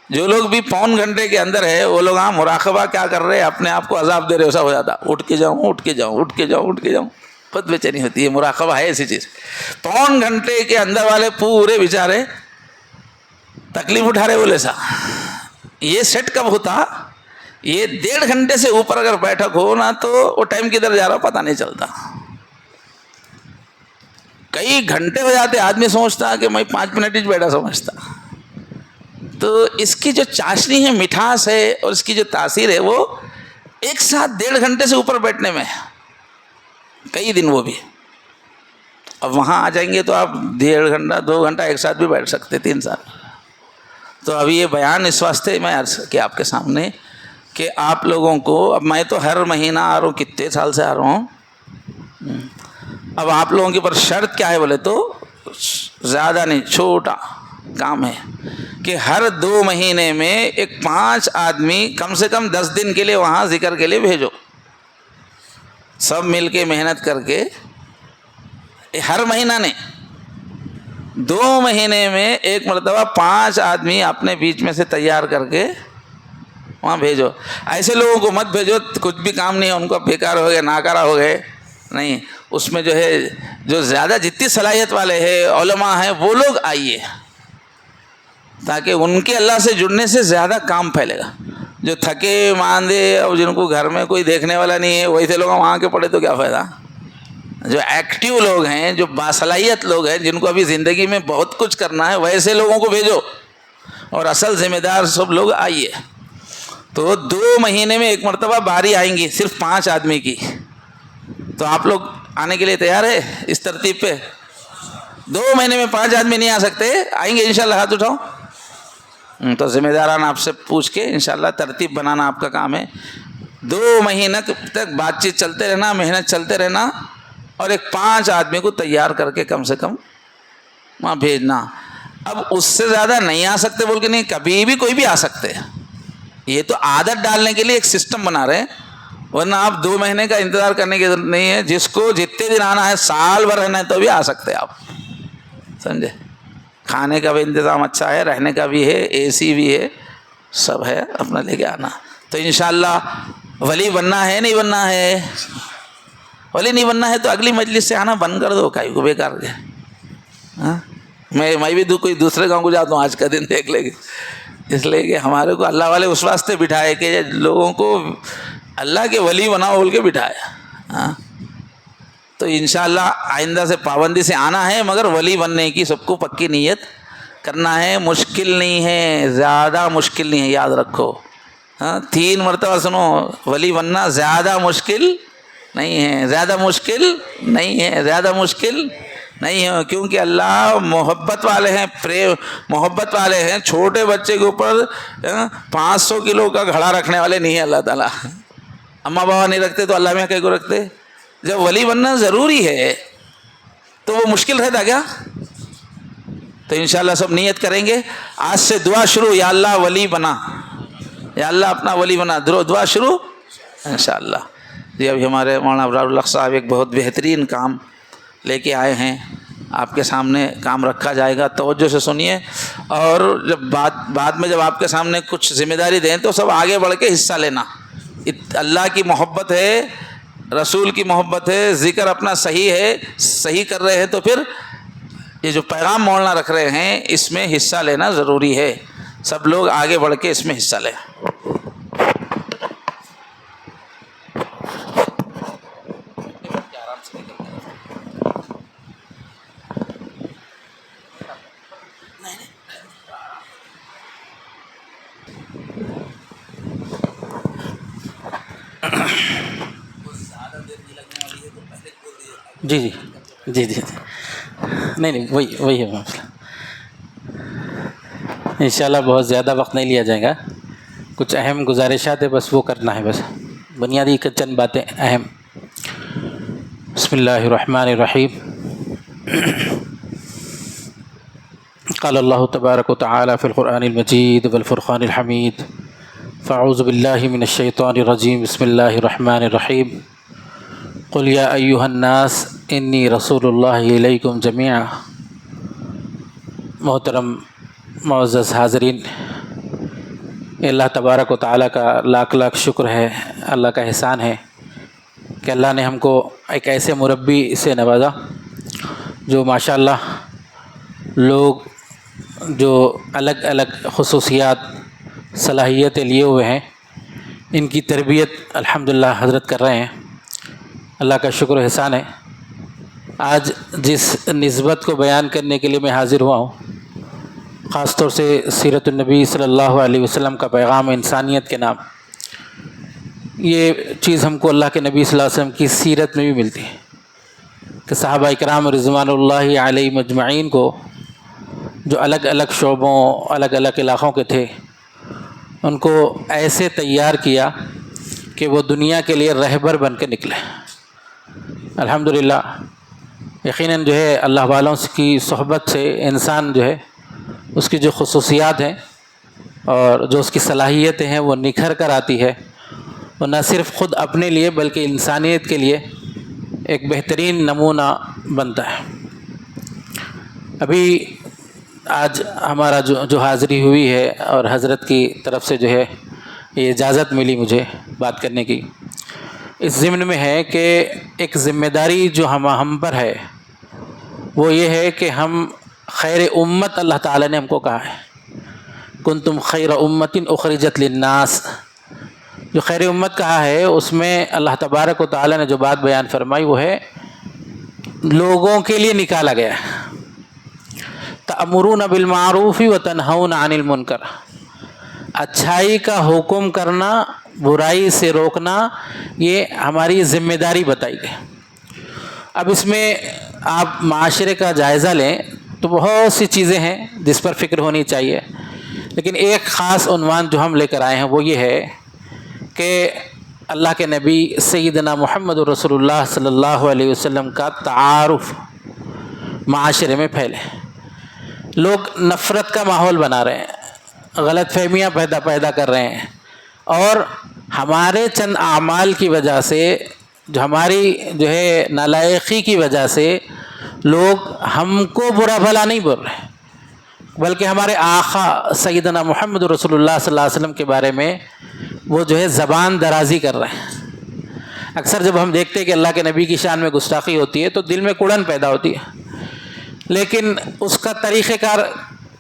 جو لوگ بھی پون گھنٹے کے اندر ہے وہ لوگ ہاں مراقبہ کیا کر رہے ہیں، اپنے آپ کو عذاب دے رہے، ایسا ہو جاتا، اٹھ کے جاؤں، خود بے چینی ہوتی ہے۔ مراقبہ ہے ایسی چیز، پون گھنٹے کے اندر والے پورے بیچارے تکلیف اٹھا رہے بولے سا۔ یہ سیٹ کب ہوتا، یہ 1.5 گھنٹے سے اوپر اگر بیٹھک ہو نا تو وہ ٹائم کدھر جا رہا پتہ نہیں چلتا۔ کئی گھنٹے ہو جاتے, آدمی سوچتا کہ میں 5 منٹ ہی بیٹھا سمجھتا. تو اس کی جو چاشنی ہے, مٹھاس ہے, اور اس کی جو تاثیر ہے وہ ایک ساتھ 1.5 گھنٹے سے اوپر بیٹھنے میں, کئی دن وہ بھی. اب وہاں آ جائیں گے تو آپ 1.5 گھنٹہ 2 گھنٹہ ایک ساتھ بھی بیٹھ سکتے, 3 سال. تو اب یہ بیان اس واسطے میں عرض کیا آپ کے سامنے کہ آپ لوگوں کو, اب میں تو ہر مہینہ آ رہا ہوں, کتنے سال سے آ رہا ہوں. اب آپ لوگوں کے اوپر شرط کیا ہے بولے تو, زیادہ نہیں, چھوٹا کام ہے کہ ہر 2 مہینے میں ایک 5 آدمی کم سے کم 10 دن کے لیے وہاں ذکر کے لیے بھیجو. سب مل کے محنت کر کے, ہر مہینہ نہیں, 2 مہینے میں ایک مرتبہ 5 آدمی اپنے بیچ میں سے تیار کر کے وہاں بھیجو. ایسے لوگوں کو مت بھیجو کچھ بھی کام نہیں ہے, ان کو بیکار ہو گئے, ناکارہ ہو گئے. نہیں, اس میں جو ہے جو زیادہ جتنی صلاحیت والے ہیں, علماء ہیں, وہ لوگ آئیے, تاکہ ان کے اللہ سے جڑنے سے زیادہ کام پھیلے گا. جو تھکے ماندے اور جن کو گھر میں کوئی دیکھنے والا نہیں ہے, ویسے لوگ وہاں کے پڑے تو کیا فائدہ. جو ایکٹیو لوگ ہیں, جو باصلاحیت لوگ ہیں, جن کو ابھی زندگی میں بہت کچھ کرنا ہے, ویسے لوگوں کو بھیجو, اور اصل ذمہ دار سب لوگ آئیے. تو 2 مہینے میں ایک مرتبہ باری آئیں گی صرف 5 آدمی کی. تو آپ لوگ آنے کے لیے تیار ہے اس ترتیب پہ؟ 2 مہینے میں 5 آدمی نہیں آ سکتے, آئیں گے انشاءاللہ, ہاتھ اٹھاؤ. تو ذمہ داران آپ سے پوچھ کے انشاءاللہ ترتیب بنانا آپ کا کام ہے. 2 مہینہ تک بات چیت چلتے رہنا, محنت چلتے رہنا, اور ایک 5 آدمی کو تیار کر کے کم سے کم وہاں بھیجنا. اب اس سے زیادہ نہیں آ سکتے بول کے نہیں, کبھی بھی کوئی بھی آ سکتے. یہ تو عادت ڈالنے کے لیے ایک سسٹم بنا رہے ہیں, ورنہ آپ 2 مہینے کا انتظار کرنے کی ضرورت نہیں ہے. جس کو جتنے دن آنا ہے, سال بھر رہنا ہے تو بھی آ سکتے آپ, سمجھے. کھانے کا بھی انتظام اچھا ہے, رہنے کا بھی ہے, اے سی بھی ہے, سب ہے, اپنا لے کے آنا. تو انشاءاللہ ولی بننا ہے نہیں بننا ہے؟ ولی نہیں بننا ہے تو اگلی مجلس سے آنا بند کر دو, کائی کو بیکار کے. میں بھی کوئی دوسرے گاؤں کو جاتا ہوں, آج کا دن دیکھ لے گے. اس لیے کہ ہمارے کو اللہ والے اس واسطے بٹھائے کہ لوگوں کو اللہ کے ولی بناؤ بول کے بٹھایا. تو انشاءاللہ آئندہ سے پابندی سے آنا ہے, مگر ولی بننے کی سب کو پکی نیت کرنا ہے. مشکل نہیں ہے, زیادہ مشکل نہیں ہے, یاد رکھو. 3 مرتبہ سنو, ولی بننا زیادہ مشکل نہیں ہے, زیادہ مشکل نہیں ہے, زیادہ مشکل نہیں ہے. کیونکہ اللہ محبت والے ہیں, محبت والے ہیں. چھوٹے بچے کے اوپر 500 کلو کا گھڑا رکھنے والے نہیں ہیں اللہ تعالیٰ. اماں بابا نہیں رکھتے تو اللہ میں کہیں کو رکھتے. جب ولی بننا ضروری ہے تو وہ مشکل رہتا کیا؟ تو انشاءاللہ سب نیت کریں گے. آج سے دعا شروع, یا اللہ ولی بنا, یا اللہ اپنا ولی بنا, دعا شروع انشاءاللہ. جی ابھی ہمارے مولانا ابرار الحق صاحب ایک بہت بہترین کام لے کے آئے ہیں, آپ کے سامنے کام رکھا جائے گا, توجہ سے سنیے. اور جب بعد میں جب آپ کے سامنے کچھ ذمہ داری دیں تو سب آگے بڑھ کے حصہ لینا. اللہ کی محبت ہے, رسول کی محبت ہے, ذکر اپنا صحیح ہے, صحیح کر رہے ہیں, تو پھر یہ جو پیغام مولانا رکھ رہے ہیں اس میں حصہ لینا ضروری ہے. سب لوگ آگے بڑھ کے اس میں حصہ لیں. جی جی جی جی نہیں وہی ہے مسئلہ. انشاءاللہ بہت زیادہ وقت نہیں لیا جائے گا. کچھ اہم گزارشات ہے, بس وہ کرنا ہے, بس بنیادی چند باتیں اہم. بسم اللہ الرحمن الرحیم. قال اللہ تبارک و تعالی فی القرآن المجید والفرقان الحمید. فاعوذ باللہ من الشیطان الرجیم. بسم اللہ الرحمن الرحیم. قل یا ایہا الناس انی رسول اللہ الیکم جمیعا. محترم معزز حاضرین, اللہ تبارک و تعالیٰ کا لاکھ لاکھ شکر ہے, اللہ کا احسان ہے کہ اللہ نے ہم کو ایک ایسے مربی سے نوازا جو ماشاءاللہ لوگ جو الگ الگ خصوصیات صلاحیتیں لیے ہوئے ہیں, ان کی تربیت الحمدللہ حضرت کر رہے ہیں. اللہ کا شکر و احسان ہے. آج جس نسبت کو بیان کرنے کے لیے میں حاضر ہوا ہوں، خاص طور سے سیرت النبی صلی اللہ علیہ وسلم کا پیغام انسانیت کے نام، یہ چیز ہم کو اللہ کے نبی صلی اللہ علیہ وسلم کی سیرت میں بھی ملتی ہے کہ صحابہ اکرام رضوان اللہ علیہ مجمعین کو جو الگ الگ شعبوں الگ الگ علاقوں کے تھے، ان کو ایسے تیار کیا کہ وہ دنیا کے لیے رہبر بن کے نکلے۔ الحمدللہ یقیناً جو ہے اللہ والوں کی صحبت سے انسان جو ہے اس کی جو خصوصیات ہیں اور جو اس کی صلاحیتیں ہیں وہ نکھر کر آتی ہے، وہ نہ صرف خود اپنے لیے بلکہ انسانیت کے لیے ایک بہترین نمونہ بنتا ہے۔ ابھی آج ہمارا جو حاضری ہوئی ہے اور حضرت کی طرف سے جو ہے یہ اجازت ملی مجھے بات کرنے کی، اس ضمن میں ہے کہ ایک ذمہ داری جو ہم پر ہے وہ یہ ہے کہ ہم خیر امت، اللہ تعالیٰ نے ہم کو کہا ہے کنتم خیر امت اخرجت للناس، جو خیر امت کہا ہے اس میں اللہ تبارک و تعالیٰ نے جو بات بیان فرمائی وہ ہے لوگوں کے لیے نکالا گیا ہے۔ تأمرون بالمعروف وتنہون عن المنکر، اچھائی کا حکم کرنا، برائی سے روکنا، یہ ہماری ذمہ داری بتائی گئی۔ اب اس میں آپ معاشرے کا جائزہ لیں تو بہت سی چیزیں ہیں جس پر فکر ہونی چاہیے، لیکن ایک خاص عنوان جو ہم لے کر آئے ہیں وہ یہ ہے کہ اللہ کے نبی سیدنا محمد رسول اللہ صلی اللہ علیہ وسلم کا تعارف معاشرے میں پھیلے۔ لوگ نفرت کا ماحول بنا رہے ہیں، غلط فہمیاں پیدا کر رہے ہیں، اور ہمارے چند اعمال کی وجہ سے، جو ہماری جو ہے نالائقی کی وجہ سے لوگ ہم کو برا بھلا نہیں بول رہے، بلکہ ہمارے آقا سیدنا محمد رسول اللہ صلی اللہ علیہ وسلم کے بارے میں وہ جو ہے زبان درازی کر رہے ہیں۔ اکثر جب ہم دیکھتے ہیں کہ اللہ کے نبی کی شان میں گستاخی ہوتی ہے تو دل میں کڑن پیدا ہوتی ہے، لیکن اس کا طریقہ کار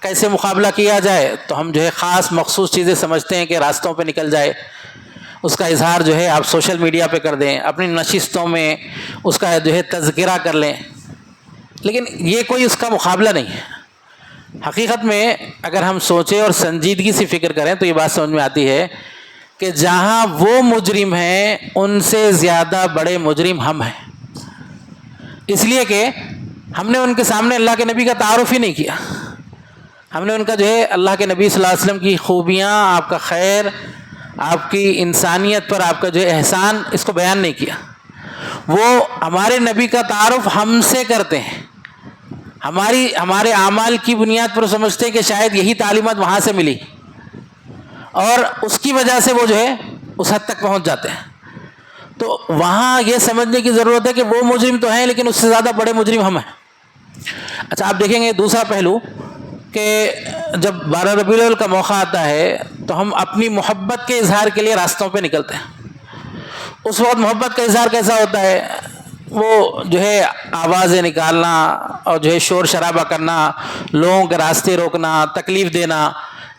کیسے مقابلہ کیا جائے تو ہم جو ہے خاص مخصوص چیزیں سمجھتے ہیں کہ راستوں پہ نکل جائے، اس کا اظہار جو ہے آپ سوشل میڈیا پہ کر دیں، اپنی نشستوں میں اس کا جو ہے تذکرہ کر لیں، لیکن یہ کوئی اس کا مقابلہ نہیں ہے۔ حقیقت میں اگر ہم سوچیں اور سنجیدگی سے فکر کریں تو یہ بات سمجھ میں آتی ہے کہ جہاں وہ مجرم ہیں ان سے زیادہ بڑے مجرم ہم ہیں، اس لیے کہ ہم نے ان کے سامنے اللہ کے نبی کا تعارف ہی نہیں کیا، ہم نے ان کا جو ہے اللہ کے نبی صلی اللہ علیہ وسلم کی خوبیاں، آپ کا خیر، آپ کی انسانیت پر آپ کا جو ہے احسان، اس کو بیان نہیں کیا۔ وہ ہمارے نبی کا تعارف ہم سے کرتے ہیں، ہمارے اعمال کی بنیاد پر سمجھتے ہیں کہ شاید یہی تعلیمات وہاں سے ملی، اور اس کی وجہ سے وہ جو ہے اس حد تک پہنچ جاتے ہیں۔ تو وہاں یہ سمجھنے کی ضرورت ہے کہ وہ مجرم تو ہیں لیکن اس سے زیادہ بڑے مجرم ہم ہیں۔ اچھا، آپ دیکھیں گے دوسرا پہلو کہ جب 12 ربیع الاول کا موقع آتا ہے تو ہم اپنی محبت کے اظہار کے لیے راستوں پہ نکلتے ہیں۔ اس وقت محبت کا اظہار کیسا ہوتا ہے؟ وہ جو ہے آوازیں نکالنا اور جو ہے شور شرابہ کرنا، لوگوں کے راستے روکنا، تکلیف دینا،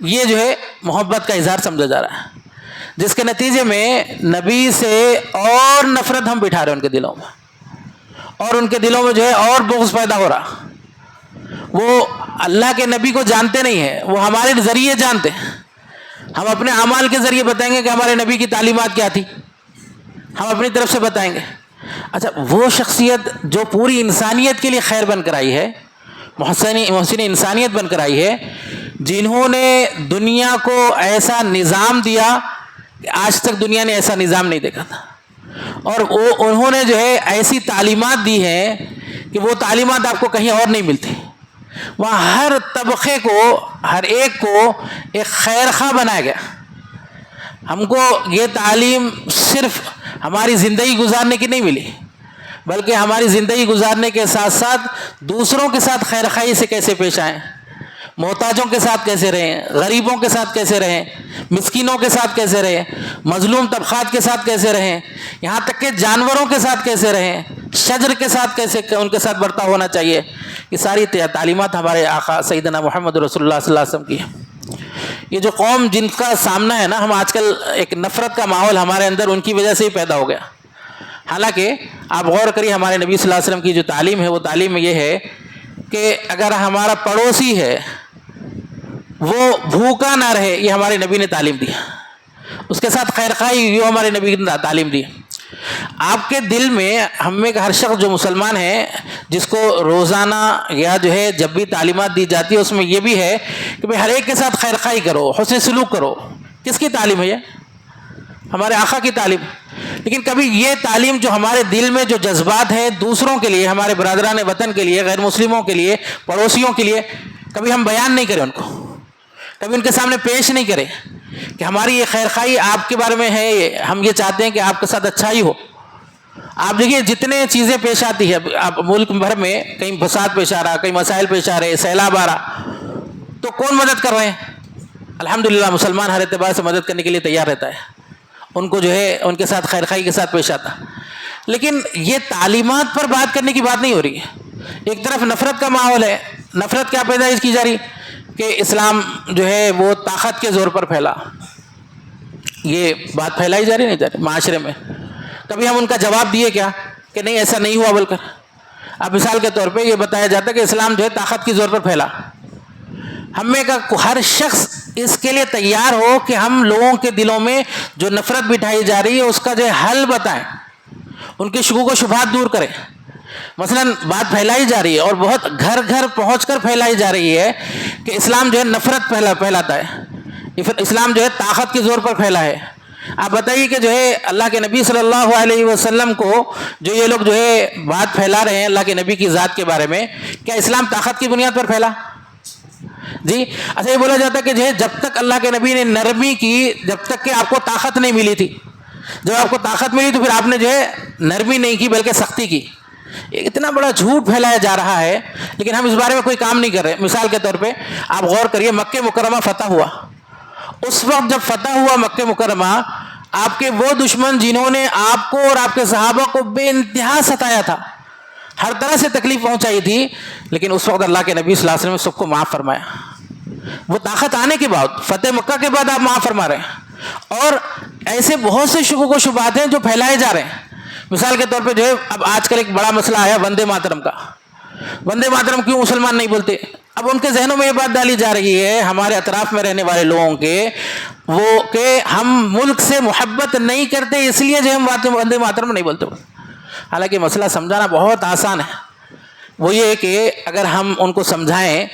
یہ جو ہے محبت کا اظہار سمجھا جا رہا ہے، جس کے نتیجے میں نبی سے اور نفرت ہم بٹھا رہے ہیں ان کے دلوں میں، اور ان کے دلوں میں جو ہے اور بغض پیدا ہو رہا۔ وہ اللہ کے نبی کو جانتے نہیں ہیں، وہ ہمارے ذریعے جانتے ہیں۔ ہم اپنے اعمال کے ذریعے بتائیں گے کہ ہمارے نبی کی تعلیمات کیا تھی، ہم اپنی طرف سے بتائیں گے۔ اچھا، وہ شخصیت جو پوری انسانیت کے لیے خیر بن کر آئی ہے، محسن انسانیت بن کر آئی ہے، جنہوں نے دنیا کو ایسا نظام دیا کہ آج تک دنیا نے ایسا نظام نہیں دیکھا تھا، اور انہوں نے جو ہے ایسی تعلیمات دی ہیں کہ وہ تعلیمات آپ کو کہیں اور نہیں ملتی۔ وہاں ہر طبقے کو، ہر ایک کو ایک خیر خواہ بنایا گیا۔ ہم کو یہ تعلیم صرف ہماری زندگی گزارنے کی نہیں ملی، بلکہ ہماری زندگی گزارنے کے ساتھ ساتھ دوسروں کے ساتھ خیر خواہی سے کیسے پیش آئیں، محتاجوں کے ساتھ کیسے رہیں، غریبوں کے ساتھ کیسے رہیں، مسکینوں کے ساتھ کیسے رہیں، مظلوم طبقات کے ساتھ کیسے رہیں، یہاں تک کہ جانوروں کے ساتھ کیسے رہیں، شجر کے ساتھ کیسے ان کے ساتھ برتاؤ ہونا چاہیے۔ یہ ساری تعلیمات ہمارے آقا سیدنا محمد رسول اللہ صلی اللہ علیہ وسلم کی ہیں۔ یہ جو قوم جن کا سامنا ہے نا، ہم آج کل ایک نفرت کا ماحول ہمارے اندر ان کی وجہ سے ہی پیدا ہو گیا۔ حالانکہ آپ غور کریے ہمارے نبی صلی اللہ علیہ وسلم کی جو تعلیم ہے وہ تعلیم یہ ہے کہ اگر ہمارا پڑوسی ہے وہ بھوکا نہ رہے، یہ ہمارے نبی نے تعلیم دی، اس کے ساتھ خیر خواہی یہ ہمارے نبی نے تعلیم دی۔ آپ کے دل میں ہم میں کا ہر شخص جو مسلمان ہے جس کو روزانہ یا جو ہے جب بھی تعلیمات دی جاتی ہے اس میں یہ بھی ہے کہ بھئی ہر ایک کے ساتھ خیر خواہی کرو، حسن سلوک کرو۔ کس کی تعلیم ہے یہ؟ ہمارے آقا کی تعلیم۔ لیکن کبھی یہ تعلیم جو ہمارے دل میں جو جذبات ہے دوسروں کے لیے، ہمارے برادران وطن کے لیے، غیر مسلموں کے لیے، پڑوسیوں کے لیے، کبھی ہم بیان نہیں کریں ان کو، کبھی ان کے سامنے پیش نہیں کریں کہ ہماری یہ خیر خواہی آپ کے بارے میں ہے، ہم یہ چاہتے ہیں کہ آپ کے ساتھ اچھائی ہو۔ آپ دیکھیے جتنے چیزیں پیش آتی ہے، آپ ملک بھر میں کہیں فساد پیش آ رہا، کہیں مسائل پیش آ رہے، سیلاب آ رہا، تو کون مدد کر رہے ہیں؟ الحمدللہ مسلمان ہر اعتبار سے مدد کرنے کے لیے تیار رہتا ہے، ان کو جو ہے ان کے ساتھ خیر خواہی کے ساتھ پیش آتا۔ لیکن یہ تعلیمات پر بات کرنے کی بات نہیں ہو رہی ہے۔ ایک طرف نفرت کا ماحول ہے، نفرت کیا پیدائش کی جا رہی کہ اسلام جو ہے وہ طاقت کے زور پر پھیلا، یہ بات پھیلائی جا رہی نہیں جا رہی معاشرے میں۔ کبھی ہم ان کا جواب دیے کیا کہ نہیں ایسا نہیں ہوا، بول کر اب مثال کے طور پہ یہ بتایا جاتا ہے کہ اسلام جو ہے طاقت کے زور پر پھیلا۔ ہم میں کا ہر شخص اس کے لیے تیار ہو کہ ہم لوگوں کے دلوں میں جو نفرت بٹھائی جا رہی ہے اس کا جو ہے حل بتائیں، ان کے شکوک و شبہات دور کریں۔ مثلا بات پھیلائی جا رہی ہے اور بہت گھر گھر پہنچ کر پھیلائی جا رہی ہے کہ اسلام جو ہے نفرت پھیلاتا ہے، اسلام جو ہے طاقت کے زور پر پھیلا ہے۔ آپ بتائیے کہ جو ہے اللہ کے نبی صلی اللہ علیہ وسلم کو جو یہ لوگ جو ہے بات پھیلا رہے ہیں اللہ کے نبی کی ذات کے بارے میں، کیا اسلام طاقت کی بنیاد پر پھیلا؟ جی اچھا، یہ بولا جاتا ہے کہ جو ہے جب تک اللہ کے نبی نے نرمی کی، جب تک کہ آپ کو طاقت نہیں ملی تھی، جب آپ کو طاقت ملی تو پھر آپ نے جو ہے نرمی نہیں کی بلکہ سختی کی۔ اتنا بڑا جھوٹ پھیلایا جا رہا ہے لیکن ہم اس بارے میں کوئی کام نہیں کر رہے۔ مثال کے طور پہ آپ غور کریے، مکہ مکرمہ فتح ہوا، اس وقت جب فتح ہوا مکہ مکرمہ، آپ کے وہ دشمن جنہوں نے آپ کو اور آپ کے صحابہ کو بے انتہا ستایا تھا، ہر طرح سے تکلیف پہنچائی تھی، لیکن اس وقت اللہ کے نبی صلی اللہ علیہ وسلم نے سب کو معاف فرمایا۔ وہ طاقت آنے کے بعد، فتح مکہ کے بعد آپ معاف فرما رہے ہیں۔ اور ایسے بہت سے شکوک و شبہات ہیں جو پھیلائے جا رہے ہیں۔ مثال کے طور پہ جو ہے اب آج کل ایک بڑا مسئلہ آیا وندے ماترم کا۔ وندے ماترم کیوں مسلمان نہیں بولتے؟ اب ان کے ذہنوں میں یہ بات ڈالی جا رہی ہے ہمارے اطراف میں رہنے والے لوگوں کے، وہ کہ ہم ملک سے محبت نہیں کرتے اس لیے جو ہم وندے ماترم نہیں بولتے۔ حالانکہ مسئلہ سمجھانا بہت آسان ہے۔ وہ یہ کہ اگر ہم ان کو سمجھائیں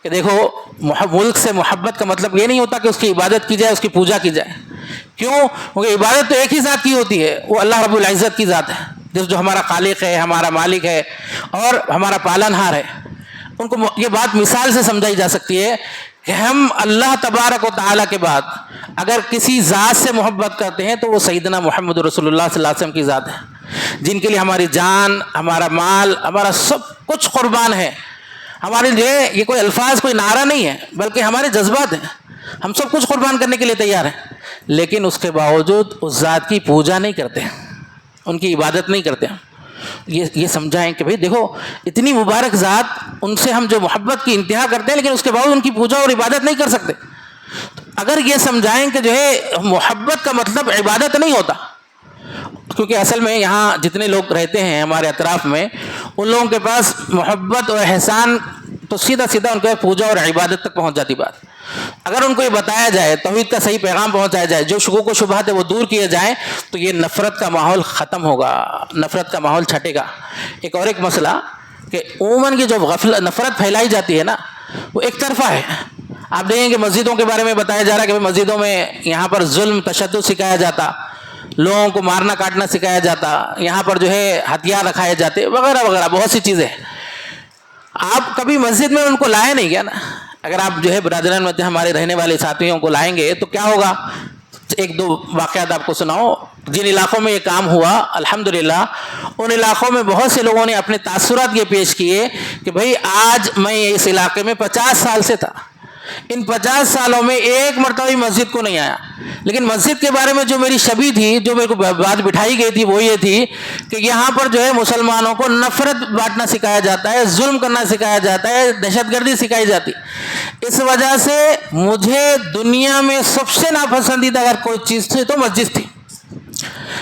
کہ دیکھو ملک سے محبت کا مطلب یہ نہیں ہوتا کہ اس کی عبادت کی جائے، اس کی پوجا کی جائے۔ کیوں؟ کیونکہ عبادت تو ایک ہی ذات کی ہوتی ہے، وہ اللہ رب العزت کی ذات ہے، جو ہمارا خالق ہے، ہمارا مالک ہے اور ہمارا پالنہار ہے۔ ان کو یہ بات مثال سے سمجھائی جا سکتی ہے کہ ہم اللہ تبارک و تعالیٰ کے بعد اگر کسی ذات سے محبت کرتے ہیں تو وہ سیدنا محمد رسول اللہ صلی اللہ علیہ وسلم کی ذات ہے، جن کے لیے ہماری جان، ہمارا مال، ہمارا سب کچھ قربان ہے۔ ہمارے لیے یہ کوئی الفاظ، کوئی نعرہ نہیں ہے بلکہ ہمارے جذبات ہیں، ہم سب کچھ قربان کرنے کے لیے تیار ہیں، لیکن اس کے باوجود اس ذات کی پوجا نہیں کرتے، ان کی عبادت نہیں کرتے۔ یہ سمجھائیں کہ بھئی دیکھو اتنی مبارک ذات، ان سے ہم جو محبت کی انتہا کرتے ہیں لیکن اس کے باوجود ان کی پوجا اور عبادت نہیں کر سکتے۔ اگر یہ سمجھائیں کہ جو ہے محبت کا مطلب عبادت نہیں ہوتا، کیونکہ اصل میں یہاں جتنے لوگ رہتے ہیں ہمارے اطراف میں، ان لوگوں کے پاس محبت اور احسان تو سیدھا سیدھا ان کے پوجا اور عبادت تک پہنچ جاتی بات۔ اگر ان کو یہ بتایا جائے، توحید کا صحیح پیغام پہنچایا جائے، جو شکوک و شبہات ہے وہ دور کیے جائیں، تو یہ نفرت کا ماحول ختم ہوگا، نفرت کا ماحول چھٹے گا۔ ایک اور ایک مسئلہ کہ عموماً کی جو نفرت پھیلائی جاتی ہے نا، وہ ایک طرفہ ہے۔ آپ دیکھیں کہ مسجدوں کے بارے میں بتایا جا رہا ہے کہ مسجدوں میں یہاں پر ظلم تشدد سکھایا جاتا، لوگوں کو مارنا کاٹنا سکھایا جاتا، یہاں پر جو ہے ہتھیار رکھائے جاتے وغیرہ وغیرہ بہت سی چیزیں۔ آپ کبھی مسجد میں ان کو لائے نہیں کیا نا؟ اگر آپ جو ہے برادران میں ہمارے رہنے والے ساتھیوں کو لائیں گے تو کیا ہوگا؟ ایک دو واقعات آپ کو سناؤ۔ جن علاقوں میں یہ کام ہوا، الحمدللہ ان علاقوں میں بہت سے لوگوں نے اپنے تاثرات یہ پیش کیے کہ بھئی آج میں اس علاقے میں 50 سال سے تھا، ان 50 سالوں میں ایک مرتبہ مسجد کو نہیں آیا، لیکن مسجد کے بارے میں جو میری شبیہ تھی، جو میرے کو بات بٹھائی گئی تھی وہ یہ تھی کہ یہاں پر جو ہے مسلمانوں کو نفرت بانٹنا سکھایا جاتا ہے، ظلم کرنا سکھایا جاتا ہے، دہشت گردی سکھائی جاتی۔ اس وجہ سے مجھے دنیا میں سب سے ناپسندیدہ اگر کوئی چیز تھی تو مسجد تھی،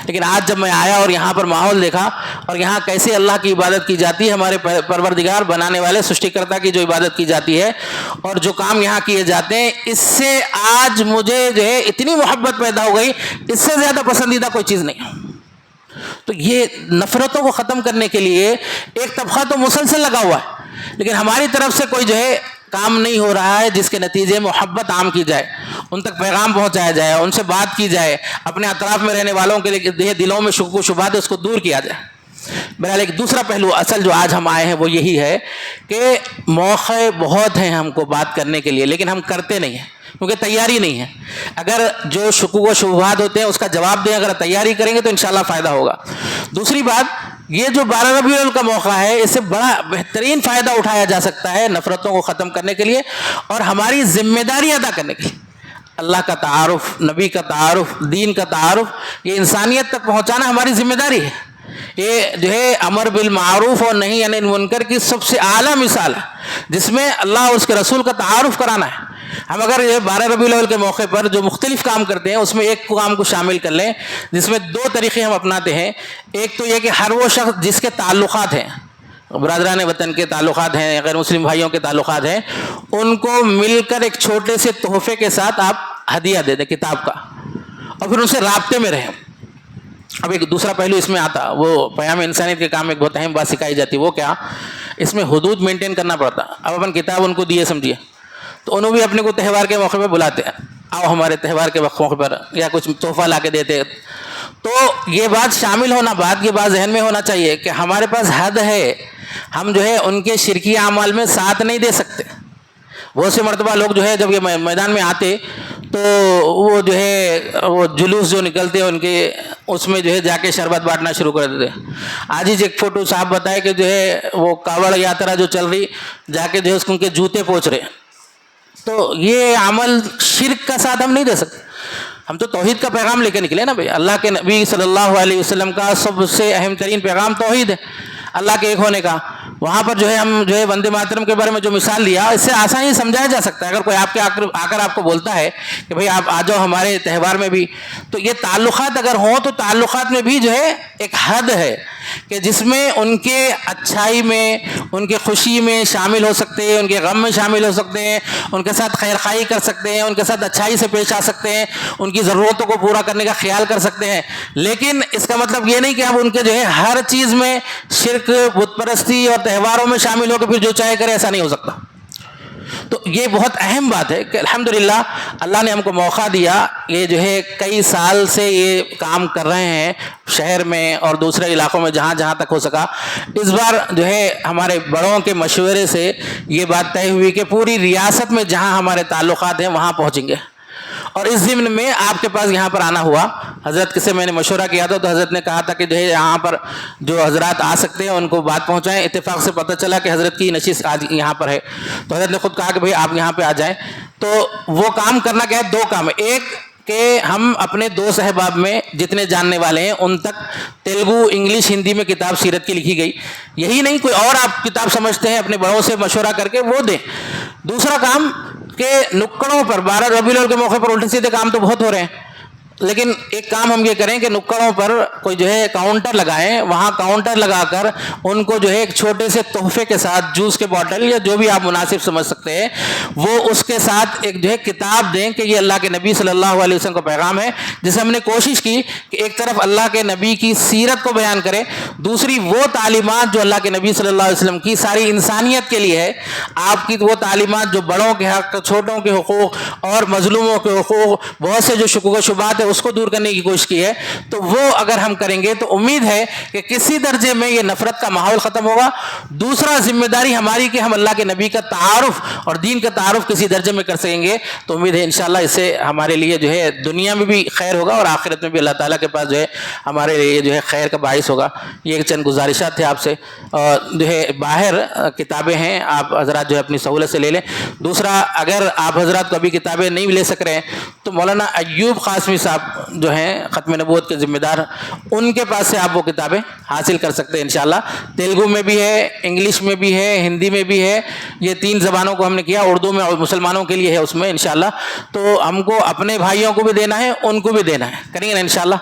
لیکن آج جب میں آیا اور یہاں پر ماحول دیکھا اور یہاں کیسے اللہ کی عبادت کی جاتی ہے، ہمارے پروردگار بنانے والے سرشٹی کرتا کی جو عبادت کی جاتی ہے اور جو کام یہاں کیے جاتے ہیں، اس سے آج مجھے جو ہے اتنی محبت پیدا ہو گئی، اس سے زیادہ پسندیدہ کوئی چیز نہیں۔ تو یہ نفرتوں کو ختم کرنے کے لیے ایک طبقہ تو مسلسل لگا ہوا ہے، لیکن ہماری طرف سے کوئی جو ہے کام نہیں ہو رہا ہے جس کے نتیجے میں محبت عام کی جائے، ان تک پیغام پہنچایا جائے، ان سے بات کی جائے، اپنے اطراف میں رہنے والوں کے لیے دلوں میں شک و شبہات ہے اس کو دور کیا جائے۔ بہرحال ایک دوسرا پہلو اصل جو آج ہم آئے ہیں وہ یہی ہے کہ موقع بہت ہیں ہم کو بات کرنے کے لیے، لیکن ہم کرتے نہیں ہیں کیونکہ تیاری نہیں ہے۔ اگر جو شکوک و شبہات ہوتے ہیں اس کا جواب دیں، اگر تیاری کریں گے تو انشاءاللہ فائدہ ہوگا۔ دوسری بات، یہ جو 12 ربیع الاول کا موقع ہے، اس سے بڑا بہترین فائدہ اٹھایا جا سکتا ہے نفرتوں کو ختم کرنے کے لیے اور ہماری ذمہ داری ادا کرنے کے لیے۔ اللہ کا تعارف، نبی کا تعارف، دین کا تعارف، یہ انسانیت تک پہنچانا ہماری ذمہ داری ہے۔ یہ جو ہے امر بالمعروف اور نہی عن المنکر کی سب سے اعلیٰ مثال ہے، جس میں اللہ اور اس کے رسول کا تعارف کرانا ہے۔ ہم اگر یہ 12 ربیع الاول کے موقع پر جو مختلف کام کرتے ہیں اس میں ایک کام کو شامل کر لیں، جس میں 2 طریقے ہم اپناتے ہیں۔ ایک تو یہ کہ ہر وہ شخص جس کے تعلقات ہیں، برادران وطن کے تعلقات ہیں، غیر مسلم بھائیوں کے تعلقات ہیں، ان کو مل کر ایک چھوٹے سے تحفے کے ساتھ آپ ہدیہ دے دیں کتاب کا، اور پھر ان سے رابطے میں رہیں۔ اب ایک دوسرا پہلو اس میں آتا، وہ پیام انسانیت کے کام میں ایک بہت اہم بات سکھائی جاتی، وہ کیا؟ اس میں حدود مینٹین کرنا پڑتا۔ اب اپن کتاب ان کو دیے سمجھیے، تو انہوں بھی اپنے کو تہوار کے موقع پہ بلاتے ہیں، آؤ ہمارے تہوار کے موقع پر، یا کچھ تحفہ لا کے دیتے۔ تو یہ بات شامل ہونا، بات یہ بات ذہن میں ہونا چاہیے کہ ہمارے پاس حد ہے، ہم جو ہے ان کے شرکی اعمال میں ساتھ نہیں دے سکتے۔ بہت سے مرتبہ لوگ جو ہے جب یہ میدان میں آتے تو وہ جو ہے وہ جلوس جو نکلتے ان کے، اس میں جو ہے جا کے شربت بانٹنا شروع کر دیتے۔ آج ہی ایک فوٹو صاحب بتائے کہ جو ہے وہ کاوڑ یاترا جو چل رہی، جا کے جو ہے اس کو ان کے جوتے پوچھ رہے۔ تو یہ عمل شرک کا ساتھ ہم نہیں دے سکتے۔ ہم تو توحید کا پیغام لے کے نکلے نا بھائی، اللہ کے نبی صلی اللہ علیہ وسلم کا سب سے اہم ترین پیغام توحید ہے، اللہ کے ایک ہونے کا۔ وہاں پر جو ہے ہم جو ہے وندے ماترم کے بارے میں جو مثال دیا، اس سے آسانی سمجھایا جا سکتا ہے۔ اگر کوئی آپ کے آ کر آپ کو بولتا ہے کہ بھئی آپ آ جاؤ ہمارے تہوار میں بھی، تو یہ تعلقات اگر ہوں تو تعلقات میں بھی جو ہے ایک حد ہے کہ جس میں ان کے اچھائی میں، ان کے خوشی میں شامل ہو سکتے ہیں، ان کے غم میں شامل ہو سکتے ہیں، ان کے ساتھ خیر خواہی کر سکتے ہیں، ان کے ساتھ اچھائی سے پیش آ سکتے ہیں، ان کی ضرورتوں کو پورا کرنے کا خیال کر سکتے ہیں۔ لیکن اس کا مطلب یہ نہیں کہ اب ان کے جو ہے ہر چیز میں شرک، بت پرستی اور تہواروں میں شامل ہو کے پھر جو چاہے کرے، ایسا نہیں ہو سکتا۔ تو یہ بہت اہم بات ہے کہ الحمدللہ اللہ نے ہم کو موقع دیا، یہ جو ہے کئی سال سے یہ کام کر رہے ہیں شہر میں اور دوسرے علاقوں میں جہاں جہاں تک ہو سکا۔ اس بار جو ہے ہمارے بڑوں کے مشورے سے یہ بات طے ہوئی کہ پوری ریاست میں جہاں ہمارے تعلقات ہیں وہاں پہنچیں گے، اور اس ضمن میں آپ کے پاس یہاں پر آنا ہوا۔ حضرت سے میں نے مشورہ کیا تھا تو حضرت نے کہا تھا کہ جو ہے یہاں پر جو حضرات آ سکتے ہیں ان کو بات پہنچائیں۔ اتفاق سے پتہ چلا کہ حضرت کی نشست آج یہاں پر ہے، تو حضرت نے خود کہا کہ بھئی آپ یہاں پہ آ جائیں۔ تو وہ کام کرنا کیا ہے، 2 کام ہے۔ ایک کہ ہم اپنے دوست احباب میں جتنے جاننے والے ہیں ان تک تیلگو، انگلش، ہندی میں کتاب سیرت کی لکھی گئی، یہی نہیں کوئی اور آپ کتاب سمجھتے ہیں اپنے بڑوں سے مشورہ کر کے وہ دیں۔ دوسرا کام کہ نکڑوں پر 12 ربیع الاول کے موقع پر الٹے سیدھے کام تو بہت ہو رہے ہیں، لیکن ایک کام ہم یہ کریں کہ نکڑوں پر کوئی جو ہے کاؤنٹر لگائیں، وہاں کاؤنٹر لگا کر ان کو جو ہے ایک چھوٹے سے تحفے کے ساتھ جوس کے بوتل یا جو بھی آپ مناسب سمجھ سکتے ہیں، وہ اس کے ساتھ ایک جو ہے کتاب دیں کہ یہ اللہ کے نبی صلی اللہ علیہ وسلم کا پیغام ہے، جسے ہم نے کوشش کی کہ ایک طرف اللہ کے نبی کی سیرت کو بیان کرے، دوسری وہ تعلیمات جو اللہ کے نبی صلی اللہ علیہ وسلم کی ساری انسانیت کے لیے ہے، آپ کی وہ تعلیمات جو بڑوں کے حق، چھوٹوں کے حقوق اور مظلوموں کے حقوق، بہت سے جو شکوک و شبہات ہے اس کو دور کرنے کی کوشش کی ہے، تو وہ اگر ہم کریں گے تو امید ہے کہ کسی درجے میں یہ نفرت کا ماحول ختم ہوگا۔ دوسرا ذمہ داری ہماری کہ ہم اللہ کے نبی کا تعارف اور دین کا تعارف کسی درجے میں کر سکیں گے، تو امید ہے انشاءاللہ اس سے ہمارے لیے جو ہے دنیا میں بھی خیر ہوگا اور آخرت میں بھی اللہ تعالیٰ کے پاس جو ہے ہمارے لیے جو ہے خیر کا باعث ہوگا۔ یہ ایک چند گزارشات تھے آپ سے، اور جو ہے باہر کتابیں ہیں، آپ حضرات جو ہے اپنی سہولت سے لے لیں۔ دوسرا، اگر آپ حضرات کو ابھی کتابیں نہیں لے سک رہے ہیں تو مولانا ایوب قاسمی صاحب جو ہیں ختم نبوت کے ذمہ دار، ان کے پاس سے آپ وہ کتابیں حاصل کر سکتے ہیں انشاءاللہ۔ تیلگو میں بھی ہے، انگلش میں بھی ہے، ہندی میں بھی ہے، یہ 3 زبانوں کو ہم نے کیا، اردو میں اور مسلمانوں کے لیے ہے اس میں انشاءاللہ۔ تو ہم کو اپنے بھائیوں کو بھی دینا ہے، ان کو بھی دینا ہے، کریں گے نا انشاءاللہ۔